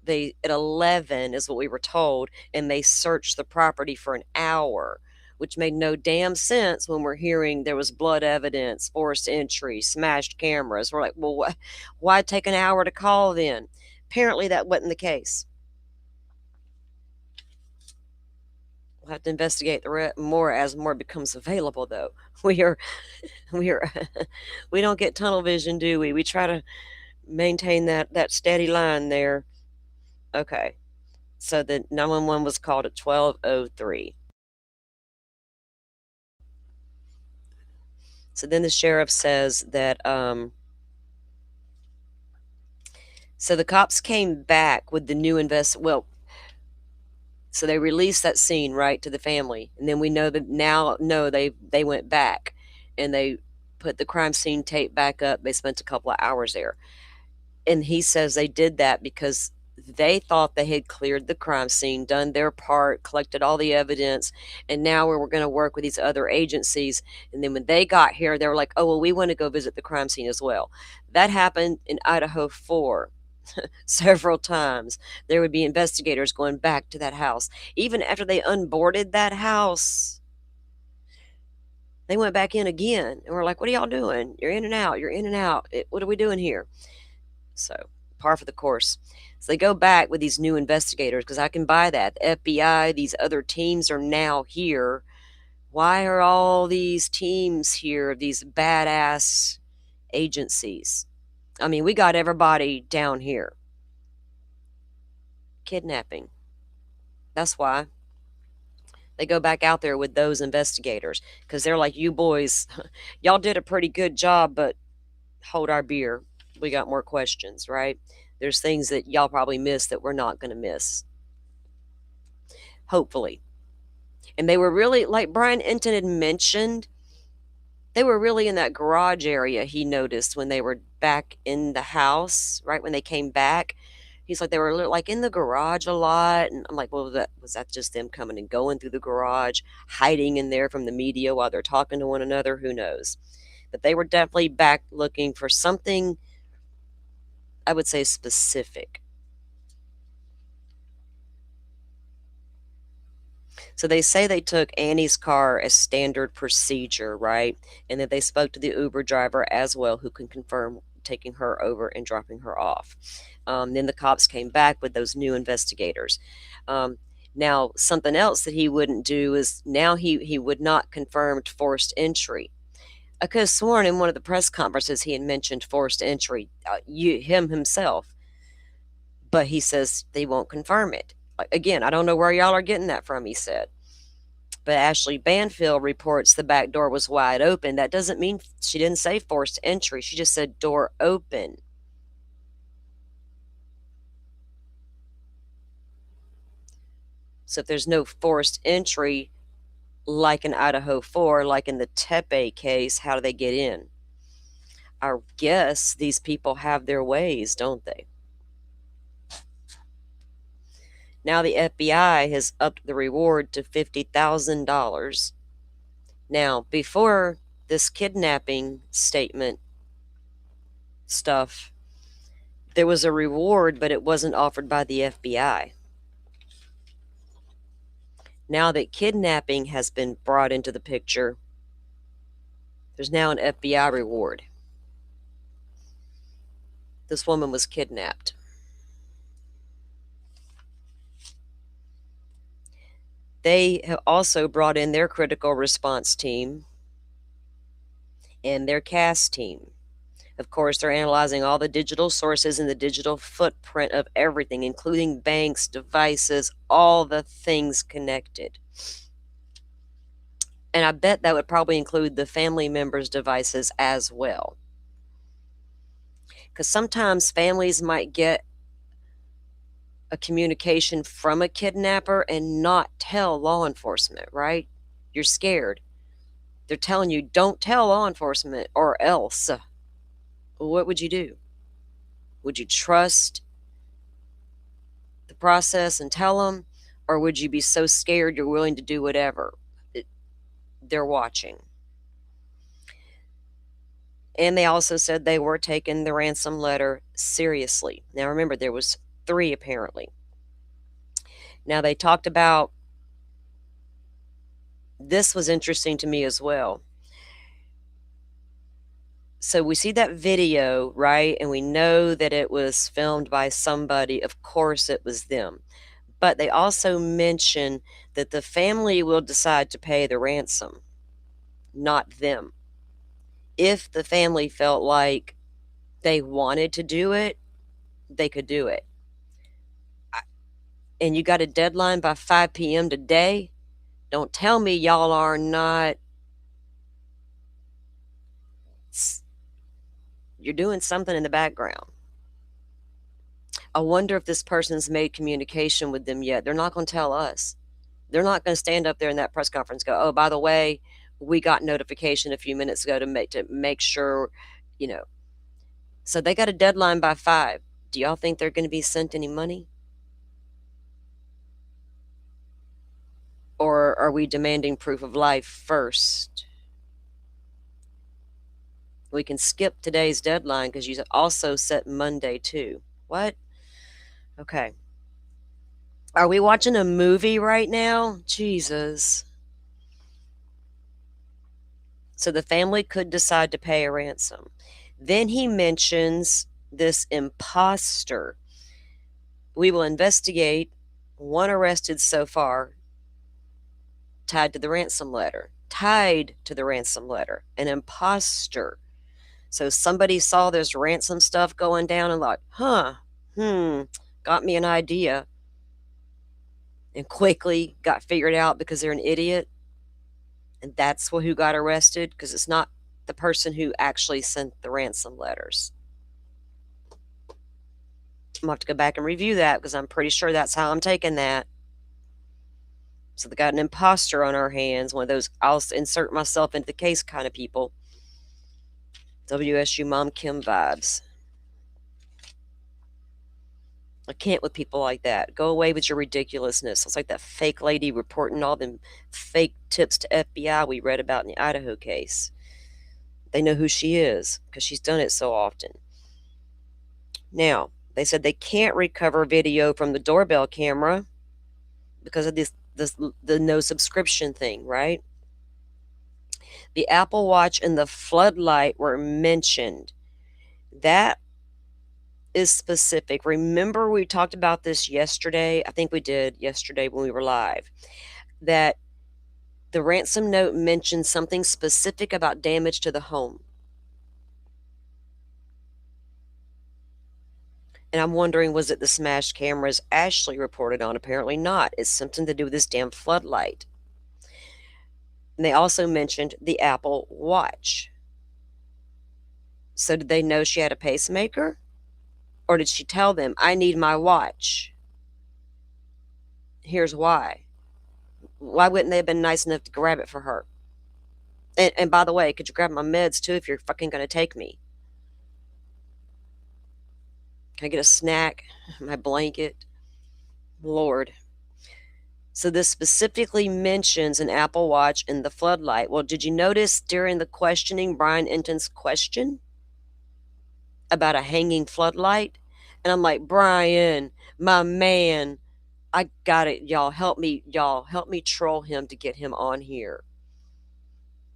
at 11 is what we were told, and they searched the property for an hour, which made no damn sense when we're hearing there was blood evidence, forced entry, smashed cameras. We're like, well, why take an hour to call then? Apparently that wasn't the case. We'll have to investigate more as more becomes available, though. We are, we are, we don't get tunnel vision, do we? We try to maintain that steady line there. Okay, so the 911 was called at 12:03. So then the sheriff says that so the cops came back with the new so they released that scene, right, to the family, and then we know that now no they went back and they put the crime scene tape back up. They spent a couple of hours there. And he says they did that because they thought they had cleared the crime scene, done their part, collected all the evidence, and now we were going to work with these other agencies. And then when they got here, they were like, oh, well, we want to go visit the crime scene as well. That happened in Idaho 4 several times. There would be investigators going back to that house. Even after they unboarded that house, they went back in again. And we're like, what are y'all doing? You're in and out. You're in and out. What are we doing here? So, par for the course. So they go back with these new investigators because I can buy that. The FBI, these other teams are now here. Why are all these teams here, these badass agencies? I mean, we got everybody down here. Kidnapping. That's why they go back out there with those investigators because they're like, you boys, y'all did a pretty good job, but hold our beer. We got more questions, right? There's things that y'all probably missed that we're not going to miss. Hopefully. And they were really, like Brian Enton had mentioned, they were really in that garage area, he noticed, when they were back in the house, right when they came back. He's like, they were like in the garage a lot. And I'm like, well, was that just them coming and going through the garage, hiding in there from the media while they're talking to one another? Who knows? But they were definitely back looking for something, I would say, specific. So they say they took Annie's car as standard procedure, right? And that they spoke to the Uber driver as well, who can confirm taking her over and dropping her off. Then the cops came back with those new investigators. Now, something else that he wouldn't do is now he would not confirm forced entry. I could have sworn in one of the press conferences he had mentioned forced entry, him himself. But he says they won't confirm it. Again, I don't know where y'all are getting that from, he said. But Ashley Banfield reports the back door was wide open. That doesn't mean she didn't say forced entry. She just said door open. So if there's no forced entry, like in Idaho 4, like in the Tepe case, how do they get in? I guess these people have their ways, don't they? Now the FBI has upped the reward to $50,000. Now, before this kidnapping statement stuff, there was a reward, but it wasn't offered by the FBI. Now that kidnapping has been brought into the picture, there's now an FBI reward. This woman was kidnapped. They have also brought in their critical response team and their CAS team. Of course, they're analyzing all the digital sources and the digital footprint of everything, including banks, devices, all the things connected. And I bet that would probably include the family members' devices as well. Because sometimes families might get a communication from a kidnapper and not tell law enforcement, right? You're scared. They're telling you, don't tell law enforcement or else. What would you do? Would you trust the process and tell them? Or would you be so scared you're willing to do whatever? They're watching. And they also said they were taking the ransom letter seriously. Now remember, there was 3 apparently. Now they talked about, this was interesting to me as well. So we see that video, right? And we know that it was filmed by somebody. Of course it was them. But they also mention that the family will decide to pay the ransom, not them. If the family felt like they wanted to do it, they could do it. And you got a deadline by 5 p.m. today? Don't tell me y'all are not. You're doing something in the background. I wonder if this person's made communication with them yet. They're not going to tell us. They're not going to stand up there in that press conference and go, oh, by the way, we got notification a few minutes ago to make sure, you know. So they got a deadline by 5. Do y'all think they're going to be sent any money? Or are we demanding proof of life first? We can skip today's deadline because you also set Monday too. What? Okay. Are we watching a movie right now? Jesus. So the family could decide to pay a ransom. Then he mentions this imposter. We will investigate. One arrested so far, tied to the ransom letter. Tied to the ransom letter. An imposter. So somebody saw this ransom stuff going down and like, got me an idea. And quickly got figured out because they're an idiot. And that's who got arrested, because it's not the person who actually sent the ransom letters. I'm going to have to go back and review that because I'm pretty sure that's how I'm taking that. So they got an imposter on our hands, one of those I'll insert myself into the case kind of people. WSU Mom Kim vibes. I can't with people like that. Go away with your ridiculousness. It's like that fake lady reporting all them fake tips to FBI we read about in the Idaho case. They know who she is because she's done it so often. Now, they said they can't recover video from the doorbell camera because of the no subscription thing, right? The Apple Watch and the floodlight were mentioned. That is specific. Remember we talked about this yesterday? I think we did yesterday when we were live. That the ransom note mentioned something specific about damage to the home. And I'm wondering, was it the smashed cameras Ashley reported on? Apparently not. It's something to do with this damn floodlight. And they also mentioned the Apple Watch. So did they know she had a pacemaker? Or did she tell them, I need my watch? Here's why. Why wouldn't they have been nice enough to grab it for her? And by the way, could you grab my meds too if you're fucking going to take me? Can I get a snack? My blanket? Lord. So this specifically mentions an Apple Watch and the floodlight. Well, did you notice during the questioning, Brian Enton's question about a hanging floodlight? And I'm like, Brian, my man, I got it. Y'all help me troll him to get him on here.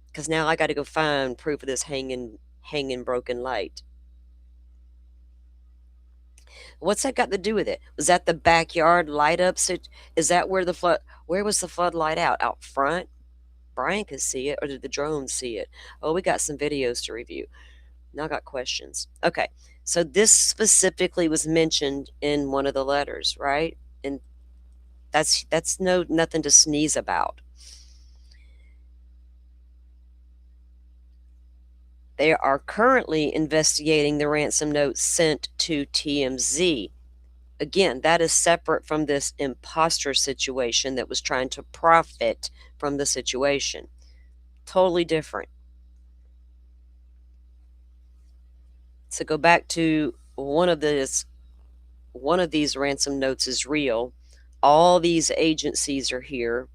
Because now I got to go find proof of this hanging broken light. What's that got to do with it? Was that the backyard light up? Is that where where was the floodlight out? Out front? Brian could see it, or did the drones see it? Oh, we got some videos to review. Now I got questions. Okay, so this specifically was mentioned in one of the letters, right? And that's nothing to sneeze about. They are currently investigating the ransom note sent to TMZ. Again, that is separate from this imposter situation that was trying to profit from the situation. Totally different. So go back to one of these ransom notes is real. All these agencies are here.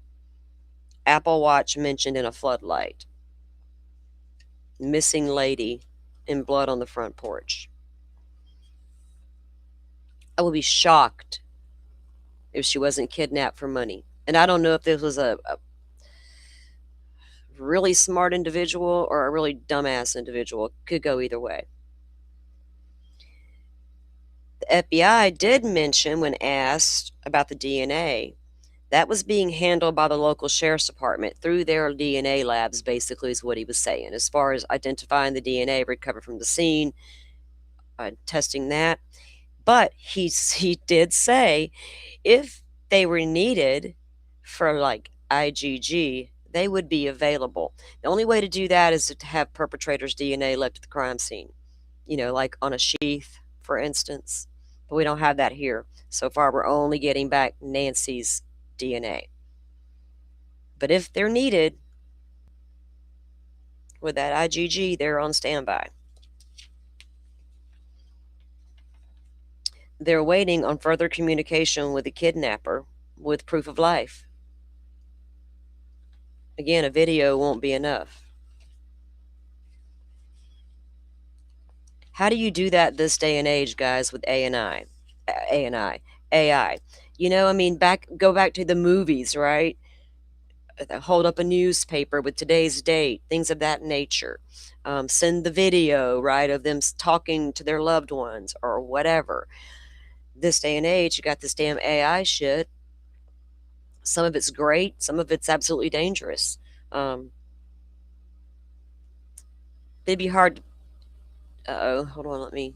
Apple Watch mentioned in a floodlight. Missing lady in blood on the front porch. I would be shocked if she wasn't kidnapped for money. And I don't know if this was a really smart individual or a really dumbass individual. Could go either way. The FBI did mention when asked about the DNA, that was being handled by the local sheriff's department through their DNA labs, basically, is what he was saying. As far as identifying the DNA recovered from the scene, testing that. But he did say if they were needed for like IgG, they would be available. The only way to do that is to have perpetrator's DNA left at the crime scene, like on a sheath, for instance. But we don't have that here. So far, we're only getting back Nancy's DNA. But if they're needed with that IgG, they're on standby. They're waiting on further communication with the kidnapper with proof of life. Again, a video won't be enough. How do you do that this day and age, guys, with AI? Go back to the movies, right? Hold up a newspaper with today's date, things of that nature. Send the video, right, of them talking to their loved ones or whatever. This day and age, you got this damn AI shit. Some of it's great, some of it's absolutely dangerous. It'd be hard. Hold on, let me.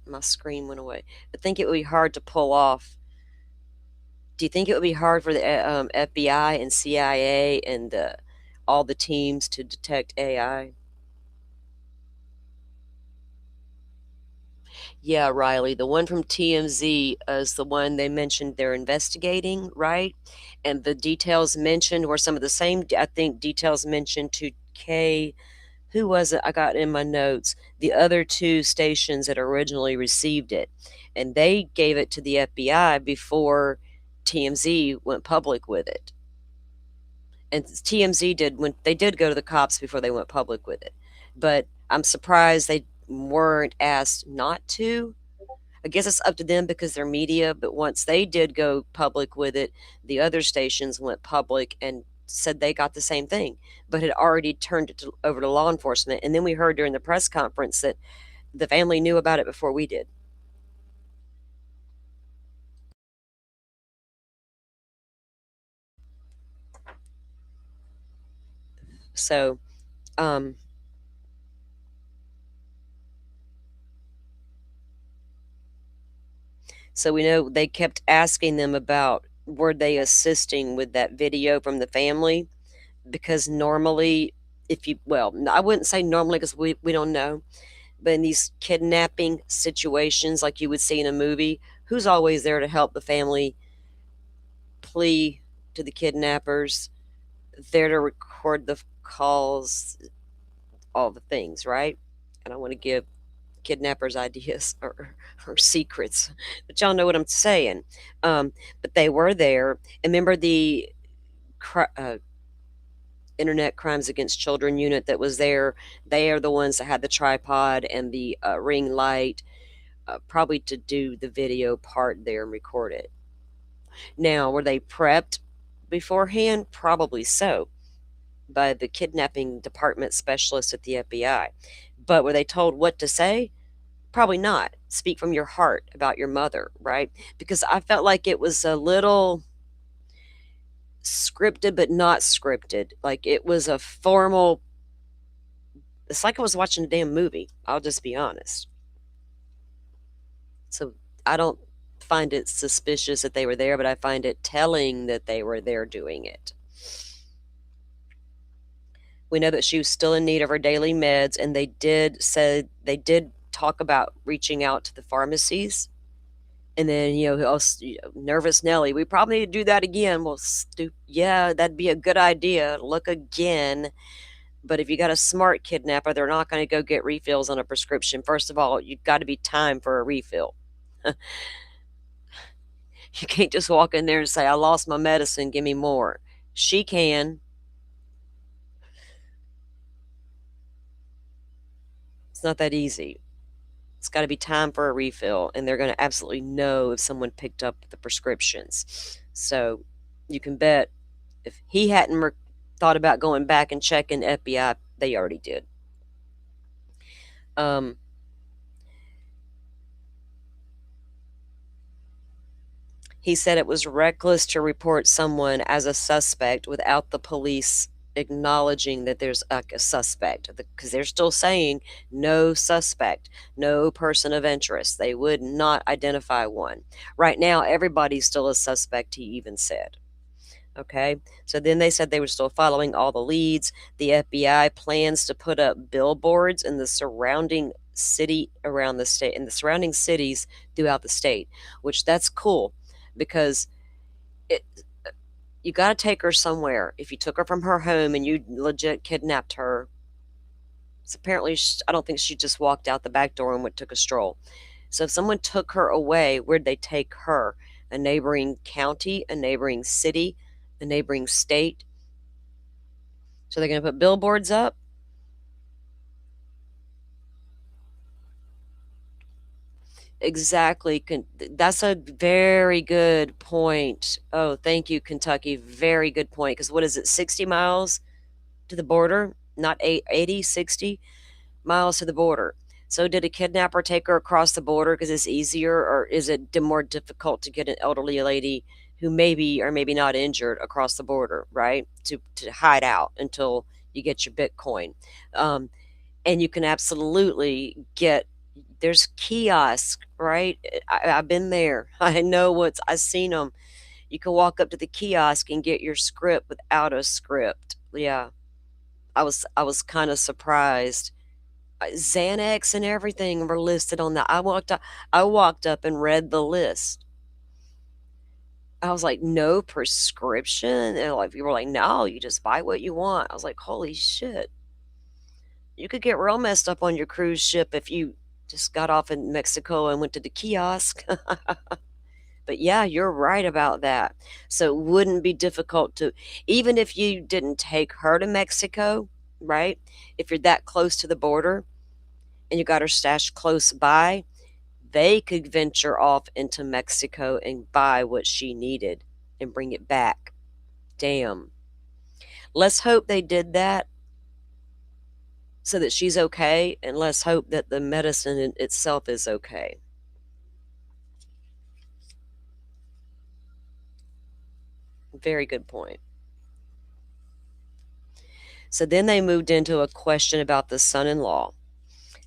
My screen went away. I think it would be hard to pull off. Do you think it would be hard for the FBI and CIA and all the teams to detect AI? Yeah, Riley, the one from TMZ is the one they mentioned they're investigating, right? And the details mentioned were some of the same, I think, details mentioned to K. Who was it? I got in my notes. The other two stations that originally received it. And they gave it to the FBI before TMZ went public with it. And TMZ did go to the cops before they went public with it. But I'm surprised they weren't asked not to. I guess it's up to them because they're media, but once they did go public with it, the other stations went public and said they got the same thing, but had already turned it over to law enforcement. And then we heard during the press conference that the family knew about it before we did. So, so we know they kept asking them about were they assisting with that video from the family, because normally I wouldn't say normally because we don't know, but in these kidnapping situations like you would see in a movie, who's always there to help the family plea to the kidnappers, there to record the calls, all the things, right? I don't want to give kidnappers ideas or secrets, but y'all know what I'm saying. But they were there. And remember the Internet Crimes Against Children unit that was there? They are the ones that had the tripod and the ring light, probably to do the video part there and record it. Now, were they prepped beforehand? Probably so, by the kidnapping department specialist at the FBI. But were they told what to say? Probably not. Speak from your heart about your mother, right? Because I felt like it was a little scripted, but not scripted. Like it was a formal. It's like I was watching a damn movie. I'll just be honest. So I don't find it suspicious that they were there, but I find it telling that they were there doing it. We know that she was still in need of her daily meds, and they did talk about reaching out to the pharmacies. And then, nervous Nelly, we probably need to do that again. Well, yeah, that'd be a good idea. Look again. But if you got a smart kidnapper, they're not going to go get refills on a prescription. First of all, you've got to be timed for a refill. You can't just walk in there and say, I lost my medicine, give me more. She can. It's not that easy. It's got to be time for a refill, and they're going to absolutely know if someone picked up the prescriptions. So you can bet if he hadn't thought about going back and checking FBI, they already did. He said it was reckless to report someone as a suspect without the police acknowledging that there's a suspect, because they're still saying no suspect, no person of interest. They would not identify one. Right now, everybody's still a suspect, he even said. Okay, so then they said they were still following all the leads. The FBI plans to put up billboards in the surrounding city around the state, in the surrounding cities throughout the state, which that's cool because it, you got to take her somewhere. If you took her from her home and you legit kidnapped her, it's apparently I don't think she just walked out the back door and took a stroll. So if someone took her away, where'd they take her? A neighboring county, a neighboring city, a neighboring state. So they're going to put billboards up. Exactly. That's a very good point. Oh, thank you, Kentucky. Very good point. Because what is it, 60 miles to the border? Not 80, 60 miles to the border. So did a kidnapper take her across the border because it's easier, or is it more difficult to get an elderly lady who maybe or maybe not injured across the border, right? To hide out until you get your Bitcoin. And you can absolutely get, there's kiosks, right? I've been there. I know I've seen them. You can walk up to the kiosk and get your script without a script. Yeah. I was kind of surprised. Xanax and everything were listed on that. I walked up and read the list. I was like, no prescription? And like people were like, no, you just buy what you want. I was like, holy shit. You could get real messed up on your cruise ship if you just got off in Mexico and went to the kiosk. But yeah, you're right about that. So it wouldn't be difficult to, even if you didn't take her to Mexico, right? If you're that close to the border and you got her stashed close by, they could venture off into Mexico and buy what she needed and bring it back. Damn. Let's hope they did that so that she's okay, and let's hope that the medicine in itself is okay. Very good point. So then they moved into a question about the son-in-law.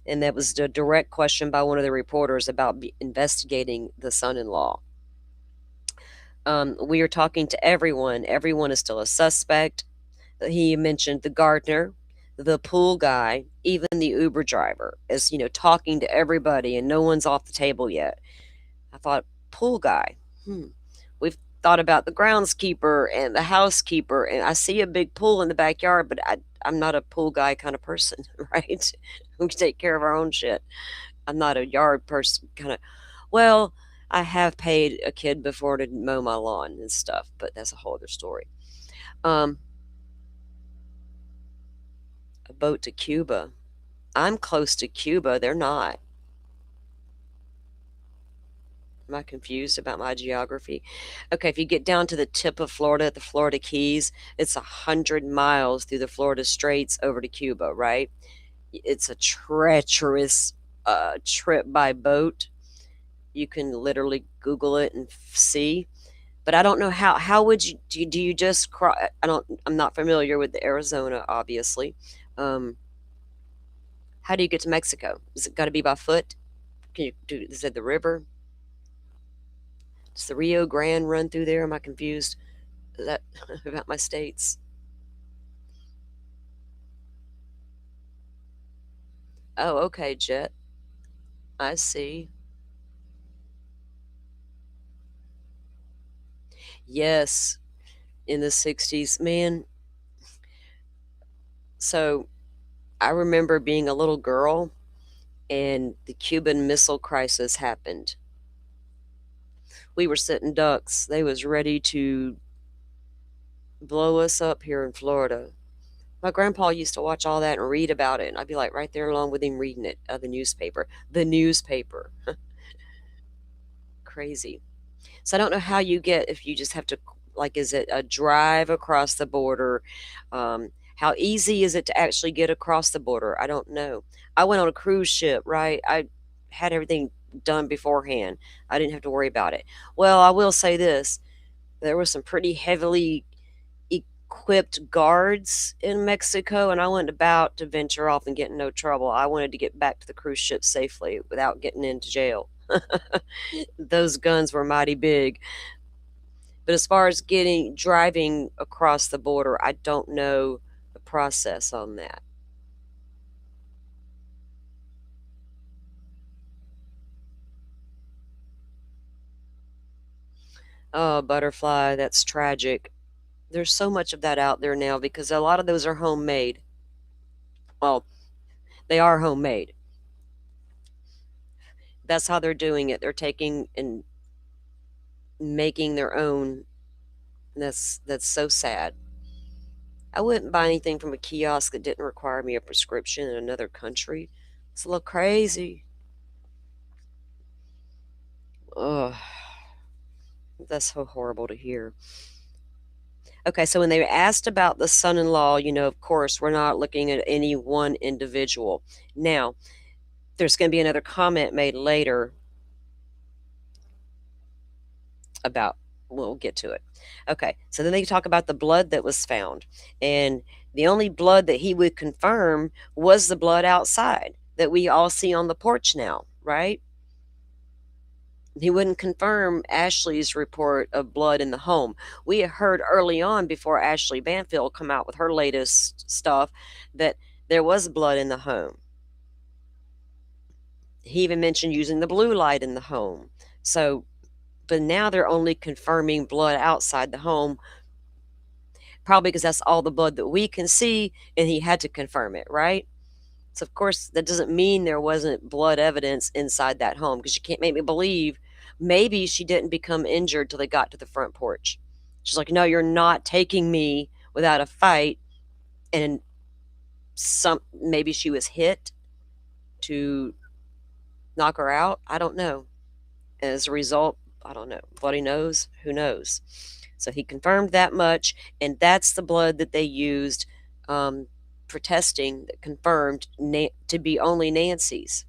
And that was a direct question by one of the reporters about investigating the son-in-law. We are talking to everyone. Everyone is still a suspect. He mentioned the gardener, the pool guy, even the Uber driver, as talking to everybody, and no one's off the table yet. I thought, pool guy. We've thought about the groundskeeper and the housekeeper, and I see a big pool in the backyard, but I'm not a pool guy kind of person, right? We take care of our own shit. I'm not a yard person kind of. Well, I have paid a kid before to mow my lawn and stuff, but that's a whole other story. A boat to Cuba. I'm close to Cuba. They're not. Am I confused about my geography? Okay, if you get down to the tip of Florida, the Florida Keys, it's 100 miles through the Florida Straits over to Cuba, right? It's a treacherous trip by boat. You can literally Google it and see. But I don't know how would you do you just cross? I'm not familiar with the Arizona, obviously. How do you get to Mexico? Is it got to be by foot? Is it the river? Does the Rio Grande run through there? Am I confused? Is that about my states? Oh, okay, Jet. I see. Yes, in the 60s. Man, so I remember being a little girl and the Cuban Missile Crisis happened. We were sitting ducks. They was ready to blow us up here in Florida. My grandpa used to watch all that and read about it, and I'd be like right there along with him reading it, the newspaper. The newspaper. Crazy. So I don't know how you get, if you just have to, like, is it a drive across the border? How easy is it to actually get across the border? I don't know. I went on a cruise ship, right? I had everything done beforehand. I didn't have to worry about it. Well, I will say this. There were some pretty heavily equipped guards in Mexico, and I wasn't about to venture off and get in no trouble. I wanted to get back to the cruise ship safely without getting into jail. Those guns were mighty big. But as far as driving across the border, I don't know the process on that. Oh, butterfly, that's tragic. There's so much of that out there now because a lot of those are homemade. Well, they are homemade. That's how they're doing it. They're taking and making their own. That's so sad. I wouldn't buy anything from a kiosk that didn't require me a prescription in another country. It's a little crazy. Ugh. That's so horrible to hear. Okay, so when they asked about the son-in-law, of course, we're not looking at any one individual. Now, there's going to be another comment made later about, we'll get to it. Okay, so then they talk about the blood that was found. And the only blood that he would confirm was the blood outside that we all see on the porch now, right? He wouldn't confirm Ashley's report of blood in the home. We had heard early on, before Ashley Banfield come out with her latest stuff, that there was blood in the home. He even mentioned using the blue light in the home. So, but now they're only confirming blood outside the home, probably because that's all the blood that we can see, and he had to confirm it, right? So, of course, that doesn't mean there wasn't blood evidence inside that home, because you can't make me believe maybe she didn't become injured till they got to the front porch. She's like, no, you're not taking me without a fight. And maybe she was hit to knock her out. I don't know. As a result, I don't know. Bloody nose, who knows? So he confirmed that much, and that's the blood that they used for testing that confirmed to be only Nancy's.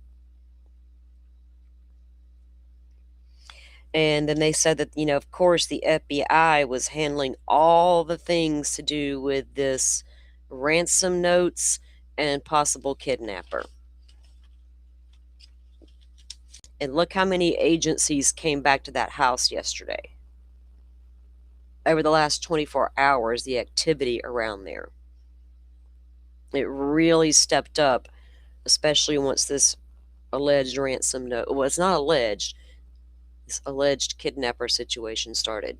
And then they said that, of course, the FBI was handling all the things to do with this ransom notes and possible kidnapper. And look how many agencies came back to that house yesterday. Over the last 24 hours, the activity around there. It really stepped up, especially once this alleged ransom note, well, it's not alleged, this alleged kidnapper situation started.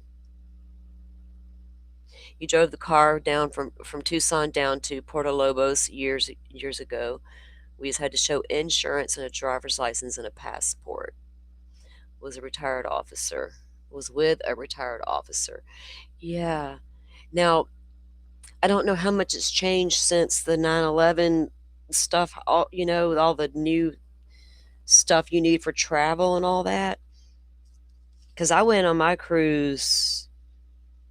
You drove the car down from Tucson down to Puerto Lobos years ago. We just had to show insurance and a driver's license and a passport. Was a retired officer. Was with a retired officer. Yeah. Now, I don't know how much it's changed since the 9/11 stuff, all the new stuff you need for travel and all that. Because I went on my cruise,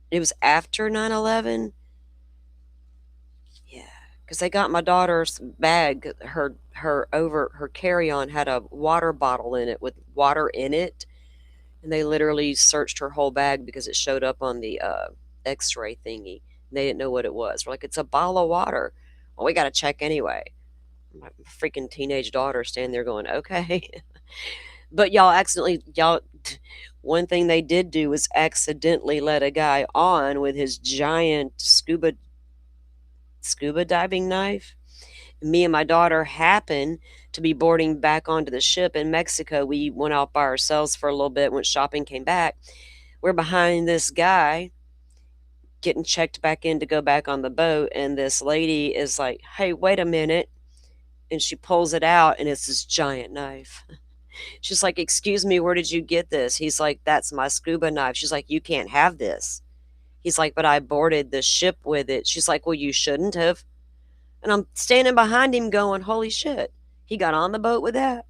it was after 9/11. Yeah, because they got my daughter's bag, her carry-on had a water bottle in it with water in it, and they literally searched her whole bag because it showed up on the x-ray thingy. They didn't know what it was. We're like, it's a bottle of water. Well, we got to check anyway. My freaking teenage daughter standing there going, okay. But one thing they did do was accidentally let a guy on with his giant scuba diving knife. Me and my daughter happened to be boarding back onto the ship in Mexico. We went out by ourselves for a little bit, went shopping, came back. We're behind this guy getting checked back in to go back on the boat, and this lady is like, hey, wait a minute. And she pulls it out, and it's this giant knife. She's like, excuse me, where did you get this? He's like, that's my scuba knife. She's like, you can't have this. He's like, but I boarded the ship with it. She's like, well, you shouldn't have. And I'm standing behind him going, holy shit, he got on the boat with that?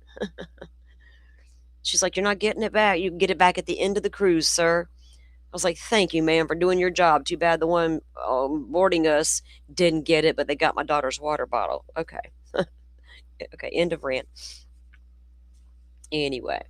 She's like, you're not getting it back. You can get it back at the end of the cruise, sir. I was like, thank you, ma'am, for doing your job. Too bad the one boarding us didn't get it, but they got my daughter's water bottle. Okay. Okay, end of rant. Anyway,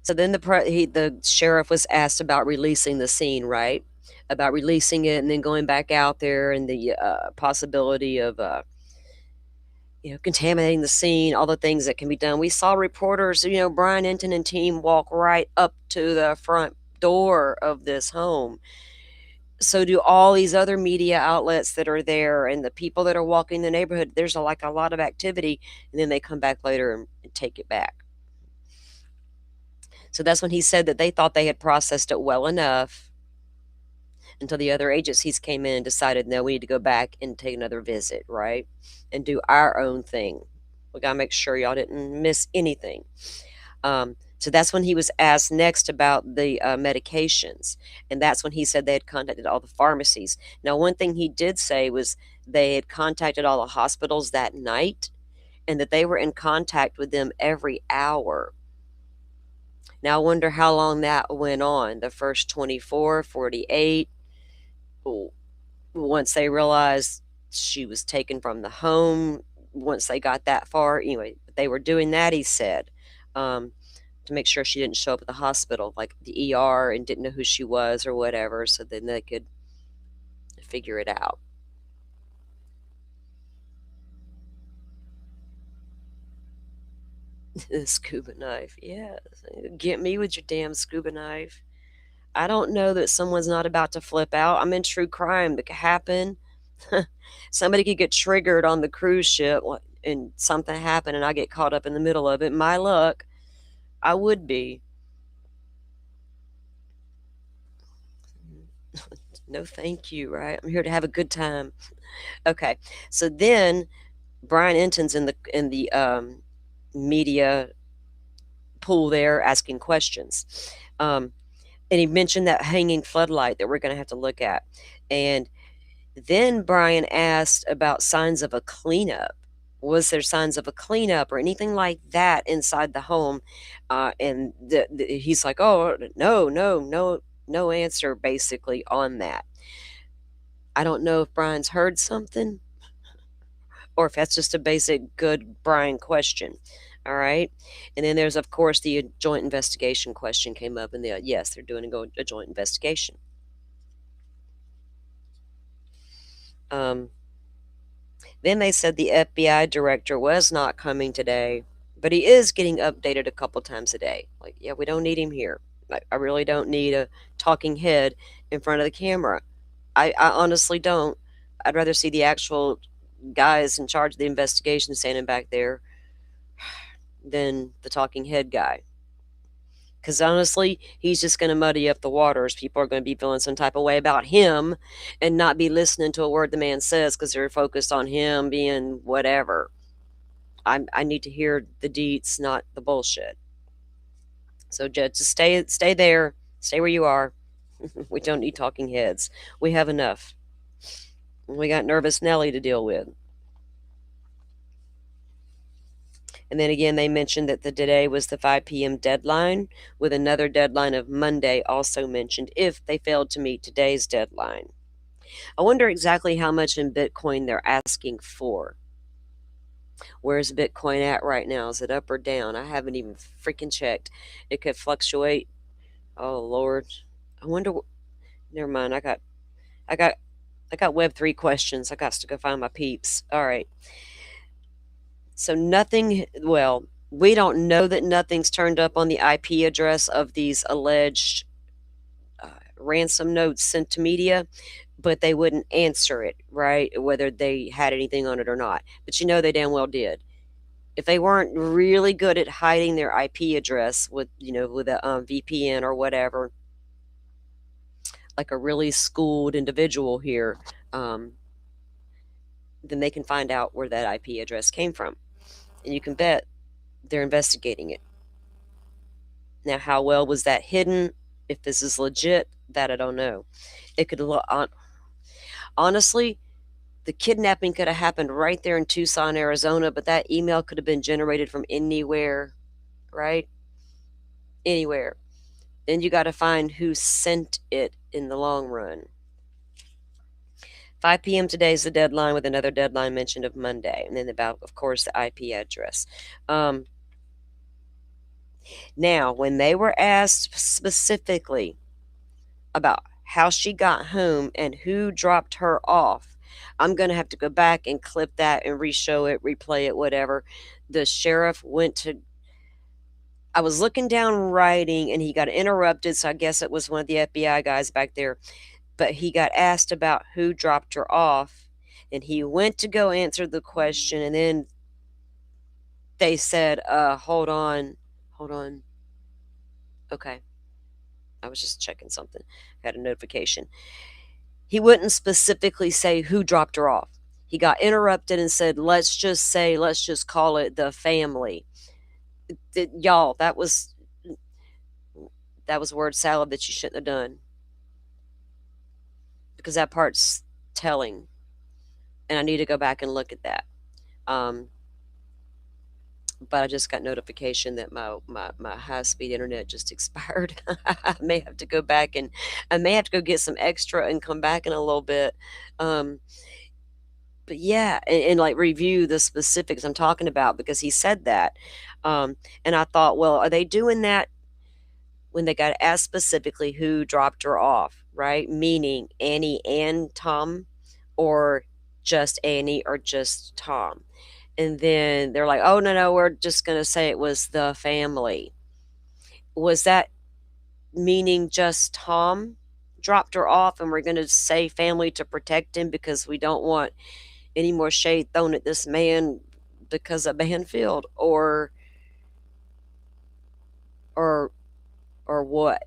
So then the sheriff was asked about releasing the scene, right? About releasing it and then going back out there and the possibility of contaminating the scene, all the things that can be done. We saw reporters, Brian Enton and team walk right up to the front door of this home. So do all these other media outlets that are there and the people that are walking the neighborhood. There's a lot of activity, and then they come back later and take it back. So that's when he said that they thought they had processed it well enough until the other agencies came in and decided, no, we need to go back and take another visit, right? And do our own thing. We got to make sure y'all didn't miss anything. So that's when he was asked next about the medications. And that's when he said they had contacted all the pharmacies. Now, one thing he did say was they had contacted all the hospitals that night and that they were in contact with them every hour. Now, I wonder how long that went on. The first 24, 48. Once they realized she was taken from the home, once they got that far, anyway, they were doing that, he said, to make sure she didn't show up at the hospital, like the ER, and didn't know who she was or whatever, so then they could figure it out. Scuba knife, yes. Get me with your damn scuba knife. I don't know that someone's not about to flip out. I'm in true crime. That could happen. Somebody could get triggered on the cruise ship and something happen and I get caught up in the middle of it. My luck, I would be. No, thank you, right? I'm here to have a good time. Okay, so then Brian Enton's in the media pool there asking questions. And he mentioned that hanging floodlight that we're going to have to look at. And then Brian asked about signs of a cleanup. Was there signs of a cleanup or anything like that inside the home? And he's like, oh, no answer basically on that. I don't know if Brian's heard something or if that's just a basic good Brian question. All right. And then there's, of course, the joint investigation question came up, and yes, they're doing a joint investigation. Then they said the FBI director was not coming today, but he is getting updated a couple times a day. Like, yeah, we don't need him here. I really don't need a talking head in front of the camera. I honestly don't. I'd rather see the actual guys in charge of the investigation standing back there than the talking head guy. Because honestly, he's just going to muddy up the waters. People are going to be feeling some type of way about him and not be listening to a word the man says because they're focused on him being whatever. I need to hear the deets, not the bullshit. So just stay there. Stay where you are. We don't need talking heads. We have enough. We got Nervous Nelly to deal with. And then again, they mentioned that today was the 5 p.m. deadline, with another deadline of Monday also mentioned if they failed to meet today's deadline. I wonder exactly how much in Bitcoin they're asking for. Where's Bitcoin at right now? Is it up or down? I haven't even freaking checked. It could fluctuate. Oh Lord. I wonder. Never mind. I got Web3 questions. I got to go find my peeps. All right. So nothing, well, we don't know that nothing's turned up on the IP address of these alleged ransom notes sent to media, but they wouldn't answer it, right? Whether they had anything on it or not. But they damn well did. If they weren't really good at hiding their IP address with a VPN or whatever, like a really schooled individual here, then they can find out where that IP address came from. And you can bet they're investigating it. Now, how well was that hidden? If this is legit, that I don't know. It could honestly, the kidnapping could have happened right there in Tucson, Arizona, but that email could have been generated from anywhere, right? Anywhere. Then you got to find who sent it in the long run. 5 p.m. today is the deadline, with another deadline mentioned of Monday. And then of course, the IP address. Now, when they were asked specifically about how she got home and who dropped her off, I'm going to have to go back and clip that and re-show it, replay it, whatever. The sheriff went to, I was looking down writing and he got interrupted, so I guess it was one of the FBI guys back there. But he got asked about who dropped her off, and he went to go answer the question, and then they said, hold on. Okay. I was just checking something. I had a notification. He wouldn't specifically say who dropped her off. He got interrupted and said, let's just call it the family. Y'all, that was word salad that you shouldn't have done. Because that part's telling. And I need to go back and look at that. But I just got notification that my high-speed internet just expired. I may have to go back and I may have to go get some extra and come back in a little bit. But yeah, and like review the specifics I'm talking about, because he said that. And I thought, well, are they doing that when they got asked specifically who dropped her off, right? Meaning Annie and Tom, or just Annie or just Tom? And then they're like, oh, no, we're just going to say it was the family. Was that meaning just Tom dropped her off and we're going to say family to protect him because we don't want any more shade thrown at this man because of Banfield? Or what?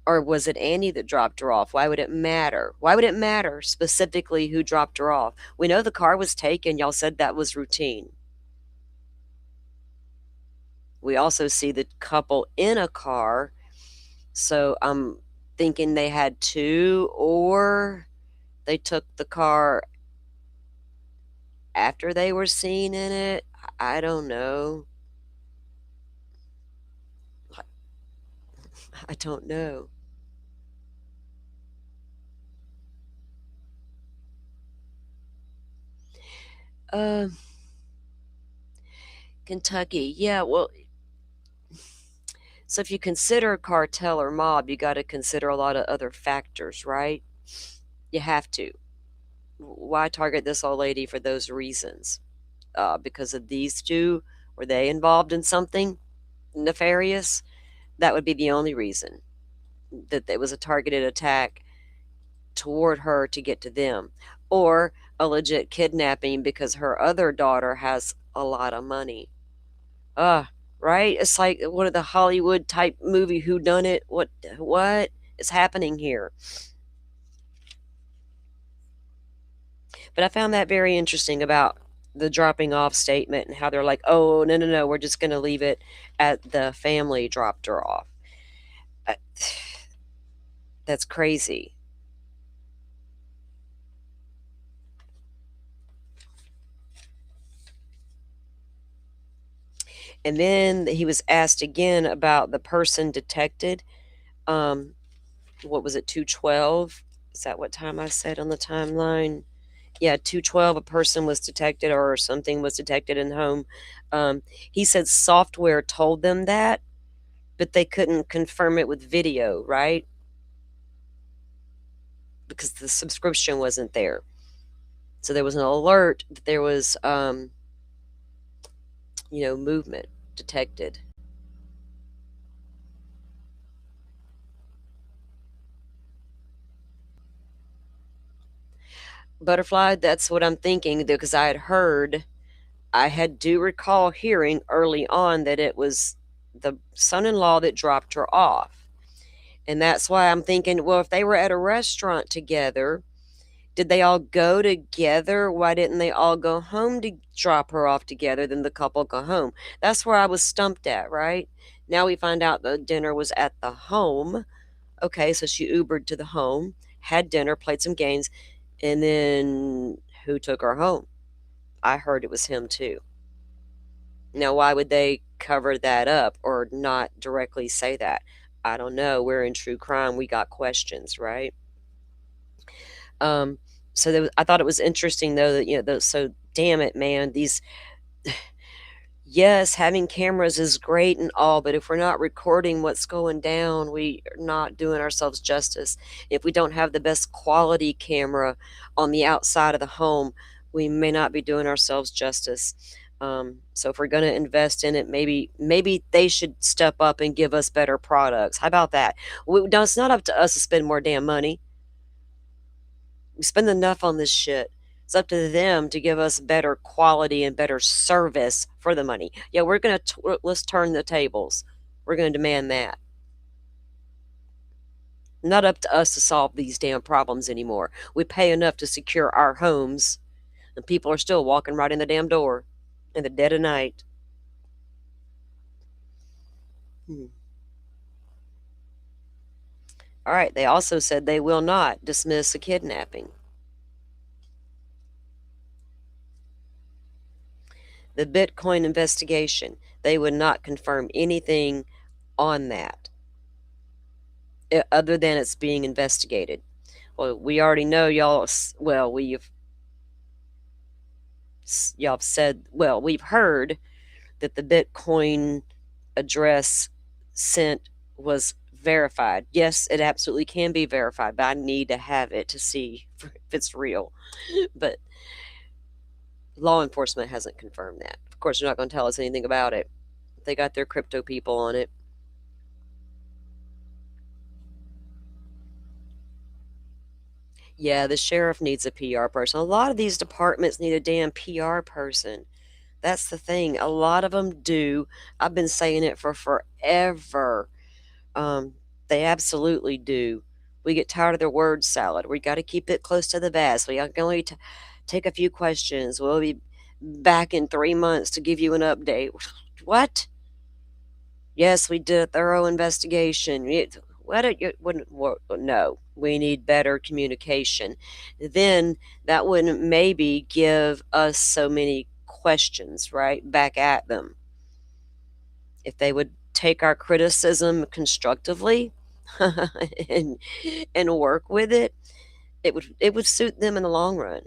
Or was it Annie that dropped her off? Why would it matter? Why would it matter specifically who dropped her off? We know the car was taken. Y'all said that was routine. We also see the couple in a car. So I'm thinking they had two, or they took the car after they were seen in it. I don't know. I don't know. Kentucky. Yeah, well, so if you consider cartel or mob, you got to consider a lot of other factors, right? You have to. Why target this old lady for those reasons? Because of these two? Were they involved in something nefarious? That would be the only reason, that it was a targeted attack toward her to get to them. Or a legit kidnapping because her other daughter has a lot of money. Right? It's like one of the Hollywood type movie whodunit. What is happening here? But I found that very interesting about the dropping off statement and how they're like, oh, no, we're just going to leave it at the family dropped her off. That's crazy. And then he was asked again about the person detected. What was it, 2:12? Is that what time I said on the timeline? Yeah, 2:12, a person was detected or something was detected in the home. He said software told them that, but they couldn't confirm it with video, right? Because the subscription wasn't there. So there was an alert that there was, movement detected. Butterfly, that's what I'm thinking, because I do recall hearing early on that it was the son-in-law that dropped her off. And that's why I'm thinking, well, if they were at a restaurant together, did they all go together? Why didn't they all go home to drop her off together, then the couple go home? That's where I was stumped at, right? Now we find out the dinner was at the home. Okay, so she Ubered to the home, had dinner, played some games, and then who took her home? I heard it was him too. Now, why would they cover that up or not directly say that? I don't know. We're in true crime. We got questions, right? So I thought it was interesting, though, that, so damn it, man, yes, having cameras is great and all, but if we're not recording what's going down, we are not doing ourselves justice. If we don't have the best quality camera on the outside of the home, we may not be doing ourselves justice. So if we're going to invest in it, maybe they should step up and give us better products. How about that? No, it's not up to us to spend more damn money. We spend enough on this shit. It's up to them to give us better quality and better service for the money. Yeah, we're going to, let's turn the tables. We're going to demand that. Not up to us to solve these damn problems anymore. We pay enough to secure our homes, and people are still walking right in the damn door in the dead of night. All right, they also said they will not dismiss a kidnapping. The Bitcoin investigation, they would not confirm anything on that other than it's being investigated. Well, we already know y'all, well, y'all have said, well, we've heard that the Bitcoin address sent was verified. Yes, it absolutely can be verified, but I need to have it to see if it's real. But law enforcement hasn't confirmed that. Of course, they're not going to tell us anything about it. They got their crypto people on it. Yeah, the sheriff needs a PR person. A lot of these departments need a damn PR person. That's the thing. A lot of them do. I've been saying it for forever. They absolutely do. We get tired of their word salad. We got to keep it close to the vest. We can only take a few questions. We'll be back in 3 months to give you an update. What? Yes, we did a thorough investigation. No, we need better communication. Then that wouldn't maybe give us so many questions, right, back at them. If they would take our criticism constructively and work with it, it would suit them in the long run.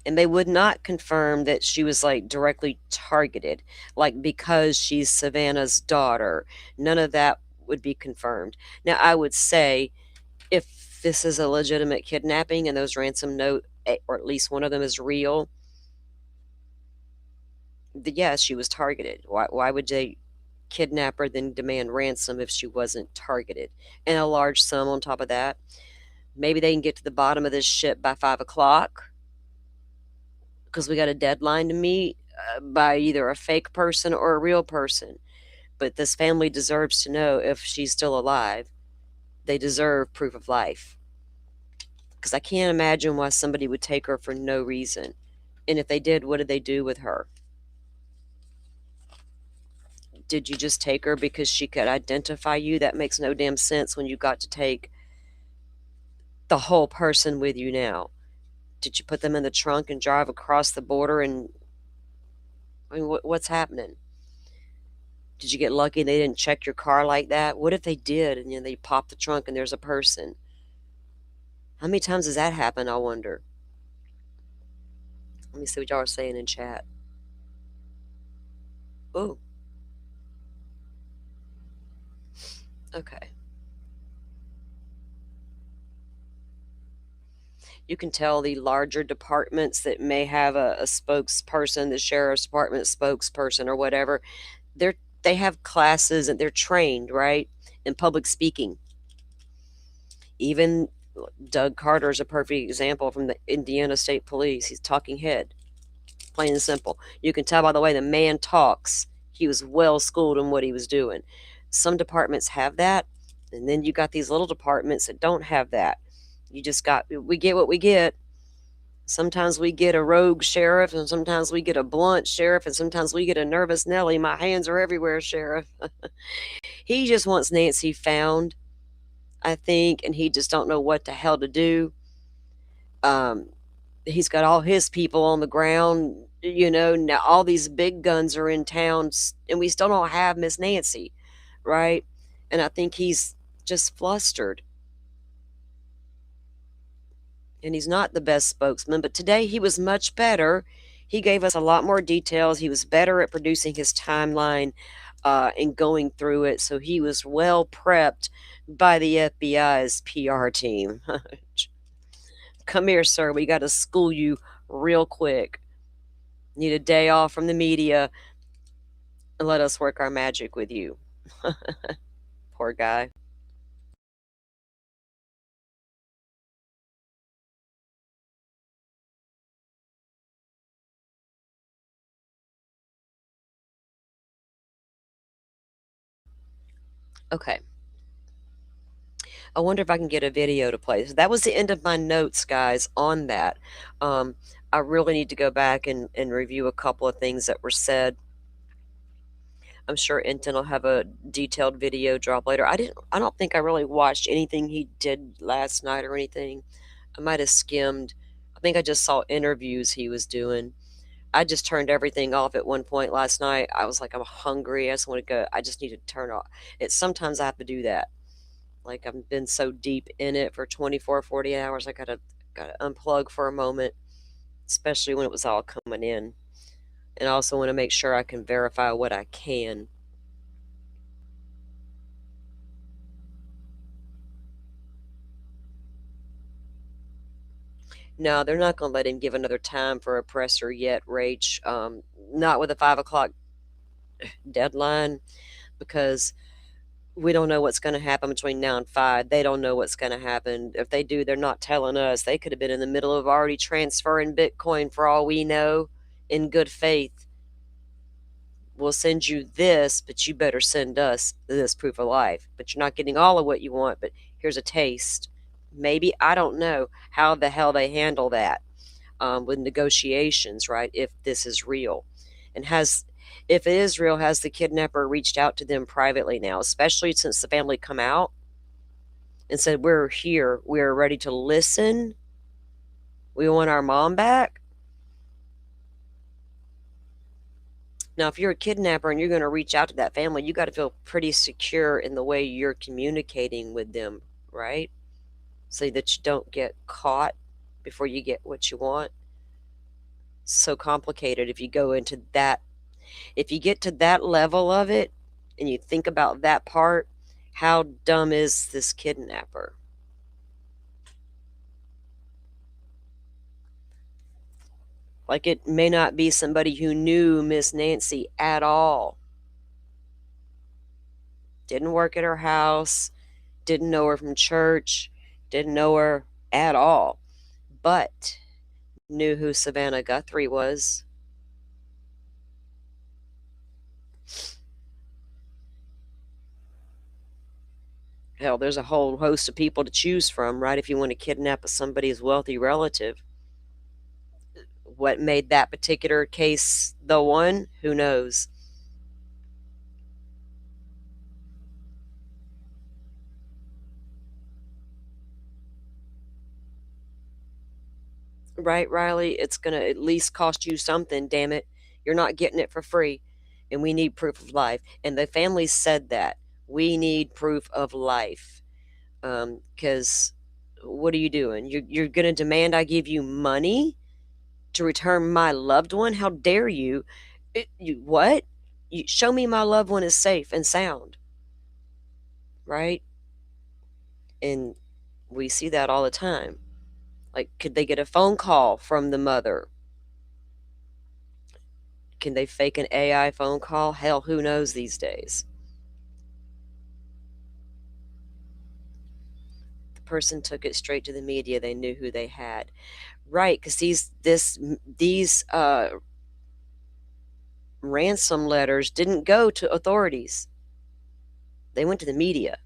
And they would not confirm that she was like directly targeted, like because she's Savannah's daughter. None of that would be confirmed. Now, I would say if this is a legitimate kidnapping and those ransom note, or at least one of them is real, yes, she was targeted. Why would they kidnap her then demand ransom if she wasn't targeted? And a large sum on top of that. Maybe they can get to the bottom of this shit by 5 o'clock because we got a deadline to meet by either a fake person or a real person. But this family deserves to know if she's still alive. They deserve proof of life. Because I can't imagine why somebody would take her for no reason. And if they did, what did they do with her? Did you just take her because she could identify you? That makes no damn sense when you got to take the whole person with you now. Did you put them in the trunk and drive across the border? And I mean, what's happening? Did you get lucky and they didn't check your car like that? What if they did and they pop the trunk and there's a person? How many times has that happened, I wonder? Let me see what y'all are saying in chat. Ooh. Okay. You can tell the larger departments that may have a spokesperson, the sheriff's department spokesperson or whatever, they have classes and they're trained, right, in public speaking. Even Doug Carter is a perfect example from the Indiana State Police. He's talking head, plain and simple. You can tell by the way the man talks. He was well schooled in what he was doing. Some departments have that, and then you got these little departments that don't have that. We get what we get. Sometimes we get a rogue sheriff, and sometimes we get a blunt sheriff, and sometimes we get a nervous Nelly. My hands are everywhere, sheriff. He just wants Nancy found, I think, and he just don't know what the hell to do. He's got all his people on the ground, now all these big guns are in town, and we still don't have Miss Nancy, right? And I think he's just flustered. And he's not the best spokesman, but today he was much better. He gave us a lot more details. He was better at producing his timeline and going through it. So he was well prepped by the FBI's PR team. Come here, sir. We got to school you real quick. Need a day off from the media and let us work our magic with you. Poor guy. Okay. I wonder if I can get a video to play. So that was the end of my notes, guys, on that. I really need to go back and review a couple of things that were said. I'm sure Enton will have a detailed video drop later. I don't think I really watched anything he did last night or anything. I might have skimmed. I think I just saw interviews he was doing. I just turned everything off at one point last night. I was like, I'm hungry. I just want to go. I just need to turn off. Sometimes I have to do that. Like I've been so deep in it for 24, 40 hours. I gotta unplug for a moment, especially when it was all coming in. And I also want to make sure I can verify what I can. No, they're not going to let him give another time for a presser yet, Rach. Not with a 5 o'clock deadline, because we don't know what's going to happen between now and 5. They don't know what's going to happen. If they do, they're not telling us. They could have been in the middle of already transferring Bitcoin for all we know in good faith. We'll send you this, but you better send us this proof of life. But you're not getting all of what you want, but here's a taste. Maybe, I don't know how the hell they handle that with negotiations, right? If this is real. And if it is real, has the kidnapper reached out to them privately now, especially since the family come out and said, we're here, we're ready to listen, we want our mom back? Now, if you're a kidnapper and you're going to reach out to that family, you got to feel pretty secure in the way you're communicating with them, right? So that you don't get caught before you get what you want. So complicated if you go into that. If you get to that level of it and you think about that part, how dumb is this kidnapper? Like, it may not be somebody who knew Miss Nancy at all. Didn't work at her house, didn't know her from church, didn't know her at all, but knew who Savannah Guthrie was. Hell, there's a whole host of people to choose from, right? If you want to kidnap somebody's wealthy relative. What made that particular case the one? Who knows? Right, Riley? It's going to at least cost you something, damn it. You're not getting it for free. And we need proof of life. And the family said that. We need proof of life. Because what are you doing? You're going to demand I give you money to return my loved one? How dare you? What? Show me my loved one is safe and sound. Right? And we see that all the time. Like, could they get a phone call from the mother? Can they fake an AI phone call? Hell, who knows these days? The person took it straight to the media. They knew who they had. Right, because these ransom letters didn't go to authorities. They went to the media.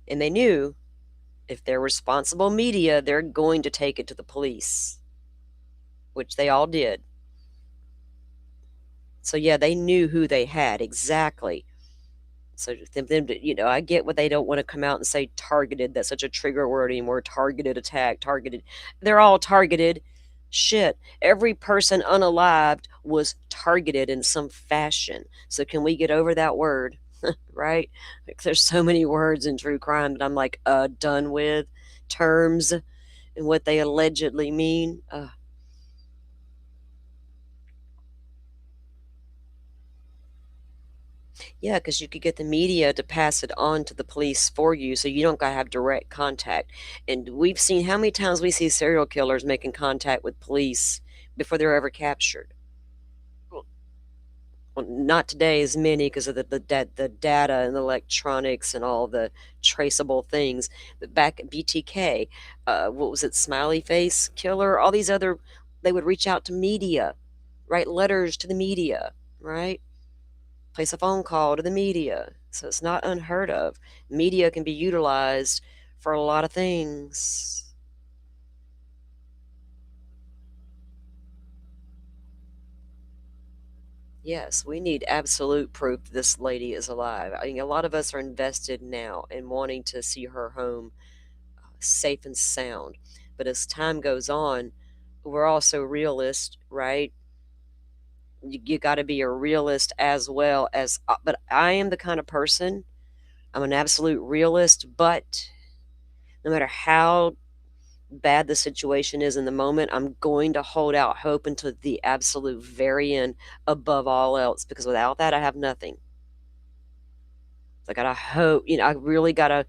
And they knew if they're responsible media, they're going to take it to the police, which they all did. So yeah, they knew who they had exactly. So them to, I get what they don't want to come out and say targeted. That's such a trigger word anymore. Targeted attack, targeted. They're all targeted. Shit. Every person unalived was targeted in some fashion. So can we get over that word? Right? Like, there's so many words in true crime that I'm like, done with. Terms and what they allegedly mean. Yeah, because you could get the media to pass it on to the police for you, so you don't gotta have direct contact. And we've seen how many times we see serial killers making contact with police before they're ever captured. Well, not today as many because of the data and the electronics and all the traceable things. But back at BTK, what was it, Smiley Face Killer? All these other, they would reach out to media, write letters to the media, right? Place a phone call to the media. So it's not unheard of. Media can be utilized for a lot of things. Yes, we need absolute proof this lady is alive. I mean, a lot of us are invested now in wanting to see her home safe and sound. But as time goes on, we're also realists, right? You got to be a realist as well as, but I am the kind of person, I'm an absolute realist, but no matter how bad the situation is in the moment, I'm going to hold out hope until the absolute very end above all else, because without that, I have nothing. So I gotta hope, I really gotta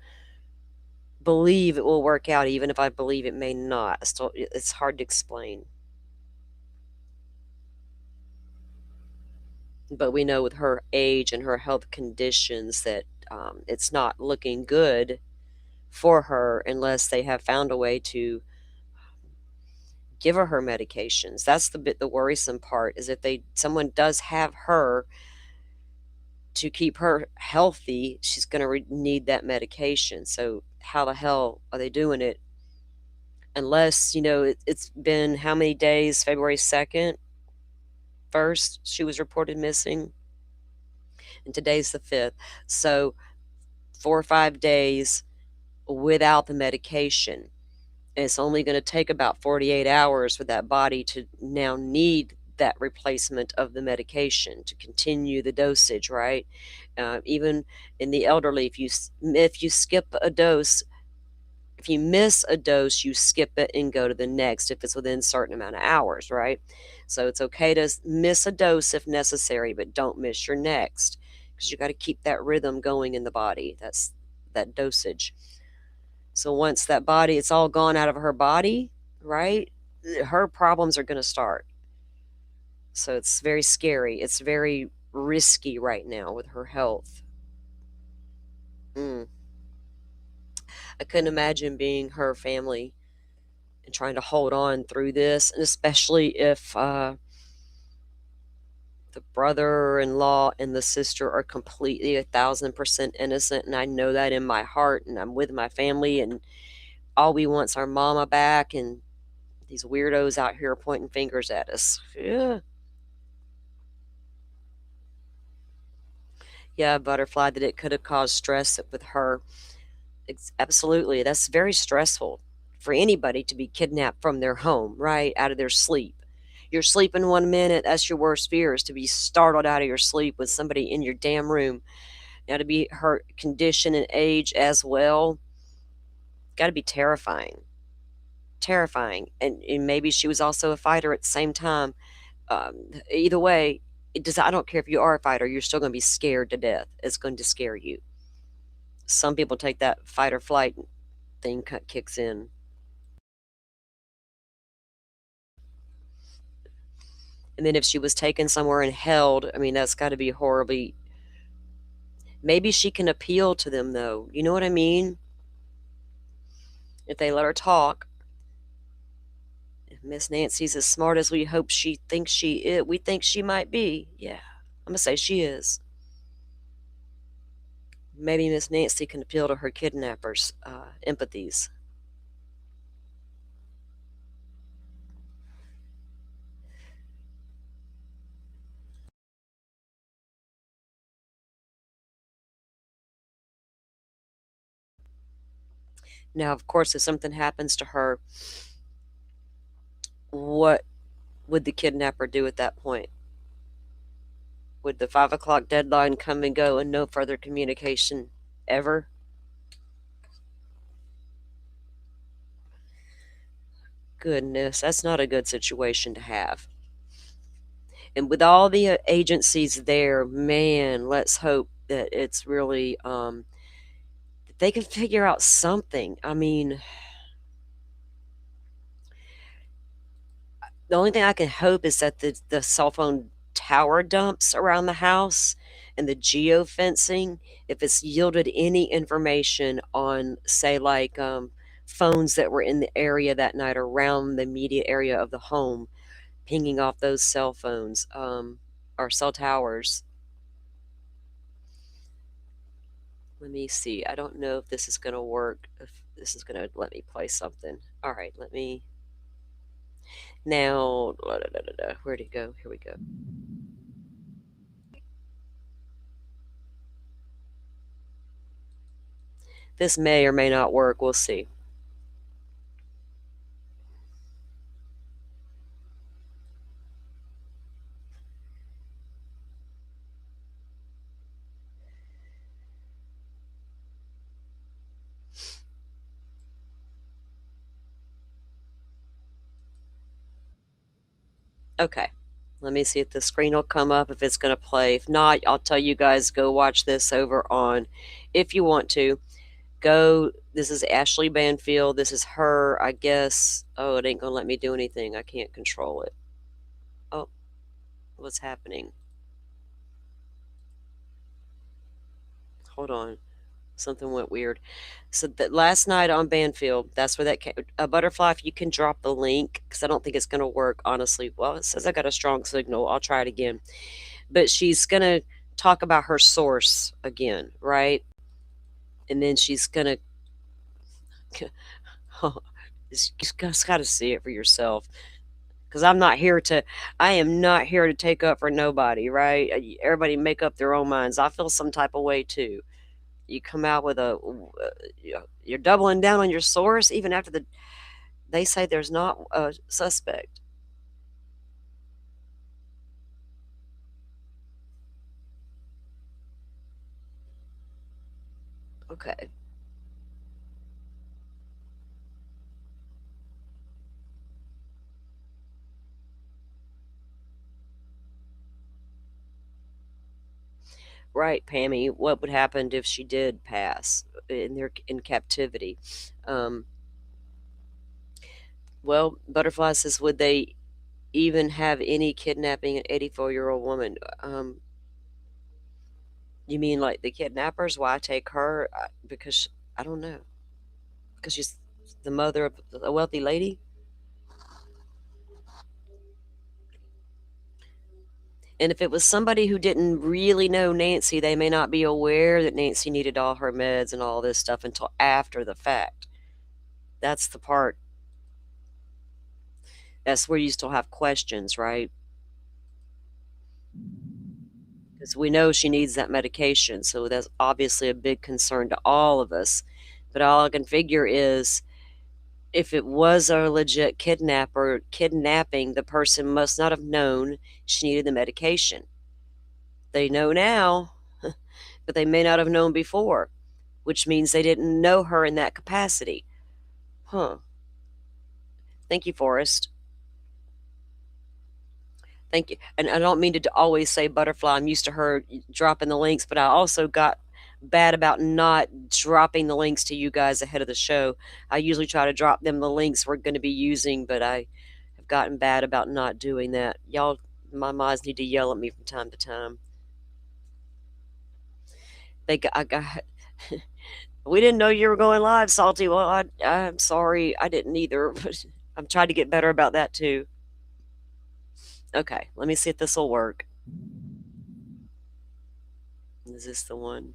believe it will work out, even if I believe it may not. Still, it's hard to explain. But we know with her age and her health conditions that it's not looking good for her unless they have found a way to give her medications. That's the worrisome part, is if someone does have her to keep her healthy, she's going to need that medication. So how the hell are they doing it? Unless, it's been how many days? February 2nd, 1st, she was reported missing. And today's the 5th. So 4 or 5 days without the medication. And it's only going to take about 48 hours for that body to now need that replacement of the medication to continue the dosage, right? Even in the elderly, if you skip a dose, if you miss a dose, you skip it and go to the next if it's within a certain amount of hours, right? So it's okay to miss a dose if necessary, but don't miss your next, because you got to keep that rhythm going in the body. That's that dosage. So once it's all gone out of her body, right? Her problems are going to start. So it's very scary. It's very risky right now with her health. I couldn't imagine being her family and trying to hold on through this, and especially if the brother-in-law and the sister are completely 1,000% innocent, and I know that in my heart, and I'm with my family, and all we want's our mama back, and these weirdos out here pointing fingers at us. Yeah, butterfly, that it could have caused stress with her. Absolutely, that's very stressful for anybody to be kidnapped from their home, right, out of their sleep. You're sleeping 1 minute, that's your worst fear, is to be startled out of your sleep with somebody in your damn room. Now, to be her condition and age as well, got to be terrifying. Terrifying. And maybe she was also a fighter at the same time. Either way, I don't care if you are a fighter, you're still going to be scared to death. It's going to scare you. Some people take that fight or flight thing kicks in. And then if she was taken somewhere and held, I mean, that's got to be horribly. Maybe she can appeal to them, though. You know what I mean? If they let her talk. If Miss Nancy's as smart as we hope she thinks she is, we think she might be. Yeah, I'm going to say she is. Maybe Miss Nancy can appeal to her kidnappers' empathies. Now, of course, if something happens to her, what would the kidnapper do at that point? Would the 5 o'clock deadline come and go and no further communication ever? Goodness, that's not a good situation to have. And with all the agencies there, man, let's hope that it's really that they can figure out something. I mean, the only thing I can hope is that the cell phone tower dumps around the house and the geofencing, if it's yielded any information on, say, like phones that were in the area that night around the immediate area of the home, pinging off those cell phones or cell towers. Let me see. I don't know if this is going to work, if this is going to let me play something. All right, let me. Now, where'd it go? Here we go. This may or may not work. We'll see. Okay. Let me see if the screen will come up, if it's going to play. If not, I'll tell you guys, go watch this over on, if you want to. Go. This is Ashley Banfield. This is her, I guess. Oh, it ain't going to let me do anything. I can't control it. Oh, what's happening? Hold on. Something went weird. So that last night on Banfield, that's where that came. Butterfly, if you can drop the link, because I don't think it's going to work, honestly. Well, it says I got a strong signal. I'll try it again. But she's going to talk about her source again, right? And then she's going to. You just got to see it for yourself. Because I am not here to take up for nobody, right? Everybody make up their own minds. I feel some type of way too. You come out with you're doubling down on your source even after they say there's not a suspect. Okay. Right, Pammy. What would happen if she did pass in captivity? Um, well, Butterfly says, would they even have any kidnapping an 84-year-old woman? You mean like the kidnappers? Why take her? Because I don't know. Because she's the mother of a wealthy lady. And if it was somebody who didn't really know Nancy, they may not be aware that Nancy needed all her meds and all this stuff until after the fact. That's the part. That's where you still have questions, right? Because we know she needs that medication. So that's obviously a big concern to all of us. But all I can figure is if it was a legit kidnapper kidnapping, the person must not have known she needed the medication. They know now, but they may not have known before, which means they didn't know her in that capacity. Huh. Thank you, Forrest. Thank you. And I don't mean to always say Butterfly. I'm used to her dropping the links, but I also got bad about not dropping the links to you guys ahead of the show. I usually try to drop them the links we're going to be using, but I have gotten bad about not doing that. Y'all, my mods need to yell at me from time to time. I got. We didn't know you were going live, Salty. Well, I'm sorry. I didn't either. But I'm trying to get better about that too. Okay, let me see if this will work. Is this the one?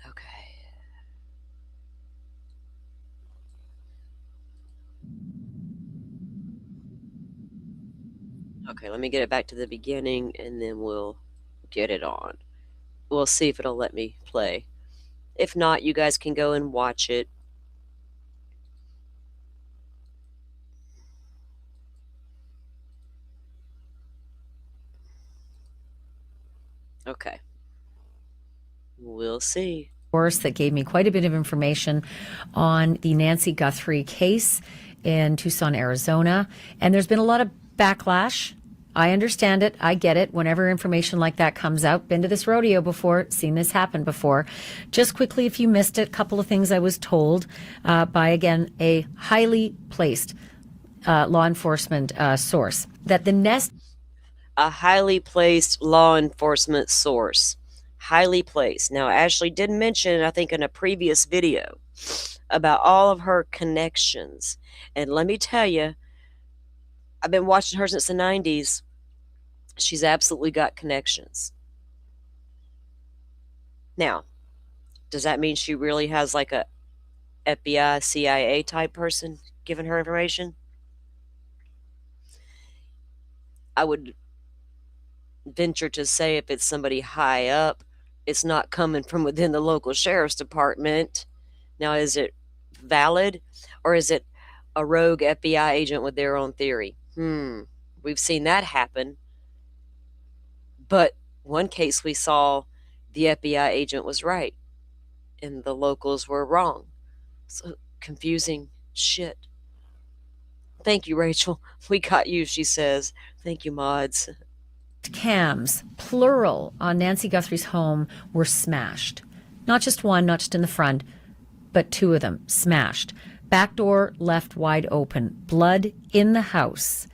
Okay. Okay, let me get it back to the beginning and then we'll get it on. We'll see if it'll let me play. If not, you guys can go and watch it. Okay. We'll see. Source that gave me quite a bit of information on the Nancy Guthrie case in Tucson, Arizona. And there's been a lot of backlash. I understand it. I get it. Whenever information like that comes out, been to this rodeo before, seen this happen before. Just quickly, if you missed it, a couple of things I was told by, again, a highly placed law enforcement source that the nest. A highly placed law enforcement source. Highly placed. Now, Ashley did mention, I think, in a previous video about all of her connections. And let me tell you, I've been watching her since the 90s. She's absolutely got connections. Now, does that mean she really has like a FBI, CIA type person giving her information? I would venture to say if it's somebody high up, it's not coming from within the local sheriff's department. Now, is it valid, or is it a rogue FBI agent with their own theory? We've seen that happen. But one case we saw, the FBI agent was right and the locals were wrong. So confusing shit. Thank you, Rachel. We got you, she says. Thank you, mods. Cams, plural, on Nancy Guthrie's home were smashed. Not just one, not just in the front, but two of them smashed. Back door left wide open. Blood in the house.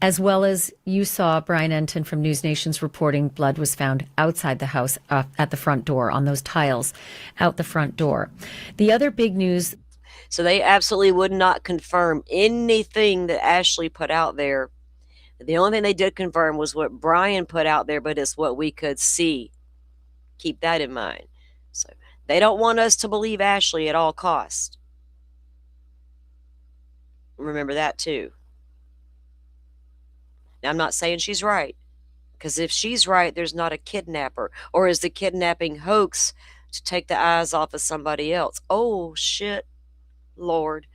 As well as you saw Brian Enton from News Nation's reporting, blood was found outside the house at the front door on those tiles out the front door. The other big news. So they absolutely would not confirm anything that Ashley put out there. The only thing they did confirm was what Brian put out there, but it's what we could see. Keep that in mind. So they don't want us to believe Ashley at all costs. Remember that too. Now, I'm not saying she's right, because if she's right, there's not a kidnapper, or is the kidnapping hoax to take the eyes off of somebody else? Oh, shit, Lord,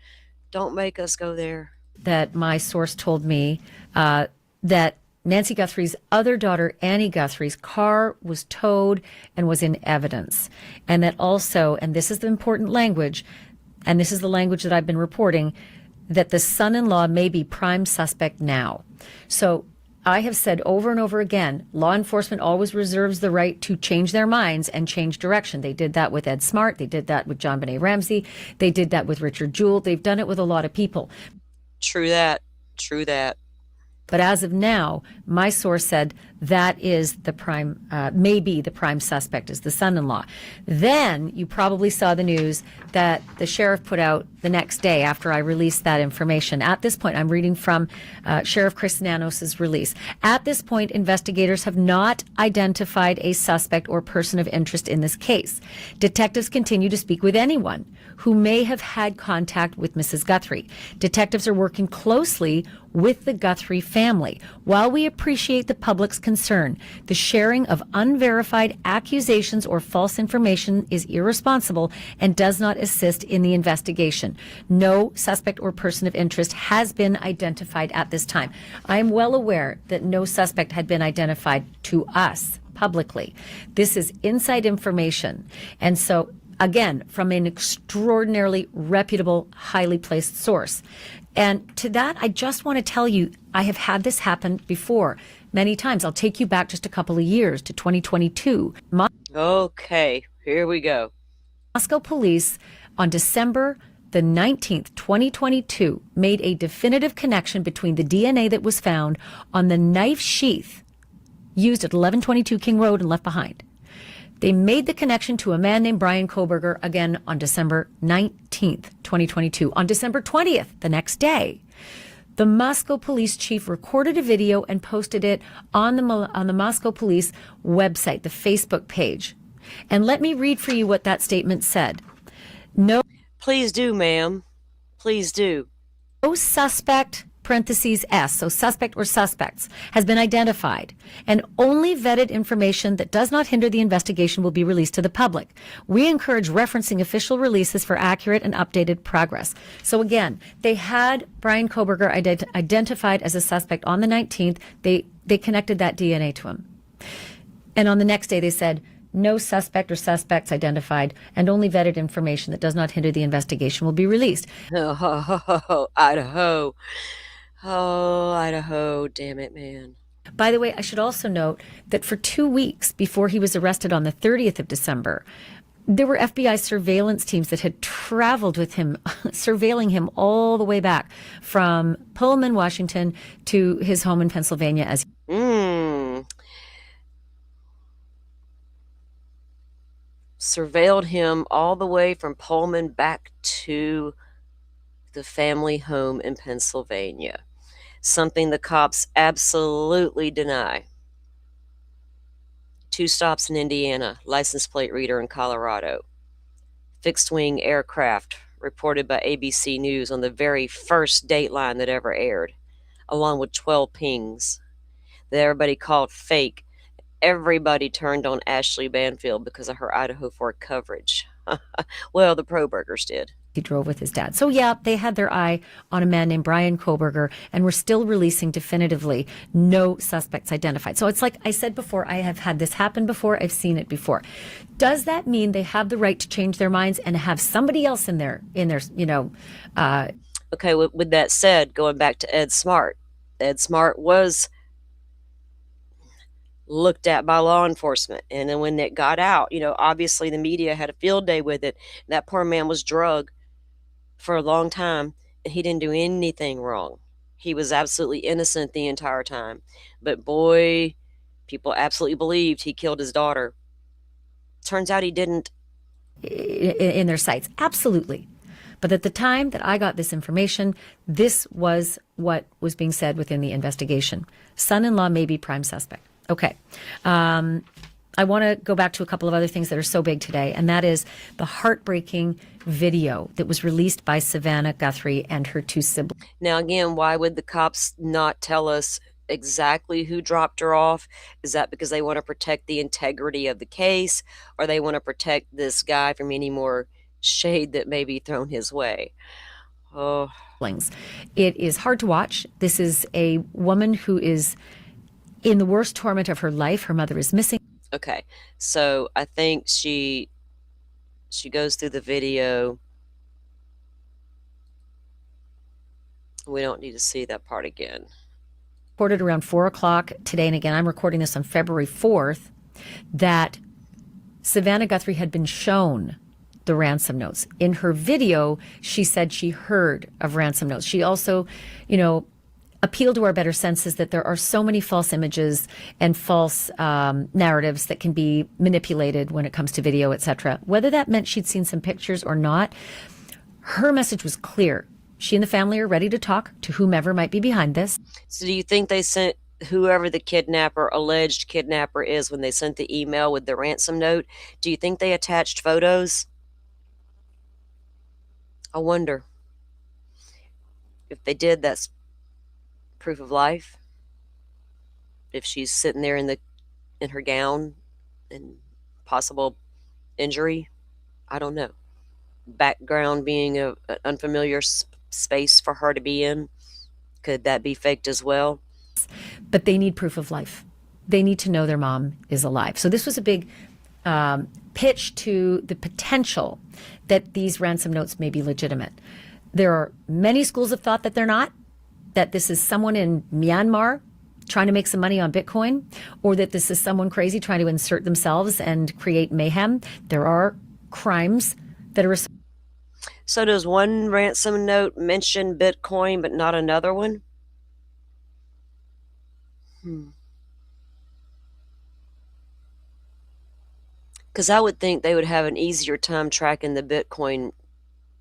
don't make us go there. That my source told me that Nancy Guthrie's other daughter, Annie Guthrie's car was towed and was in evidence. And that also, and this is the important language, and this is the language that I've been reporting, that the son-in-law may be prime suspect now. So I have said over and over again, law enforcement always reserves the right to change their minds and change direction. They did that with Ed Smart. They did that with John Benet Ramsey. They did that with Richard Jewell. They've done it with a lot of people. True that. True that. But as of now, my source said that is the prime, maybe the prime suspect is the son-in-law. Then you probably saw the news that the sheriff put out the next day after I released that information. At this point, I'm reading from Sheriff Chris Nanos's release. At this point, investigators have not identified a suspect or person of interest in this case. Detectives continue to speak with anyone who may have had contact with Mrs. Guthrie. Detectives are working closely with the Guthrie family. While we appreciate the public's concern, the sharing of unverified accusations or false information is irresponsible and does not assist in the investigation. No suspect or person of interest has been identified at this time. I am well aware that no suspect had been identified to us publicly. This is inside information. And so, again, from an extraordinarily reputable, highly placed source. And to that, I just want to tell you, I have had this happen before many times. I'll take you back just a couple of years to 2022. Okay, here we go. Moscow police on December the 19th, 2022, made a definitive connection between the DNA that was found on the knife sheath used at 1122 King Road and left behind. They made the connection to a man named Brian Koberger again on December 19th, 2022. On December 20th, the next day, the Moscow police chief recorded a video and posted it on the Moscow police website, the Facebook page. And let me read for you what that statement said. No. Please do, ma'am. Please do. No suspect, parentheses S, so suspect or suspects, has been identified, and only vetted information that does not hinder the investigation will be released to the public. We encourage referencing official releases for accurate and updated progress. So again, they had Brian Koberger identified as a suspect on the 19th. They connected that DNA to him. And on the next day they said, no suspect or suspects identified, and only vetted information that does not hinder the investigation will be released. Oh, Idaho. Oh, Idaho. Damn it, man. By the way, I should also note that for 2 weeks before he was arrested on the 30th of December, there were FBI surveillance teams that had traveled with him, surveilling him all the way back from Pullman, Washington, to his home in Pennsylvania as surveilled him all the way from Pullman back to the family home in Pennsylvania. Something the cops absolutely deny. 2 stops in Indiana, license plate reader in Colorado. Fixed-wing aircraft reported by ABC News on the very first Dateline that ever aired, along with 12 pings that everybody called fake. Everybody turned on Ashley Banfield because of her Idaho 4 coverage. Well, the Probergers did. he drove with his dad. So yeah, they had their eye on a man named Brian Koberger, and we're still releasing definitively no suspects identified. So it's like I said before, I have had this happen before. I've seen it before. Does that mean they have the right to change their minds and have somebody else in their, Okay, with that said, going back to Ed Smart was looked at by law enforcement, and then when it got out, obviously the media had a field day with it. That poor man was drugged for a long time, and he didn't do anything wrong. He was absolutely innocent the entire time, but boy, people absolutely believed he killed his daughter. Turns out he didn't. In their sights, absolutely. But at the time that I got this information, this was what was being said within the investigation. Son-in-law may be prime suspect. Okay. I want to go back to a couple of other things that are so big today, and that is the heartbreaking video that was released by Savannah Guthrie and her two siblings. Now, again, why would the cops not tell us exactly who dropped her off? Is that because they want to protect the integrity of the case, or they want to protect this guy from any more shade that may be thrown his way? Oh. It is hard to watch. This is a woman who is in the worst torment of her life. Her mother is missing. Okay, so I think she goes through the video. We don't need to see that part again. Reported around 4 o'clock today, and again, I'm recording this on February 4th, that Savannah Guthrie had been shown the ransom notes. In her video, she said she heard of ransom notes. She also, appeal to our better senses that there are so many false images and false narratives that can be manipulated when it comes to video, etc. Whether that meant she'd seen some pictures or not, her message was clear. She and the family are ready to talk to whomever might be behind this. So do you think they sent whoever the alleged kidnapper is, when they sent the email with the ransom note, do you think they attached photos? I wonder. If they did, that's proof of life. If she's sitting there in her gown and possible injury, I don't know. Background being an unfamiliar space for her to be in, could that be faked as well? But they need proof of life. They need to know their mom is alive. So this was a big pitch to the potential that these ransom notes may be legitimate. There are many schools of thought that they're not, that this is someone in Myanmar trying to make some money on Bitcoin, or that this is someone crazy trying to insert themselves and create mayhem. There are crimes that are... So does one ransom note mention Bitcoin but not another one? Because I would think they would have an easier time tracking the Bitcoin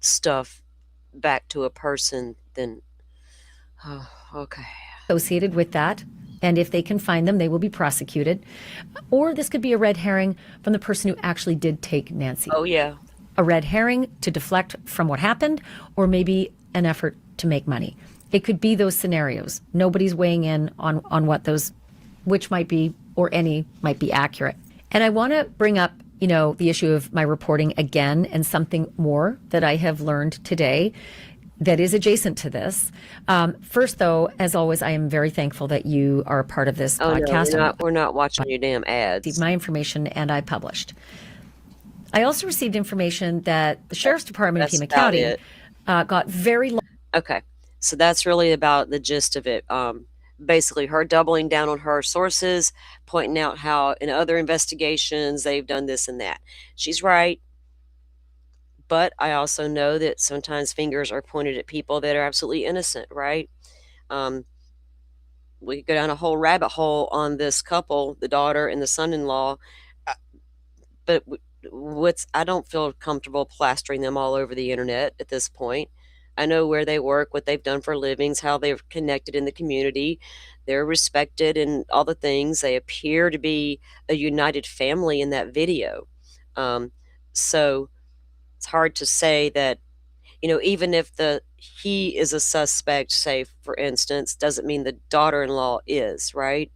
stuff back to a person than... Oh, okay. Associated with that. And if they can find them, they will be prosecuted. Or this could be a red herring from the person who actually did take Nancy. Oh, yeah. A red herring to deflect from what happened, or maybe an effort to make money. It could be those scenarios. Nobody's weighing in on what those, which might be, or any might be accurate. And I want to bring up, the issue of my reporting again, and something more that I have learned today. that is adjacent to this. First, though, as always, I am very thankful that you are a part of this Oh no, podcast. we're not watching your damn ads. My information, and I published. I also received information that the Sheriff's Department of That's Pima about County it. got very Okay, so that's really about the gist of it. Basically, her doubling down on her sources, pointing out how in other investigations they've done this and that. She's right, but I also know that sometimes fingers are pointed at people that are absolutely innocent, right? We could go down a whole rabbit hole on this couple, the daughter and the son-in-law, but I don't feel comfortable plastering them all over the internet at this point. I know where they work, what they've done for livings, how they've connected in the community. They're respected and all the things. They appear to be a united family in that video. So it's hard to say that, even if he is a suspect, say, for instance, doesn't mean the daughter-in-law is, right?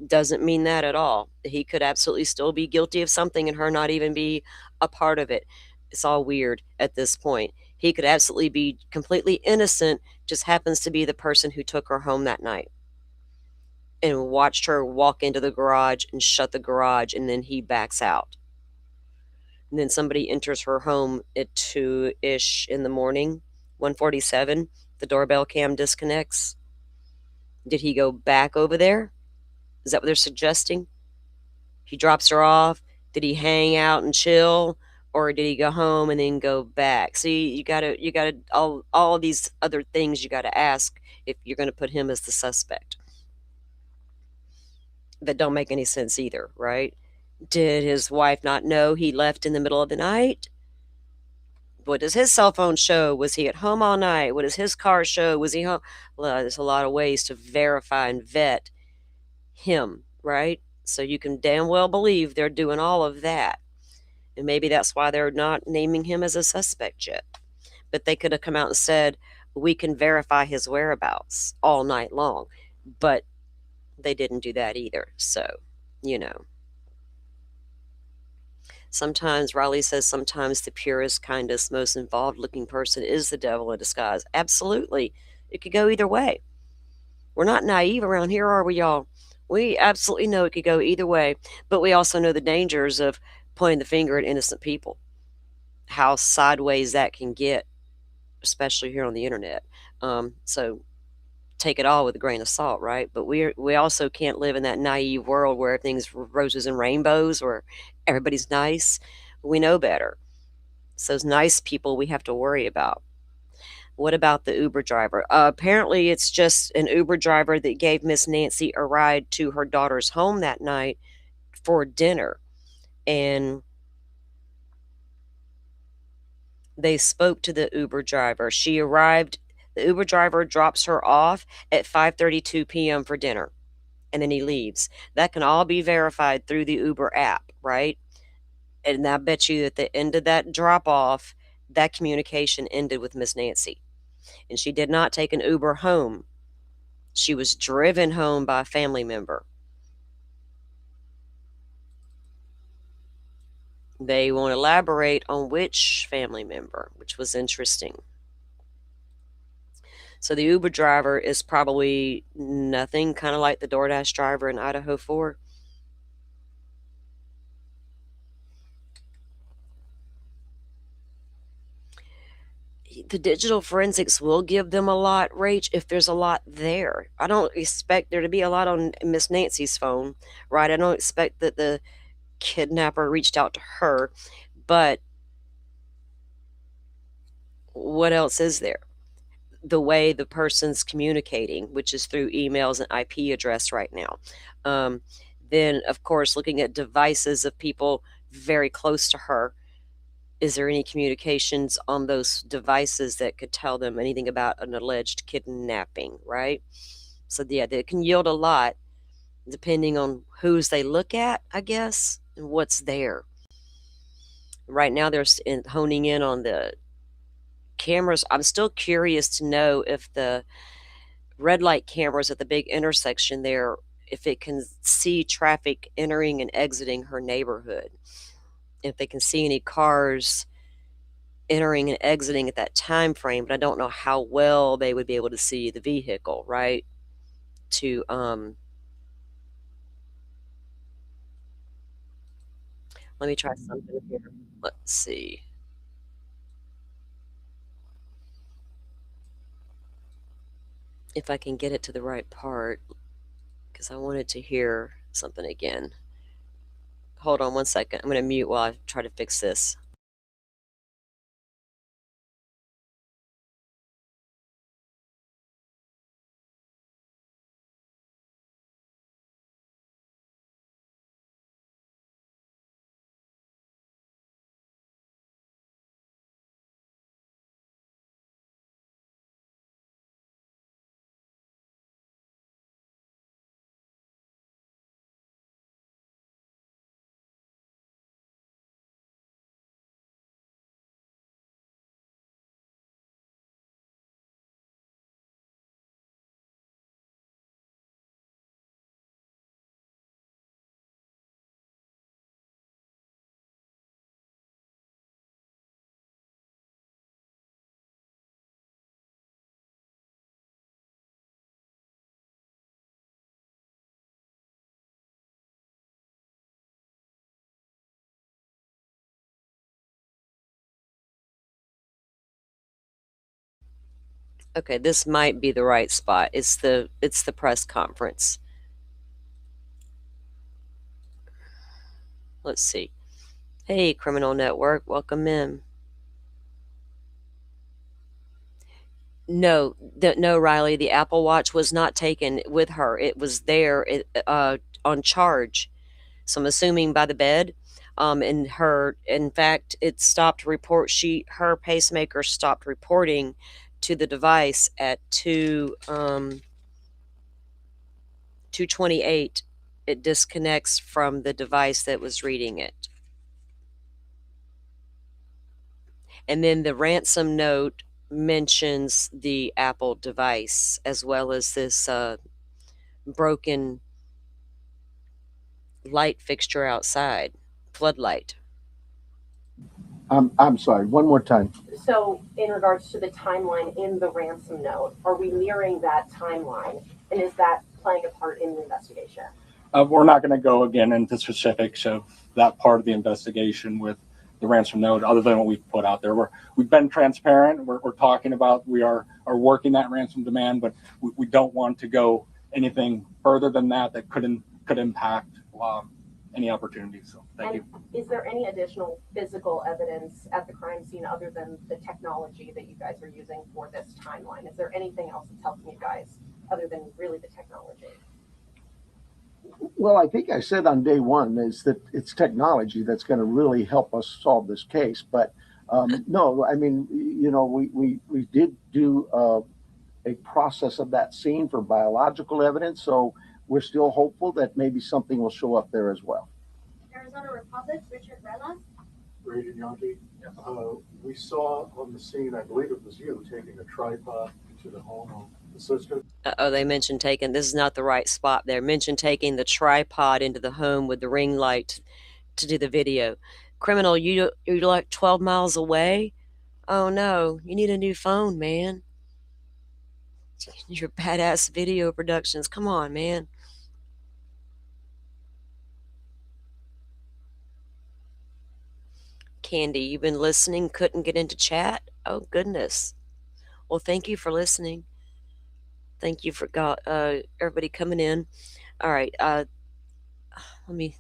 Doesn't mean that at all. He could absolutely still be guilty of something and her not even be a part of it. It's all weird at this point. He could absolutely be completely innocent, just happens to be the person who took her home that night and watched her walk into the garage and shut the garage, and then he backs out. And then somebody enters her home at 2-ish in the morning, 1:47. The doorbell cam disconnects. Did he go back over there? Is that what they're suggesting? He drops her off. Did he hang out and chill, or did he go home and then go back? See, you gotta all these other things you gotta ask if you're gonna put him as the suspect. That don't make any sense either, right? Did his wife not know he left in the middle of the night? What does his cell phone show? Was he at home all night? What does his car show? Was he home? Well, there's a lot of ways to verify and vet him, right? So you can damn well believe they're doing all of that. And maybe that's why they're not naming him as a suspect yet. But they could have come out and said, we can verify his whereabouts all night long. But they didn't do that either. So, Sometimes, Riley says, sometimes the purest, kindest, most involved looking person is the devil in disguise. Absolutely. It could go either way. We're not naive around here, are we, y'all? We absolutely know it could go either way, but we also know the dangers of pointing the finger at innocent people, how sideways that can get, especially here on the internet. So take it all with a grain of salt, right? But we also can't live in that naive world where everything's roses and rainbows, where everybody's nice. We know better. So those nice people we have to worry about. What about the Uber driver? Apparently, it's just an Uber driver that gave Miss Nancy a ride to her daughter's home that night for dinner. And they spoke to the Uber driver. She arrived, the Uber driver drops her off at 5:32 p.m. for dinner, and then he leaves. That can all be verified through the Uber app, right? And I bet you at the end of that drop off, that communication ended with Miss Nancy. And she did not take an Uber home. She was driven home by a family member. They won't elaborate on which family member, which was interesting. So the Uber driver is probably nothing, kind of like the DoorDash driver in Idaho 4. The digital forensics will give them a lot, Rach, if there's a lot there. I don't expect there to be a lot on Miss Nancy's phone, right? I don't expect that the kidnapper reached out to her, but what else is there? The way the person's communicating, which is through emails and IP address right now. Then, of course, looking at devices of people very close to her. Is there any communications on those devices that could tell them anything about an alleged kidnapping, right? So, yeah, they can yield a lot depending on whose they look at, I guess, and what's there. Right now, they're honing in on the cameras. I'm still curious to know if the red light cameras at the big intersection there, if it can see traffic entering and exiting her neighborhood, if they can see any cars entering and exiting at that time frame, but I don't know how well they would be able to see the vehicle, right? To let me try something here. Let's see. If I can get it to the right part, because I wanted to hear something again. Hold on one second. I'm going to mute while I try to fix this. Okay, this might be the right spot. It's the press conference. Let's see. Hey, Criminal Network, welcome in. No, no, Riley, the Apple Watch was not taken with her. It was there on charge. So I'm assuming by the bed. And in fact, it stopped her pacemaker stopped reporting to the device at 2:28. It disconnects from the device that was reading it. And then the ransom note mentions the Apple device as well as this broken light fixture outside, floodlight. I'm sorry, one more time. So in regards to the timeline in the ransom note, are we nearing that timeline? And is that playing a part in the investigation? We're not going to go again into specifics of that part of the investigation with the ransom note, other than what we've put out there. We've been transparent. We're talking about we are working that ransom demand, but we don't want to go anything further than that could impact any opportunities. So thank you. Is there any additional physical evidence at the crime scene other than the technology that you guys are using for this timeline? Is there anything else that's helping you guys other than really the technology? Well, I think I said on day one is that it's technology that's going to really help us solve this case. But no, I mean, we did do a process of that scene for biological evidence. So we're still hopeful that maybe something will show up there as well. Arizona Republic, Richard Relas. Agent Yankee, we saw on the scene, I believe it was you, taking a tripod to the home of the sister. They mentioned taking, this is not the right spot there. Mentioned taking the tripod into the home with the ring light to do the video. Criminal, you're like 12 miles away? Oh no, you need a new phone, man. Your badass video productions. Come on, man. Candy, you've been listening, couldn't get into chat? Oh goodness. Well, thank you for listening. Thank you for everybody coming in. All right, let me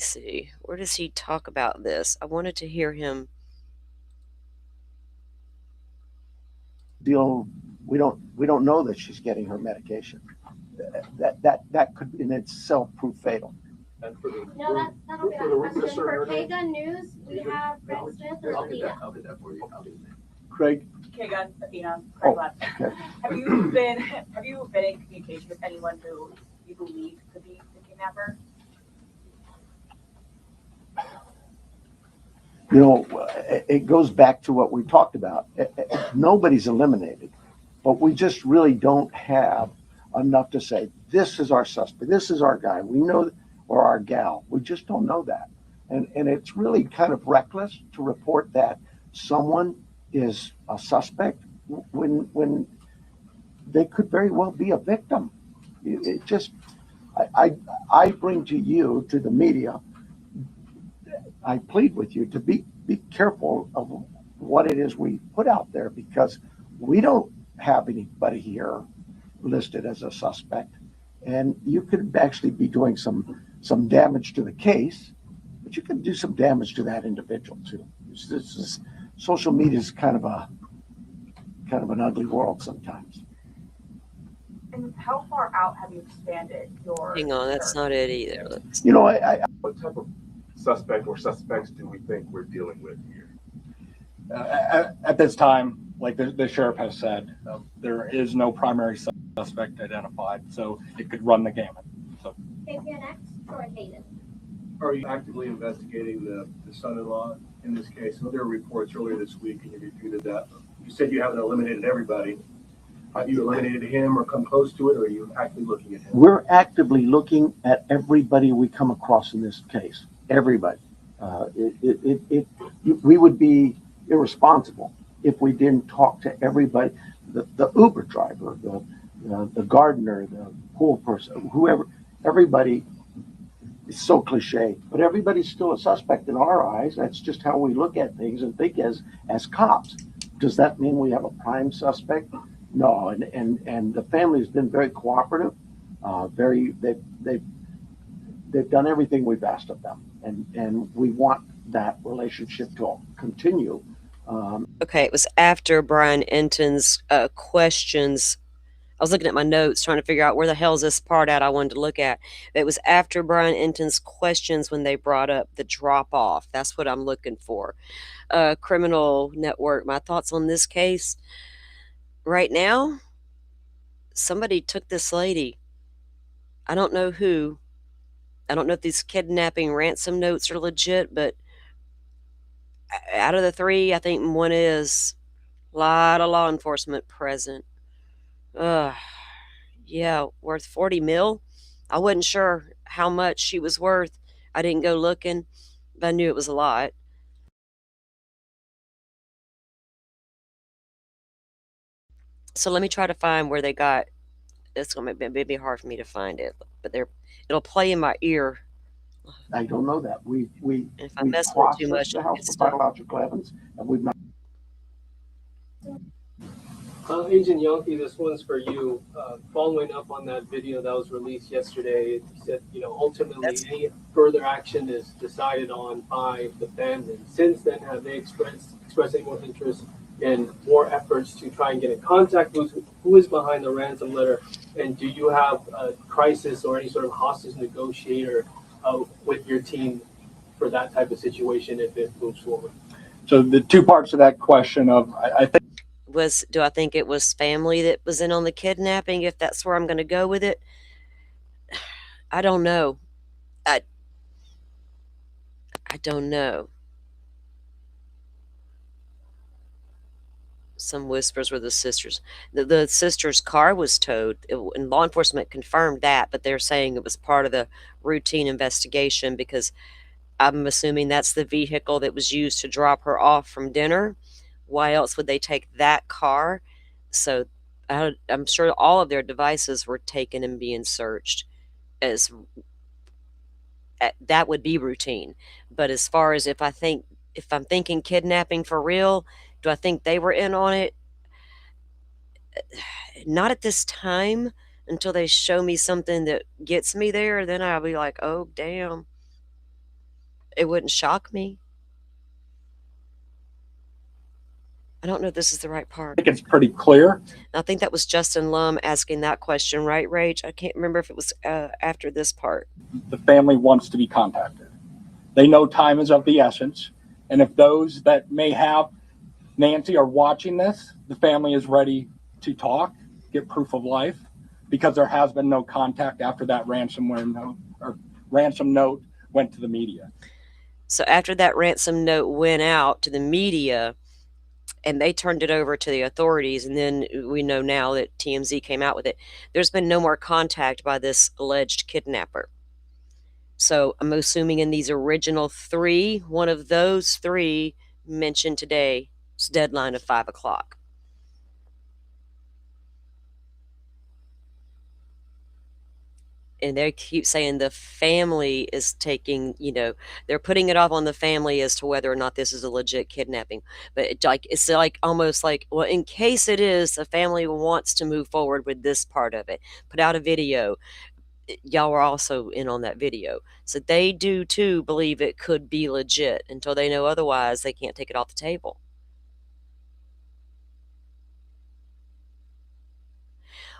see. Where does he talk about this? I wanted to hear him. We don't know that she's getting her medication. That could in itself prove fatal. No, that'll be that question. For K-Gun News, we have Greg Smith and Alina. I'll do that for you. Craig? K-Gun, Athena, Oh, Craig okay. Have you been in communication with anyone who you believe could be the kidnapper? It goes back to what we talked about. Nobody's eliminated, but we just really don't have enough to say, this is our suspect, this is our guy, we know, or our gal. We just don't know that. And it's really kind of reckless to report that someone is a suspect when they could very well be a victim. It just, I bring to you, to the media, I plead with you to be careful of what it is we put out there, because we don't have anybody here listed as a suspect, and you could actually be doing some damage to the case, but you can do some damage to that individual too. Social media is kind of an ugly world sometimes. And how far out have you expanded your Hang on, that's search? not it either. Let's, What type of suspect or suspects do we think we're dealing with here? At this time, like the sheriff has said, there is no primary suspect identified, so it could run the gamut. So, KPNX, Troy Hayden. Are you actively investigating the son-in-law in this case? So there were reports earlier this week, and you refuted that. You said you haven't eliminated everybody. Have you eliminated him or come close to it, or are you actively looking at him? We're actively looking at everybody we come across in this case. Everybody. We would be irresponsible if we didn't talk to everybody. The Uber driver, the gardener, the pool person, whoever. Everybody is so cliche, but everybody's still a suspect in our eyes. That's just how we look at things and think as cops. Does that mean we have a prime suspect? No, and the family has been very cooperative. They've done everything we've asked of them, and we want that relationship to continue. okay, it was after Brian Enton's questions. I was looking at my notes trying to figure out where the hell is this part at I wanted to look at. It was after Brian Enton's questions when they brought up the drop off. That's what I'm looking for. Criminal network. My thoughts on this case right now, somebody took this lady. I don't know who. I don't know if these kidnapping ransom notes are legit, but out of the three, I think one is. A lot of law enforcement present. Yeah, worth 40 mil. I wasn't sure how much she was worth. I didn't go looking, but I knew it was a lot. So let me try to find where they got. It's going to be hard for me to find it, but it'll play in my ear. I don't know that. We If I mess with it too much, the I'll house get for stuck. biological evidence, and we've not. Agent Yonke, this one's for you. Following up on that video that was released yesterday, it said, ultimately any further action is decided on by the family. Since then, have they expressed any more interest in more efforts to try and get in contact with who is behind the ransom letter? And do you have a crisis or any sort of hostage negotiator with your team for that type of situation if it moves forward? so the two parts of that question of, I think, Do I think it was family that was in on the kidnapping, if that's where I'm going to go with it? I don't know. I don't know. Some whispers were the sisters. The sister's car was towed, and law enforcement confirmed that, but they're saying it was part of the routine investigation because I'm assuming that's the vehicle that was used to drop her off from dinner. Why else would they take that car? So I'm sure all of their devices were taken and being searched. As that would be routine. But as far as if I'm thinking kidnapping for real, do I think they were in on it? Not at this time, until they show me something that gets me there. Then I'll be like, oh damn. It wouldn't shock me. I don't know if this is the right part. I think it's pretty clear. I think that was Justin Lum asking that question, right, Rach? I can't remember if it was after this part. The family wants to be contacted. They know time is of the essence. And if those that may have Nancy are watching this, the family is ready to talk, get proof of life, because there has been no contact after that ransom note went to the media. So after that ransom note went out to the media and they turned it over to the authorities, and then we know now that TMZ came out with it, there's been no more contact by this alleged kidnapper. So I'm assuming in these original 3, one of those 3 mentioned today's deadline of 5 o'clock. And they keep saying the family is taking, they're putting it off on the family as to whether or not this is a legit kidnapping. But it's like almost like, well, in case it is, the family wants to move forward with this part of it. Put out a video. Y'all were also in on that video. So they do too believe it could be legit. Until they know otherwise, they can't take it off the table.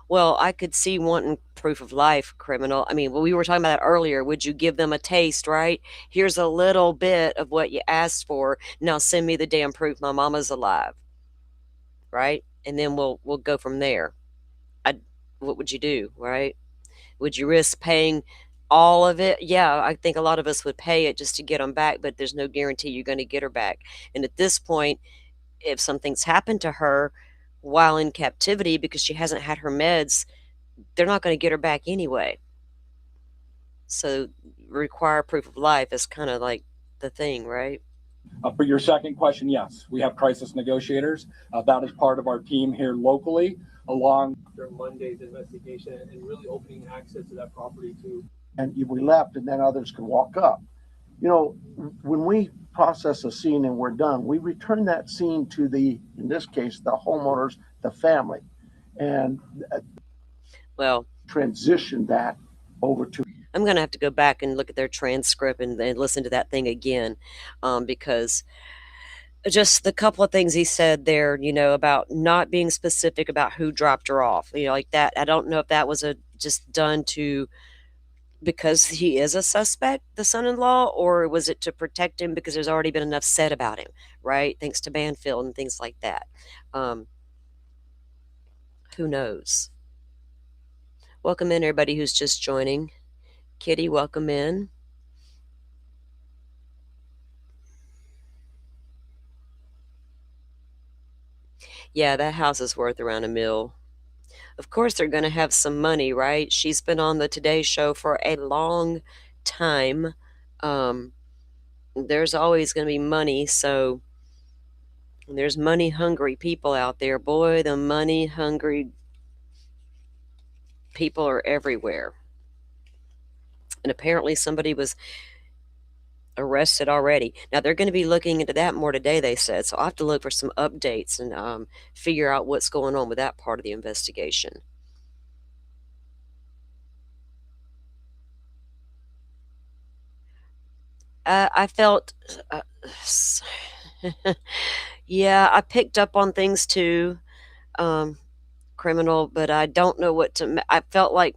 Well, I could see wanting proof of life, criminal. I mean, we were talking about that earlier. Would you give them a taste, right? Here's a little bit of what you asked for. Now send me the damn proof my mama's alive. Right? And then we'll go from there. What would you do, right? Would you risk paying all of it? Yeah, I think a lot of us would pay it just to get them back, but there's no guarantee you're going to get her back. And at this point, if something's happened to her while in captivity because she hasn't had her meds, they're not going to get her back anyway. So require proof of life is kind of like the thing, right? For your second question, yes, we have crisis negotiators. That is part of our team here locally, along After Monday's investigation and really opening access to that property to. And we left, and then others could walk up. When we process a scene and we're done, we return that scene to in this case, the homeowners, the family, and transition that over to. I'm going to have to go back and look at their transcript and listen to that thing again, because just the couple of things he said there, about not being specific about who dropped her off, like that. I don't know if that was just done because he is a suspect, the son-in-law, or was it to protect him because there's already been enough said about him, right? Thanks to Banfield and things like that. Who knows? Welcome in, everybody who's just joining. Kitty, welcome in. Yeah, that house is worth around $1 million. Of course, they're going to have some money, right? She's been on the Today Show for a long time. There's always going to be money, so there's money-hungry people out there. Boy, the money-hungry people are everywhere. And apparently somebody was arrested already. Now, they're going to be looking into that more today, they said. So I'll have to look for some updates and figure out what's going on with that part of the investigation. I felt, yeah, I picked up on things too, criminal, but I don't know I felt like,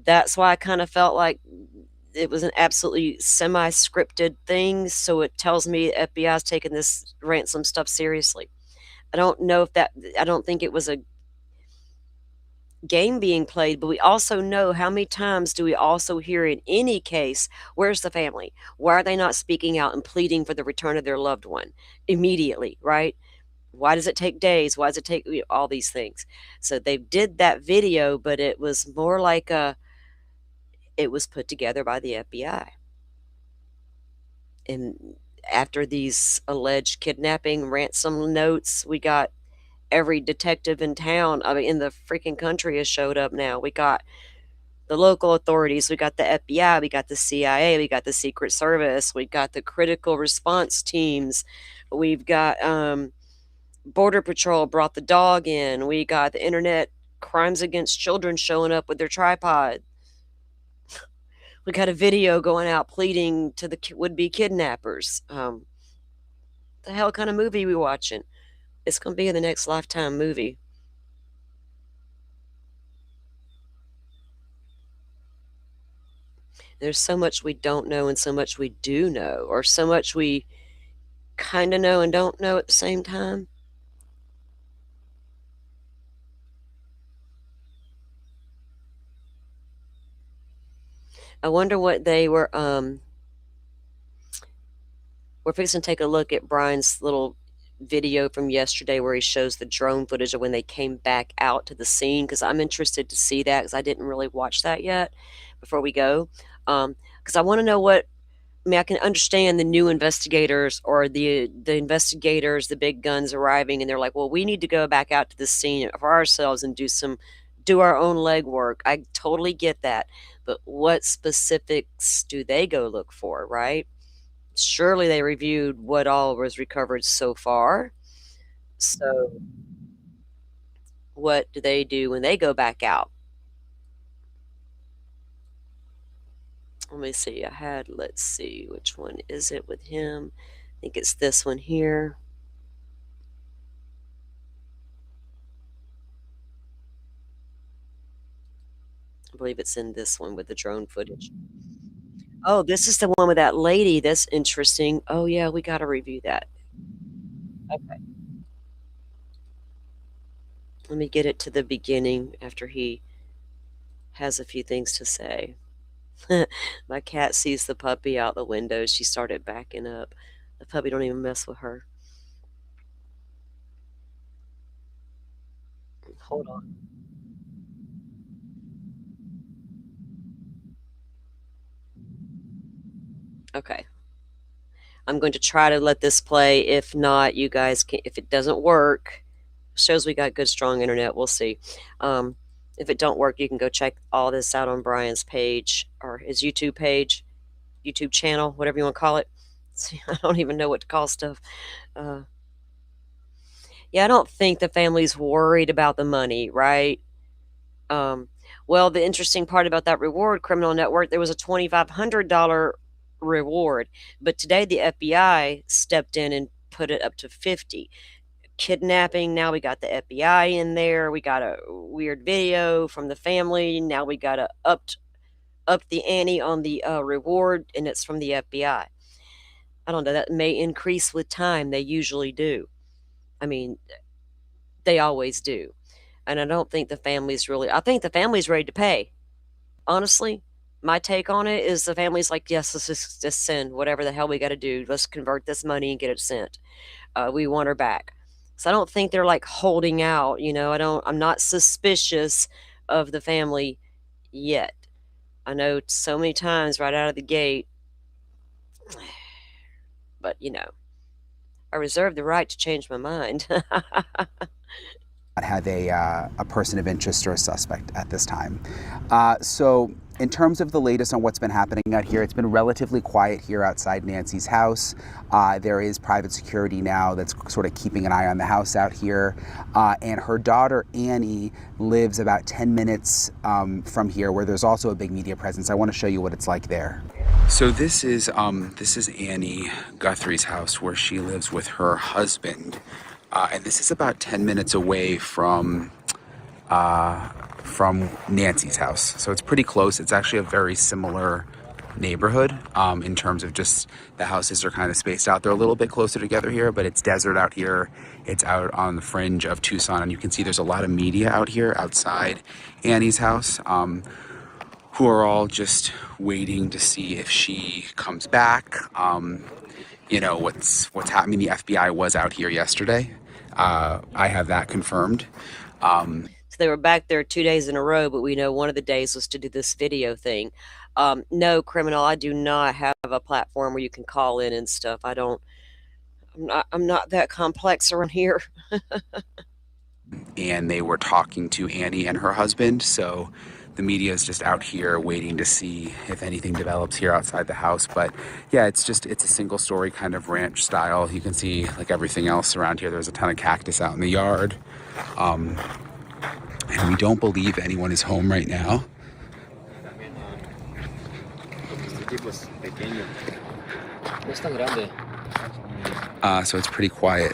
that's why I kind of felt like it was an absolutely semi-scripted thing. So it tells me FBI's taking this ransom stuff seriously. I don't think it was a game being played, but we also know how many times do we also hear in any case, where's the family? Why are they not speaking out and pleading for the return of their loved one immediately, right? Why does it take days? Why does it take all these things? So they did that video, but it was more like it was put together by the FBI. And after these alleged kidnapping ransom notes, we got every detective in town, in the freaking country has showed up now. We got the local authorities, we got the FBI, we got the CIA, we got the Secret Service, we got the critical response teams, we've got Border Patrol brought the dog in, we got the internet crimes against children showing up with their tripod. We got a video going out pleading to the would-be kidnappers. The hell kind of movie we watching? It's going to be in the next Lifetime movie. There's so much we don't know and so much we do know, or so much we kind of know and don't know at the same time. I wonder what they were, we're fixing to take a look at Brian's little video from yesterday where he shows the drone footage of when they came back out to the scene, because I'm interested to see that, because I didn't really watch that yet before we go. Because I want to know what. I mean, I can understand the new investigators or the investigators, the big guns arriving, and they're like, "Well, we need to go back out to the scene for ourselves and do our own legwork." I totally get that, but what specifics do they go look for, right? Surely they reviewed what all was recovered so far. So, what do they do when they go back out? Let me see. Let's see, which one is it with him? I think it's this one here. I believe it's in this one with the drone footage. Oh, this is the one with that lady. That's interesting. Oh, yeah, we got to review that. Okay. Let me get it to the beginning after he has a few things to say. My cat sees the puppy out the window. She started backing up. The puppy don't even mess with her. Hold on. Okay. I'm going to try to let this play. If not, you guys can, if it doesn't work, shows we got good, strong internet. We'll see. If it don't work, you can go check all this out on Brian's page or his YouTube page, YouTube channel, whatever you want to call it. See, I don't even know what to call stuff. Yeah, I don't think the family's worried about the money, right? Well, the interesting part about that reward, Criminal Network, there was a $2,500 reward, but today the FBI stepped in and put it up to 50. Kidnapping, now we got the FBI in there. We got a weird video from the family. Now we got to up the ante on the reward, and it's from the FBI. I don't know. That may increase with time. They usually do. I mean, they always do. And I don't think the family's really. I think the family's ready to pay. Honestly, my take on it is the family's like, yes, let's just send whatever the hell we got to do. Let's convert this money and get it sent. We want her back. So I don't think they're like holding out, I'm not suspicious of the family yet. I know so many times right out of the gate, but I reserve the right to change my mind. Have a person of interest or a suspect at this time. So in terms of the latest on what's been happening out here, it's been relatively quiet here outside Nancy's house. There is private security now that's sort of keeping an eye on the house out here. And her daughter, Annie, lives about 10 minutes from here, where there's also a big media presence. I want to show you what it's like there. So this is Annie Guthrie's house, where she lives with her husband. And this is about 10 minutes away from Nancy's house. So it's pretty close. It's actually a very similar neighborhood in terms of just the houses are kind of spaced out. They're a little bit closer together here, but it's desert out here. It's out on the fringe of Tucson. And you can see there's a lot of media out here outside Annie's house who are all just waiting to see if she comes back. What's happening. The FBI was out here yesterday. I have that confirmed. So they were back there 2 days in a row, but we know one of the days was to do this video thing. No, Criminal, I do not have a platform where you can call in and stuff. I'm not that complex around here. And they were talking to Annie and her husband, so the media is just out here waiting to see if anything develops here outside the house. But yeah, it's a single story kind of ranch style. You can see like everything else around here. There's a ton of cactus out in the yard. And we don't believe anyone is home right now. So it's pretty quiet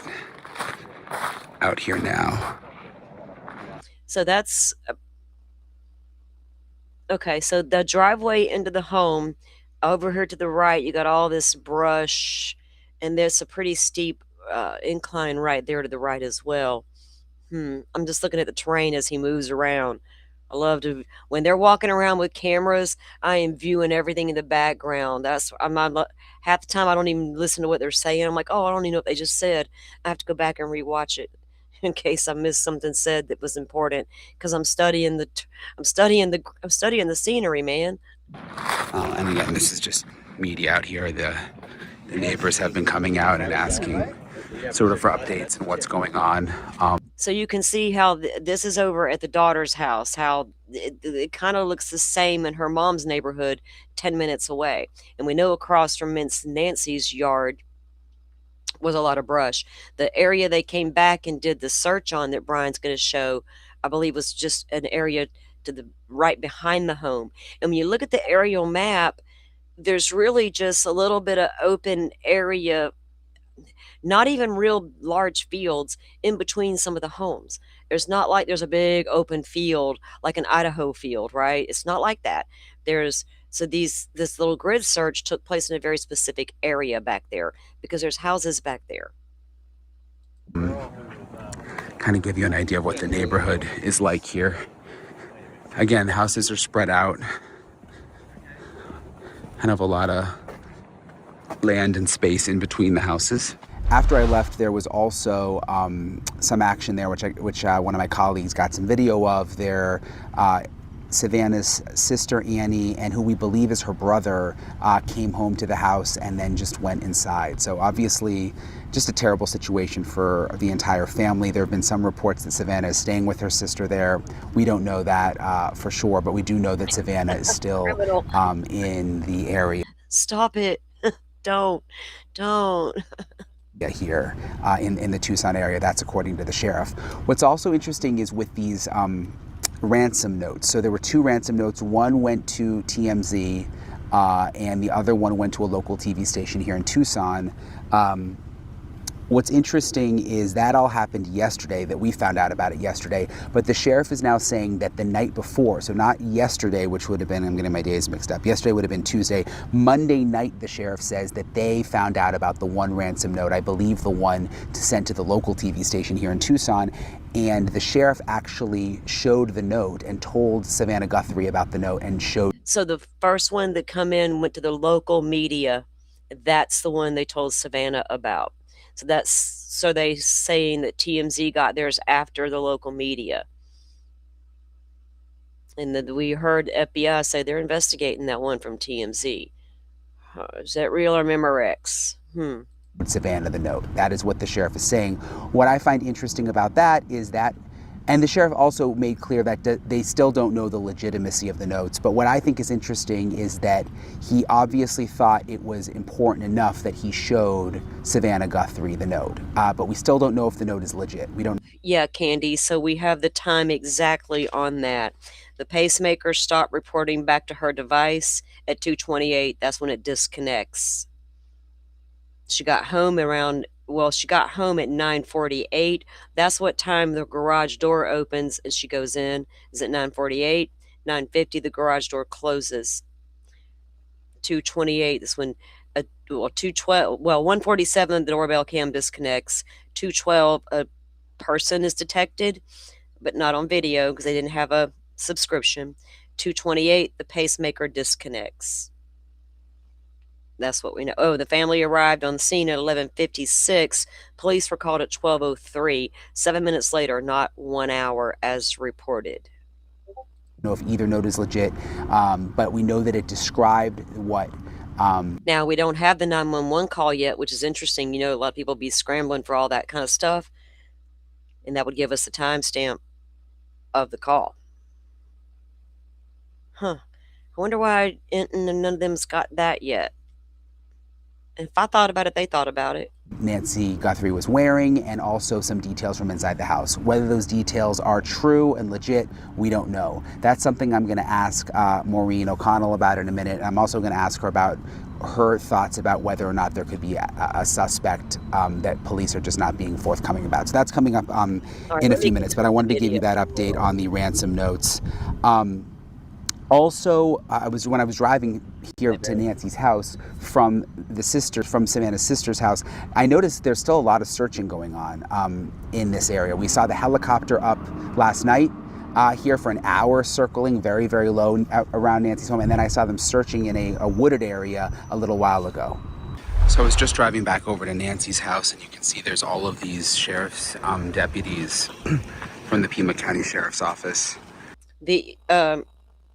out here now. So that's okay. So the driveway into the home, over here to the right, you got all this brush, and there's a pretty steep incline right there to the right as well. I'm just looking at the terrain as he moves around. I love to when they're walking around with cameras. I am viewing everything in the background. I'm not half the time I don't even listen to what they're saying. I'm like, oh, I don't even know what they just said. I have to go back and rewatch it in case I missed something said that was important because I'm studying the scenery, man. And again, this is just media out here. The neighbors have been coming out and asking sort of for updates and what's going on. So you can see how this is over at the daughter's house, how it kind of looks the same in her mom's neighborhood 10 minutes away. And we know across from Miss Nancy's yard was a lot of brush. The area they came back and did the search on that Brian's going to show, I believe, was just an area to the right behind the home. And when you look at the aerial map, there's really just a little bit of open area, not even real large fields in between some of the homes. There's not like there's a big open field like an Idaho field, right? It's not like that. This little grid search took place in a very specific area back there because there's houses back there. Kind of give you an idea of what the neighborhood is like here. Again, the houses are spread out. Kind of a lot of land and space in between the houses. After I left, there was also some action there, which one of my colleagues got some video of. There, Savannah's sister Annie, and who we believe is her brother, came home to the house and then just went inside. So obviously, just a terrible situation for the entire family. There have been some reports that Savannah is staying with her sister there. We don't know that for sure, but we do know that Savannah is still in the area. Stop it. Don't. Here in the Tucson area. That's according to the sheriff. What's also interesting is with these ransom notes. So there were 2 ransom notes. One went to TMZ and the other one went to a local TV station here in Tucson. What's interesting is that all happened yesterday, that we found out about it yesterday, but the sheriff is now saying that the night before, so not yesterday, which would have been, I'm getting my days mixed up, yesterday would have been Tuesday, Monday night the sheriff says that they found out about the one ransom note, I believe the one sent to the local TV station here in Tucson, and the sheriff actually showed the note and told Savannah Guthrie about the note and showed. So the first one that come in went to the local media. That's the one they told Savannah about. So they saying that TMZ got theirs after the local media. And then we heard FBI say they're investigating that one from TMZ. Is that real or Memorex? Savannah the note. That is what the sheriff is saying. What I find interesting about that is that, and the sheriff also made clear that they still don't know the legitimacy of the notes, but what I think is interesting is that he obviously thought it was important enough that he showed Savannah Guthrie the note, but we still don't know if the note is legit. We don't. Yeah, Candy, so we have the time exactly on that. The pacemaker stopped reporting back to her device at 2:28. That's when it disconnects. She got home at 9:48. That's what time the garage door opens and she goes in. Is it 9:48? 9:50, the garage door closes. 2:28, that's when, 1:47, the doorbell cam disconnects. 2:12, a person is detected, but not on video because they didn't have a subscription. 2:28, the pacemaker disconnects. That's what we know. Oh, the family arrived on the scene at 11:56. Police were called at 12:03. 7 minutes later, not 1 hour as reported. Know if either note is legit, but we know that it described what. Now, we don't have the 911 call yet, which is interesting. A lot of people be scrambling for all that kind of stuff. And that would give us the timestamp of the call. I wonder why none of them's got that yet. If I thought about it, they thought about it. Nancy Guthrie was wearing, and also some details from inside the house. Whether those details are true and legit, we don't know. That's something I'm going to ask Maureen O'Connell about in a minute. I'm also going to ask her about her thoughts about whether or not there could be a suspect that police are just not being forthcoming about. So that's coming up in a few minutes, but I wanted to give you that update on the ransom notes. Also, when I was driving here to Nancy's house from Savannah's sister's house, I noticed there's still a lot of searching going on in this area. We saw the helicopter up last night here for an hour, circling very, very low around Nancy's home, and then I saw them searching in a wooded area a little while ago. So I was just driving back over to Nancy's house, and you can see there's all of these sheriff's deputies from the Pima County Sheriff's Office.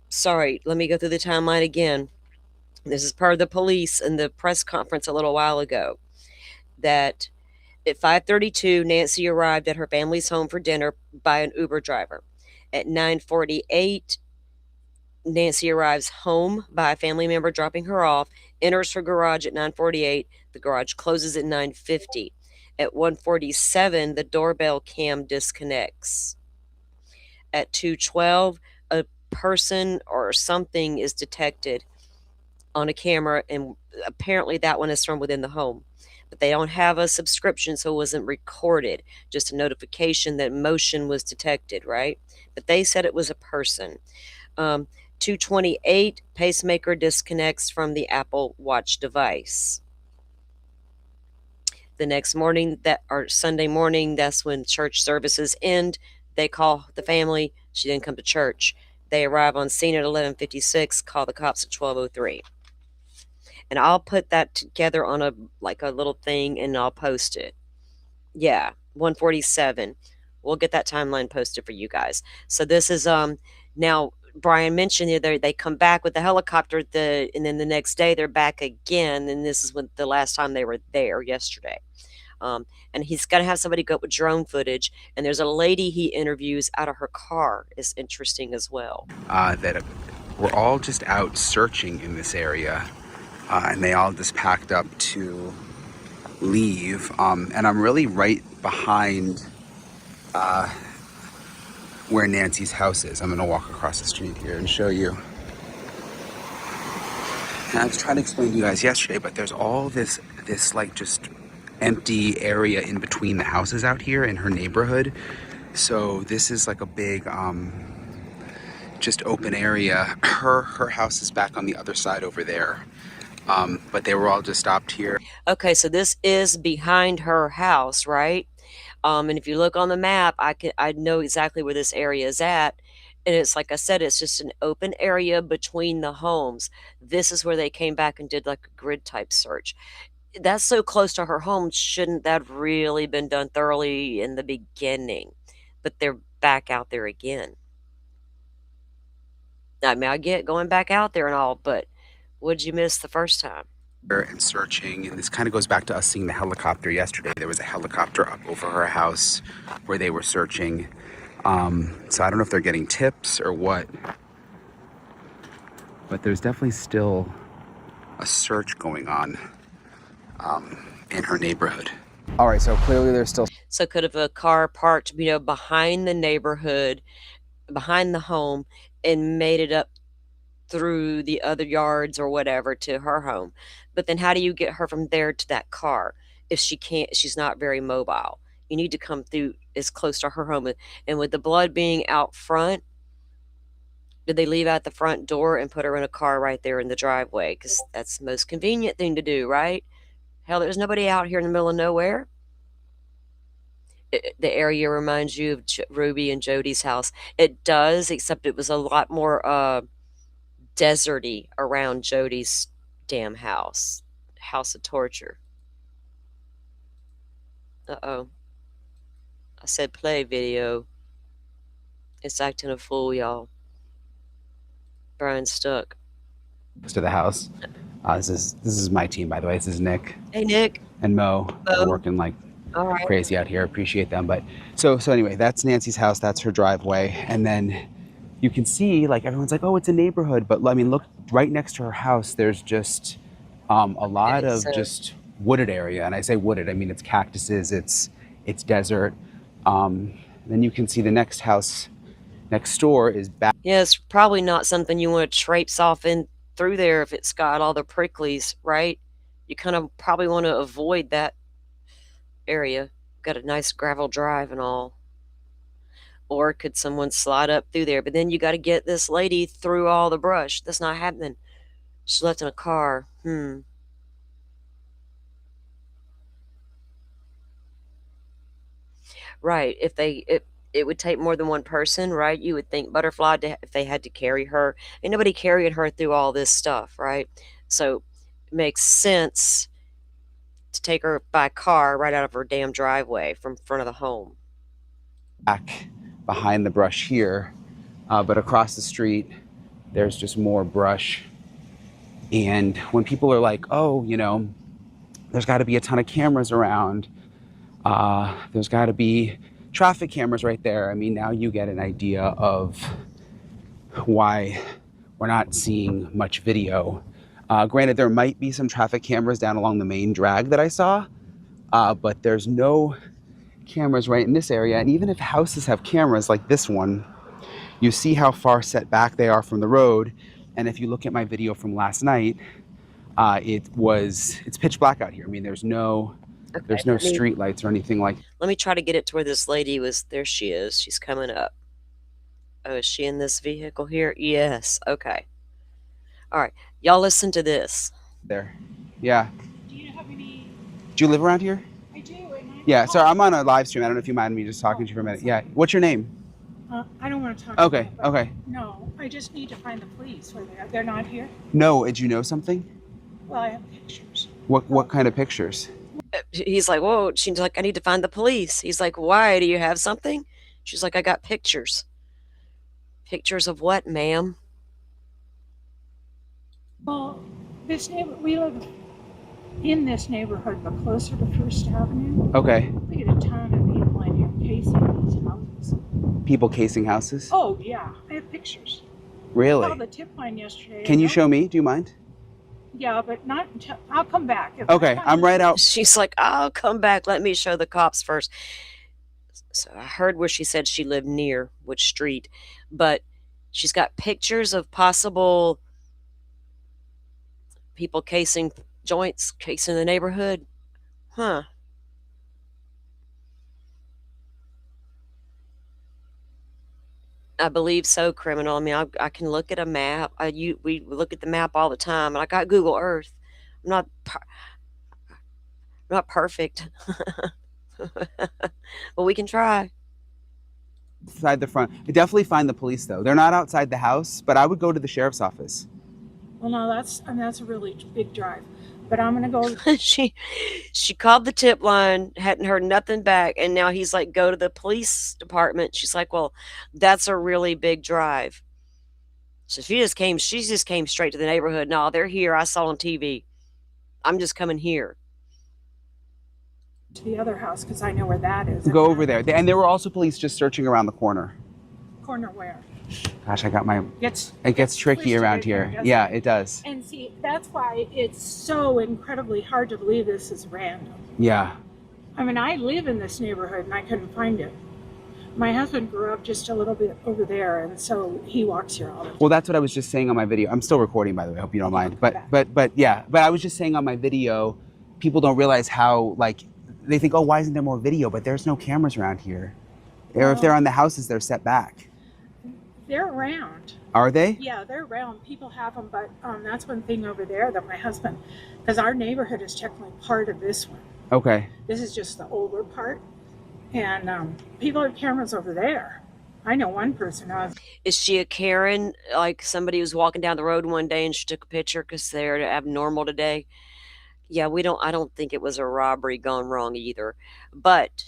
sorry, let me go through the timeline again. This is part of the police in the press conference a little while ago, that at 5:32, Nancy arrived at her family's home for dinner by an Uber driver. At 9:48, Nancy arrives home by a family member dropping her off, enters her garage at 9:48. The garage closes at 9:50. At 1:47, the doorbell cam disconnects. At 2:12, a person or something is detected on a camera, and apparently that one is from within the home. But they don't have a subscription, so it wasn't recorded, just a notification that motion was detected, right? But they said it was a person. 2:28, pacemaker disconnects from the Apple Watch device. The next morning, or Sunday morning, that's when church services end. They call the family. She didn't come to church. They arrive on scene at 11:56, call the cops at 12:03. And I'll put that together on a little thing, and I'll post it. Yeah, 1:47. We'll get that timeline posted for you guys. So this is now Brian mentioned they come back with the helicopter, and then the next day they're back again, and this is when the last time they were there, yesterday. And he's going to have somebody go up with drone footage, and there's a lady he interviews out of her car. Is interesting as well. That we're all just out searching in this area, and they all just packed up to leave. And I'm really right behind where Nancy's house is. I'm going to walk across the street here and show you. And I was trying to explain to you guys yesterday, but there's all this like just empty area in between the houses out here in her neighborhood. So this is like a big just open area. Her house is back on the other side over there. But they were all just stopped here. Okay, so this is behind her house, right? And if you look on the map, I know exactly where this area is at. And it's like I said, it's just an open area between the homes. This is where they came back and did like a grid type search. That's so close to her home. Shouldn't that have really been done thoroughly in the beginning? But they're back out there again. I mean, I get going back out there and all, but what'd you miss the first time? And searching, and this kind of goes back to us seeing the helicopter yesterday. There was a helicopter up over her house where they were searching. So I don't know if they're getting tips or what, but there's definitely still a search going on in her neighborhood. All right, so clearly there's still. So could have a car parked, behind the neighborhood, behind the home, and made it up through the other yards or whatever to her home. But then how do you get her from there to that car if she's not very mobile? You need to come through as close to her home. And with the blood being out front, did they leave out the front door and put her in a car right there in the driveway? Because that's the most convenient thing to do, right? Hell, there's nobody out here in the middle of nowhere. The area reminds you of Ruby and Jody's house. It does, except it was a lot more deserty around Jody's damn house of torture. Uh-oh, I said play video. It's acting a fool, y'all. Brian's stuck. To the house. This is my team, by the way. This is Nick. Hey, Nick. And Mo. They're working like crazy out here. Appreciate them. But so anyway, that's Nancy's house. That's her driveway. And then you can see, like, everyone's like, oh, it's a neighborhood. But I mean, look, right next to her house, there's just a lot of just wooded area. And I say wooded, I mean, it's cactuses, it's desert. Then you can see the next house next door is back. Yeah, it's probably not something you want to traipse off in through there if it's got all the pricklies, right? You kind of probably want to avoid that area. Got a nice gravel drive and all. Or could someone slide up through there? But then you got to get this lady through all the brush. That's not happening. She's left in a car. Right. It would take more than one person, right? You would think Butterfly, if they had to carry her. Ain't nobody carrying her through all this stuff, right? So it makes sense to take her by car right out of her damn driveway from front of the home. Back behind the brush here, but across the street there's just more brush. And when people are like, oh, there's got to be a ton of cameras around, there's got to be traffic cameras right there. I mean, now you get an idea of why we're not seeing much video. Granted, there might be some traffic cameras down along the main drag that I saw, but there's no cameras right in this area. And even if houses have cameras like this one, you see how far set back they are from the road. And if you look at my video from last night, it's pitch black out here. I mean, there's no street lights or anything like. Let me try to get it to where this lady was. There she is. She's coming up. Oh, is she in this vehicle here? Yes. Okay. All right. Y'all listen to this. There. Yeah. Do you have any? Do you live around here? I do. Yeah. So I'm on a live stream. I don't know if you mind me just talking to you for a minute. Yeah. What's your name? I don't want to talk. Okay. About it, Okay. No, I just need to find the police. Where they're not here. No. Did you know something? Well, I have pictures. What kind of pictures? He's like, whoa. She's like, I need to find the police. He's like, why? Do you have something? She's like, I got pictures. Pictures of what, ma'am? Well, we live in this neighborhood, but closer to First Avenue. Okay. We get a ton of people in here casing these houses. People casing houses? Oh yeah, I have pictures. Really? I called the tip line yesterday. Can you show me? Do you mind? Yeah, but not until I'll come back. Okay, I'm right out. She's like, I'll come back. Let me show the cops first. So I heard where she said she lived near which street, but she's got pictures of possible people casing joints, casing the neighborhood. Huh. I believe so, criminal. I mean, I can look at a map. We look at the map all the time, and I got Google Earth. I'm not perfect, but we can try. Outside the front. I definitely find the police though. They're not outside the house, but I would go to the sheriff's office. Well, no, that's a really big drive. But I'm gonna go. She called the tip line, hadn't heard nothing back, and now he's like, go to the police department. She's like, well, that's a really big drive. So she just came straight to the neighborhood. No, they're here. I saw on TV. I'm just coming here. To the other house because I know where that is. Go over there. And there were also police just searching around the corner. Corner where? Gosh, I got my. It gets tricky twisted around right here. there, Yeah, doesn't it does. And see, that's why it's so incredibly hard to believe this is random. Yeah. I mean, I live in this neighborhood and I couldn't find it. My husband grew up just a little bit over there, and so he walks here all the time. Well, that's what I was just saying on my video. I'm still recording, by the way. I hope you don't mind. But yeah. But I was just saying on my video, people don't realize how they think, oh, why isn't there more video? But there's no cameras around here. Or if they're on the houses, they're set back. They're around. Are they? Yeah, they're around. People have them, but that's one thing over there that my husband, because our neighborhood is technically part of this one. Okay. This is just the older part, and people have cameras over there. I know one person has. Is she a Karen? Like somebody was walking down the road one day and she took a picture because they're abnormal today? Yeah, I don't think it was a robbery gone wrong either. But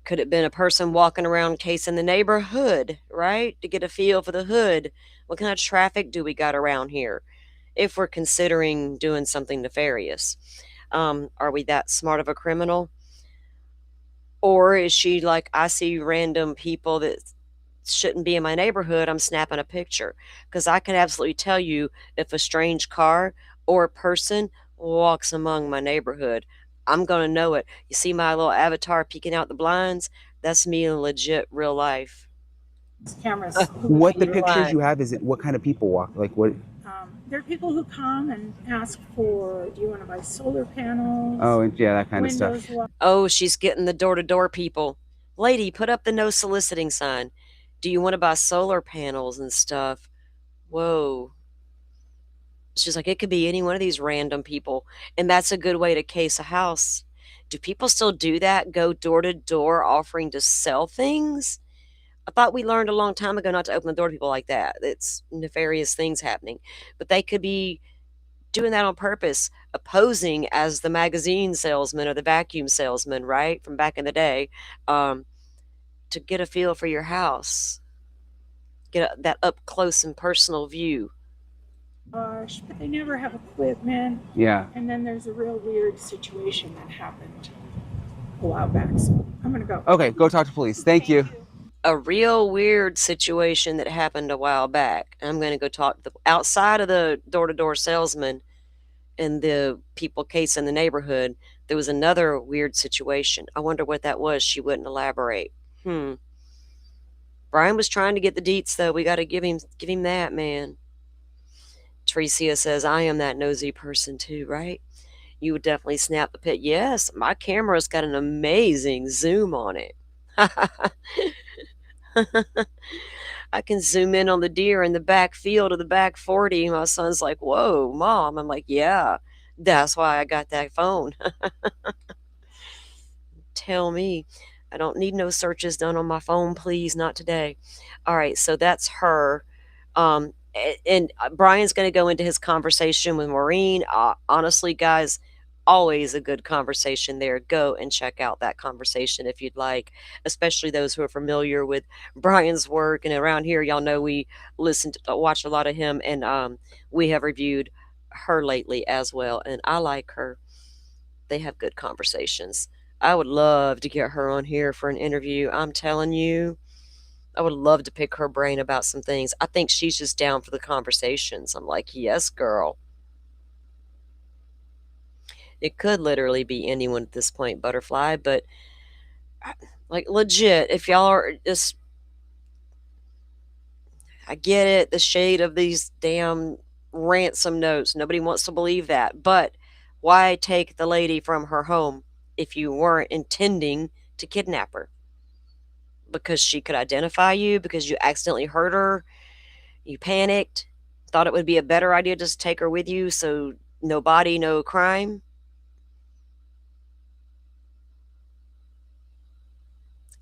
could have been a person walking around casing the neighborhood, right? To get a feel for the hood. What kind of traffic do we got around here? If we're considering doing something nefarious. Are we that smart of a criminal? Or is she like, I see random people that shouldn't be in my neighborhood, I'm snapping a picture? Because I can absolutely tell you if a strange car or a person walks among my neighborhood, I'm going to know it. You see my little avatar peeking out the blinds? That's me in legit real life. Cameras. What the pictures you have, is it what kind of people walk? Like what? There are people who come and ask for, do you want to buy solar panels? Oh, yeah, that kind of stuff. Oh, she's getting the door-to-door people. Lady, put up the no soliciting sign. Do you want to buy solar panels and stuff? Whoa. She's like, it could be any one of these random people. And that's a good way to case a house. Do people still do that? Go door to door offering to sell things? I thought we learned a long time ago not to open the door to people like that. It's nefarious things happening. But they could be doing that on purpose, posing as the magazine salesman or the vacuum salesman, right? From back in the day, to get a feel for your house. get that up close and personal view. Gosh, but they never have equipment. Yeah. And then there's a real weird situation that happened a while back. So I'm gonna go. Okay, go talk to police. Thank you. A real weird situation that happened a while back. I'm going to go talk to the outside of the door-to-door salesman and the people case in the neighborhood. There was another weird situation. I wonder what that was. She wouldn't elaborate. Brian was trying to get the deets, though. We got to give him that, man. Tricia says, I am that nosy person too, right? You would definitely snap the pit. Yes, my camera's got an amazing zoom on it. I can zoom in on the deer in the back field of the back 40. My son's like, whoa, Mom. I'm like, yeah, that's why I got that phone. Tell me. I don't need no searches done on my phone, please, not today. All right, so that's her. And Brian's going to go into his conversation with Maureen. Honestly, guys, always a good conversation there. Go and check out that conversation if you'd like, especially those who are familiar with Brian's work. And around here, y'all know we watch a lot of him, and we have reviewed her lately as well. And I like her. They have good conversations. I would love to get her on here for an interview. I'm telling you, I would love to pick her brain about some things. I think she's just down for the conversations. I'm like, yes, girl. It could literally be anyone at this point, Butterfly, but like legit, if y'all are just, I get it, the shade of these damn ransom notes. Nobody wants to believe that, but why take the lady from her home if you weren't intending to kidnap her? Because she could identify you, because you accidentally hurt her, you panicked, thought it would be a better idea just to take her with you, so no body, no crime.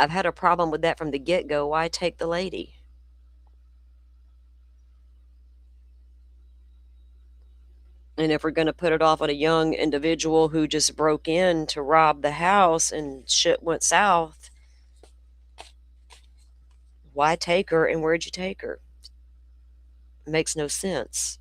I've had a problem with that from the get-go. Why take the lady? And if we're going to put it off on a young individual who just broke in to rob the house and shit went south, why take her, and where'd you take her? It makes no sense.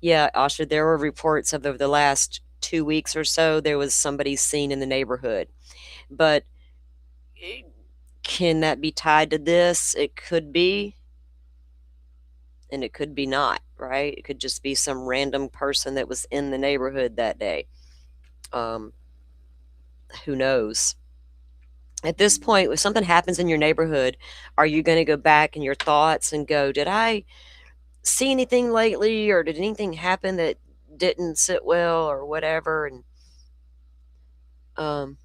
Yeah, Asha, there were reports of over the last 2 weeks or so, there was somebody seen in the neighborhood. But can that be tied to this? It could be. And it could be not, right? It could just be some random person that was in the neighborhood that day. Who knows? At this point, if something happens in your neighborhood, are you going to go back in your thoughts and go, did I see anything lately, or did anything happen that didn't sit well, or whatever? And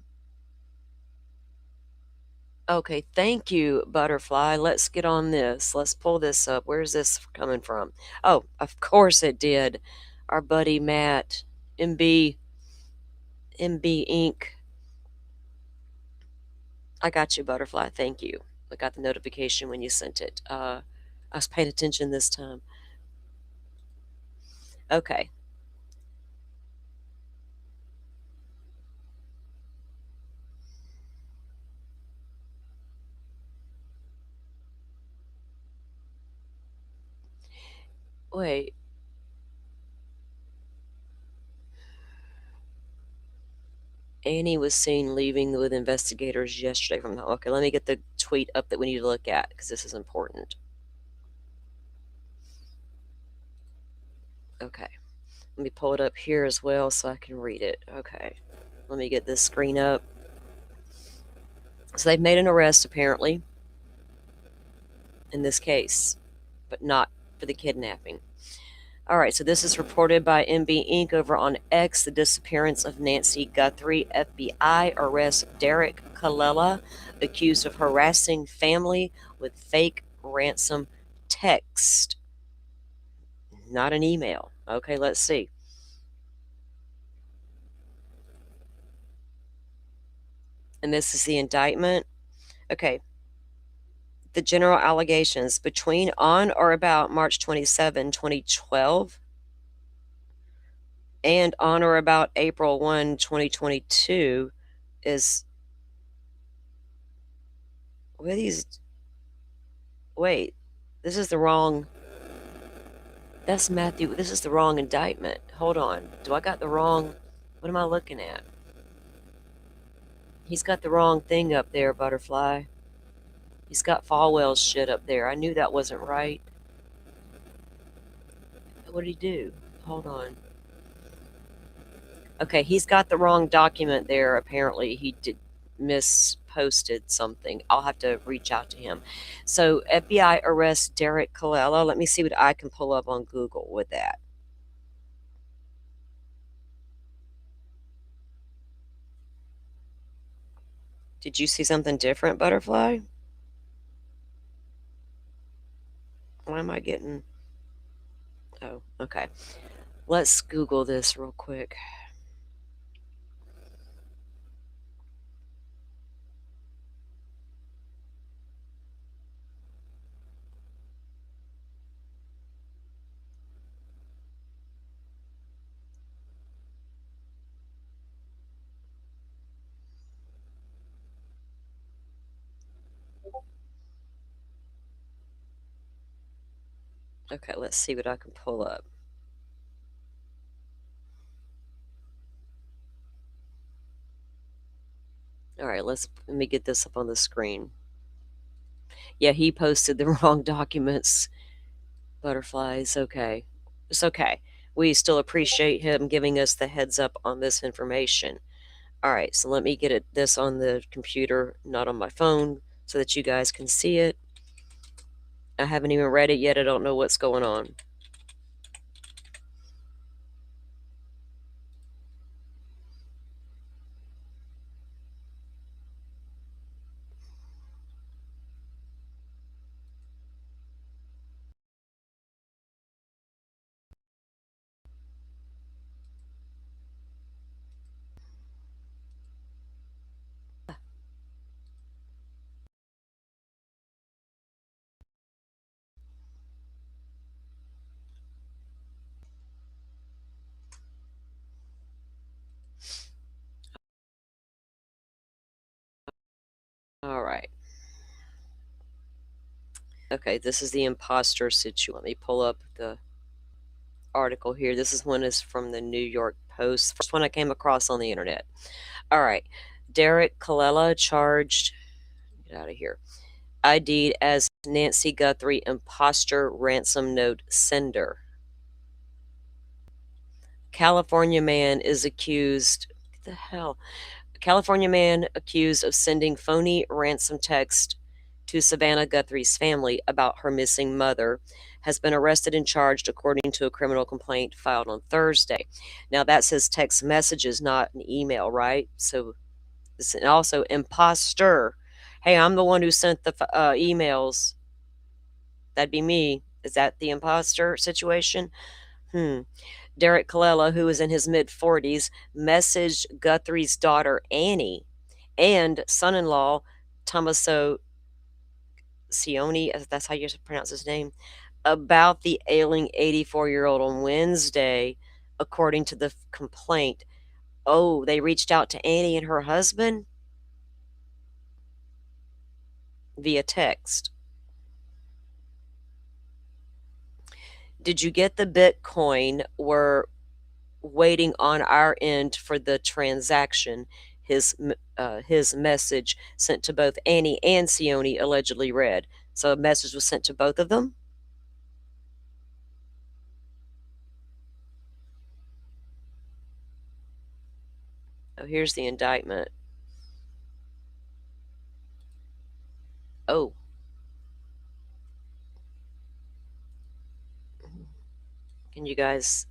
okay, thank you, Butterfly. Let's get on this. Let's pull this up. Where's this coming from? Oh, of course it did. Our buddy Matt, MB Inc. I got you, Butterfly. Thank you. I got the notification when you sent it. I was paying attention this time. Okay. Wait. Annie was seen leaving with investigators yesterday from the... Okay, let me get the tweet up that we need to look at, because this is important. Okay. Let me pull it up here as well so I can read it. Okay. Let me get this screen up. So they've made an arrest, apparently, in this case, but not for the kidnapping. All right, so this is reported by MB Inc. over on X, the disappearance of Nancy Guthrie. FBI arrests Derek Kallela, accused of harassing family with fake ransom text. Not an email. Okay, let's see. And this is the indictment. Okay. The general allegations: between on or about March 27, 2012 and on or about April 1, 2022, is where these. Wait, this is the wrong. That's Matthew. This is the wrong indictment. Hold on. Do I got the wrong? What am I looking at? He's got the wrong thing up there, Butterfly. He's got Falwell's shit up there. I knew that wasn't right. What did he do? Hold on. Okay, he's got the wrong document there. Apparently, he did misposted something. I'll have to reach out to him. So, FBI arrests Derek Colella. Let me see what I can pull up on Google with that. Did you see something different, Butterfly? Why am I getting... Oh, okay. Let's Google this real quick. Okay, let's see what I can pull up. All right, let me get this up on the screen. Yeah, he posted the wrong documents. Butterflies. Okay. It's okay. We still appreciate him giving us the heads up on this information. All right, so let me get this on the computer, not on my phone, so that you guys can see it. I haven't even read it yet. I don't know what's going on. All right. Okay, this is the imposter situation. Let me pull up the article here. This is one is from the New York Post. First one I came across on the internet. All right. Derek Colella charged, get out of here, ID'd as Nancy Guthrie imposter ransom note sender. California man is accused, what the hell? California man accused of sending phony ransom text to Savannah Guthrie's family about her missing mother has been arrested and charged according to a criminal complaint filed on Thursday. Now that says text messages, not an email, right? So it's also imposter. Hey, I'm the one who sent the emails. That'd be me. Is that the imposter situation? Derek Colella, who is in his mid-40s, messaged Guthrie's daughter, Annie, and son-in-law, Tommaso Cioni, if that's how you pronounce his name, about the ailing 84-year-old on Wednesday, according to the complaint. Oh, they reached out to Annie and her husband via text. Did you get the Bitcoin? We're waiting on our end for the transaction. His message sent to both Annie and Cioni allegedly read. So a message was sent to both of them? Oh, here's the indictment. Oh. Can you guys,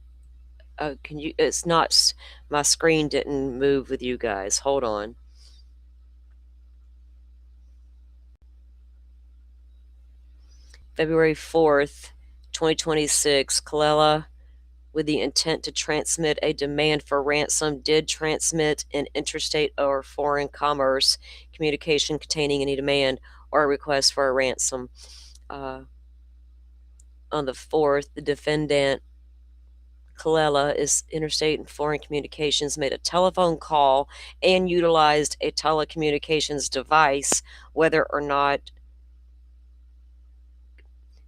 it's not, my screen didn't move with you guys. Hold on. February 4th, 2026, Colella, with the intent to transmit a demand for ransom, did transmit an interstate or foreign commerce communication containing any demand or a request for a ransom. On the 4th, the defendant Colella is Interstate and Foreign Communications made a telephone call and utilized a telecommunications device, whether or not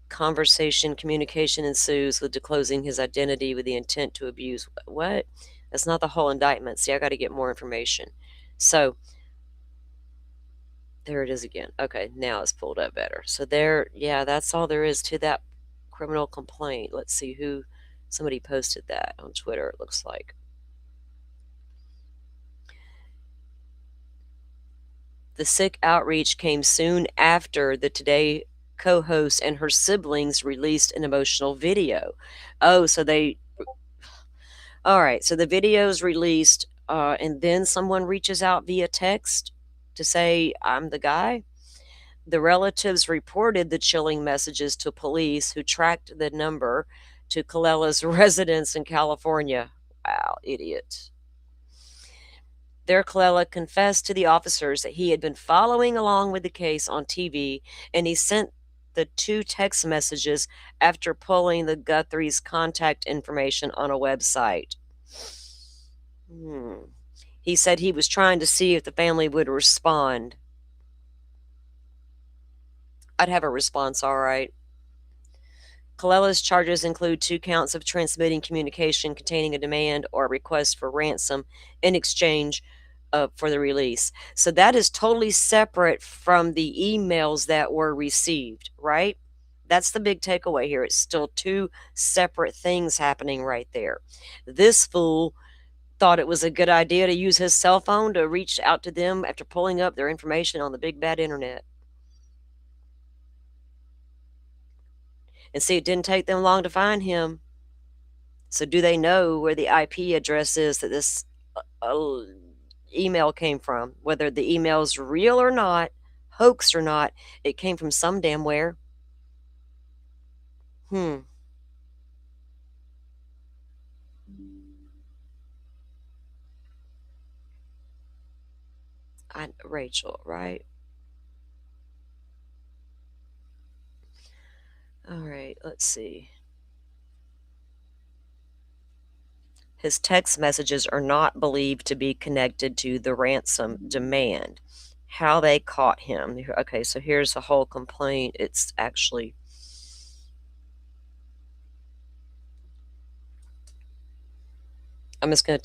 communication ensues with disclosing his identity with the intent to abuse. What? That's not the whole indictment. See, I got to get more information. So there it is again. Okay, now it's pulled up better. So there, yeah, that's all there is to that criminal complaint. Let's see who somebody posted that on Twitter, it looks like. The sick outreach came soon after the Today co-host and her siblings released an emotional video. Oh, so all right, so the video is released, and then someone reaches out via text to say, I'm the guy. The relatives reported the chilling messages to police, who tracked the number to Colella's residence in California. Wow, idiot. There, Colella confessed to the officers that he had been following along with the case on TV, and he sent the 2 text messages after pulling the Guthrie's contact information on a website. He said he was trying to see if the family would respond. I'd have a response, all right. Colella's charges include 2 counts of transmitting communication containing a demand or a request for ransom in exchange for the release. So that is totally separate from the emails that were received, right? That's the big takeaway here. It's still 2 separate things happening right there. This fool thought it was a good idea to use his cell phone to reach out to them after pulling up their information on the big bad internet. And see, it didn't take them long to find him. So do they know where the IP address is that this email came from? Whether the email's real or not, hoax or not, it came from some damn where. Rachel, right? All right, let's see. His text messages are not believed to be connected to the ransom demand. How they caught him. Okay, so here's the whole complaint. It's actually... I'm going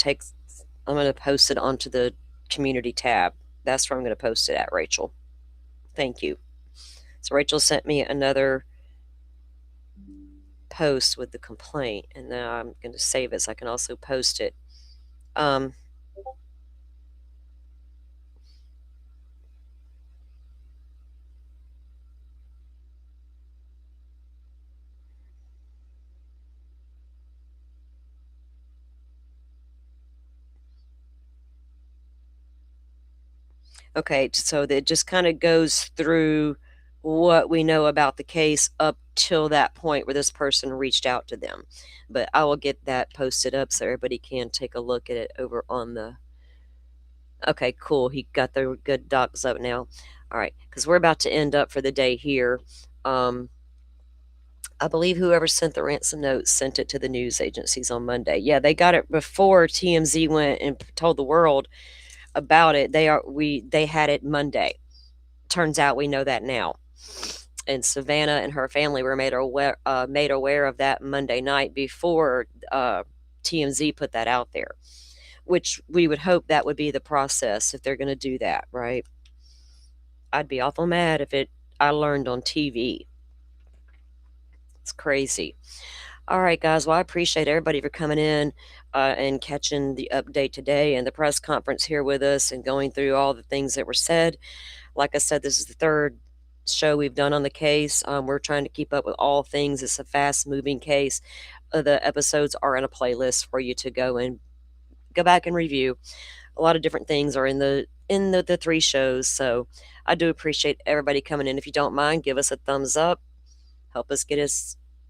to post it onto the community tab. That's where I'm going to post it at, Rachel. Thank you. So Rachel sent me another post with the complaint, and now I'm going to save it so I can also post it. Okay, so it just kind of goes through what we know about the case up till that point where this person reached out to them. But I will get that posted up so everybody can take a look at it over on the... Okay, cool. He got the good docs up now. All right, because we're about to end up for the day here. I believe whoever sent the ransom note sent it to the news agencies on Monday. Yeah, they got it before TMZ went and told the world about it. They had it Monday. Turns out we know that now. And Savannah and her family were made aware of that Monday night before TMZ put that out there, which we would hope that would be the process if they're going to do that, right? I'd be awful mad if I learned on TV. It's crazy. All right, guys. Well, I appreciate everybody for coming in and catching the update today and the press conference here with us and going through all the things that were said. Like I said, this is the 3rd show we've done on the case. We're trying to keep up with all things. It's a fast-moving case. The episodes are in a playlist for you to go back and review. A lot of different things are in the 3 shows. So I do appreciate everybody coming in. If you don't mind, give us a thumbs up. Help us get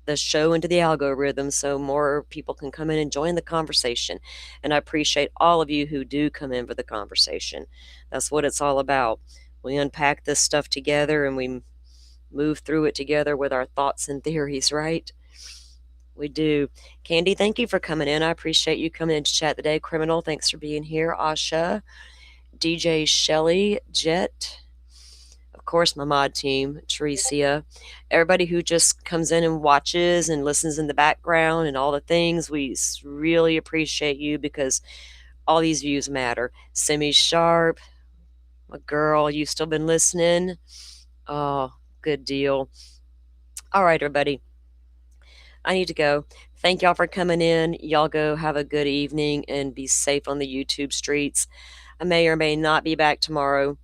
the show into the algorithm so more people can come in and join the conversation. And I appreciate all of you who do come in for the conversation. That's what it's all about. We unpack this stuff together and we move through it together with our thoughts and theories, right? We do. Candy, thank you for coming in. I appreciate you coming in to chat today. Criminal, thanks for being here. Asha, DJ Shelly, Jet, of course, my mod team, Teresia, everybody who just comes in and watches and listens in the background and all the things. We really appreciate you because all these views matter. Semi Sharp, my girl, you still been listening? Oh, good deal. All right, everybody. I need to go. Thank y'all for coming in. Y'all go have a good evening and be safe on the YouTube streets. I may or may not be back tomorrow.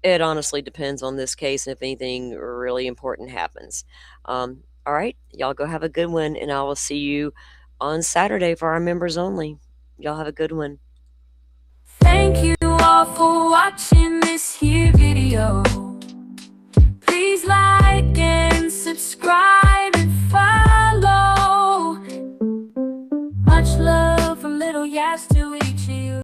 It honestly depends on this case and if anything really important happens. All right, y'all go have a good one, and I will see you on Saturday for our members only. Y'all have a good one. Thank you all for watching this here.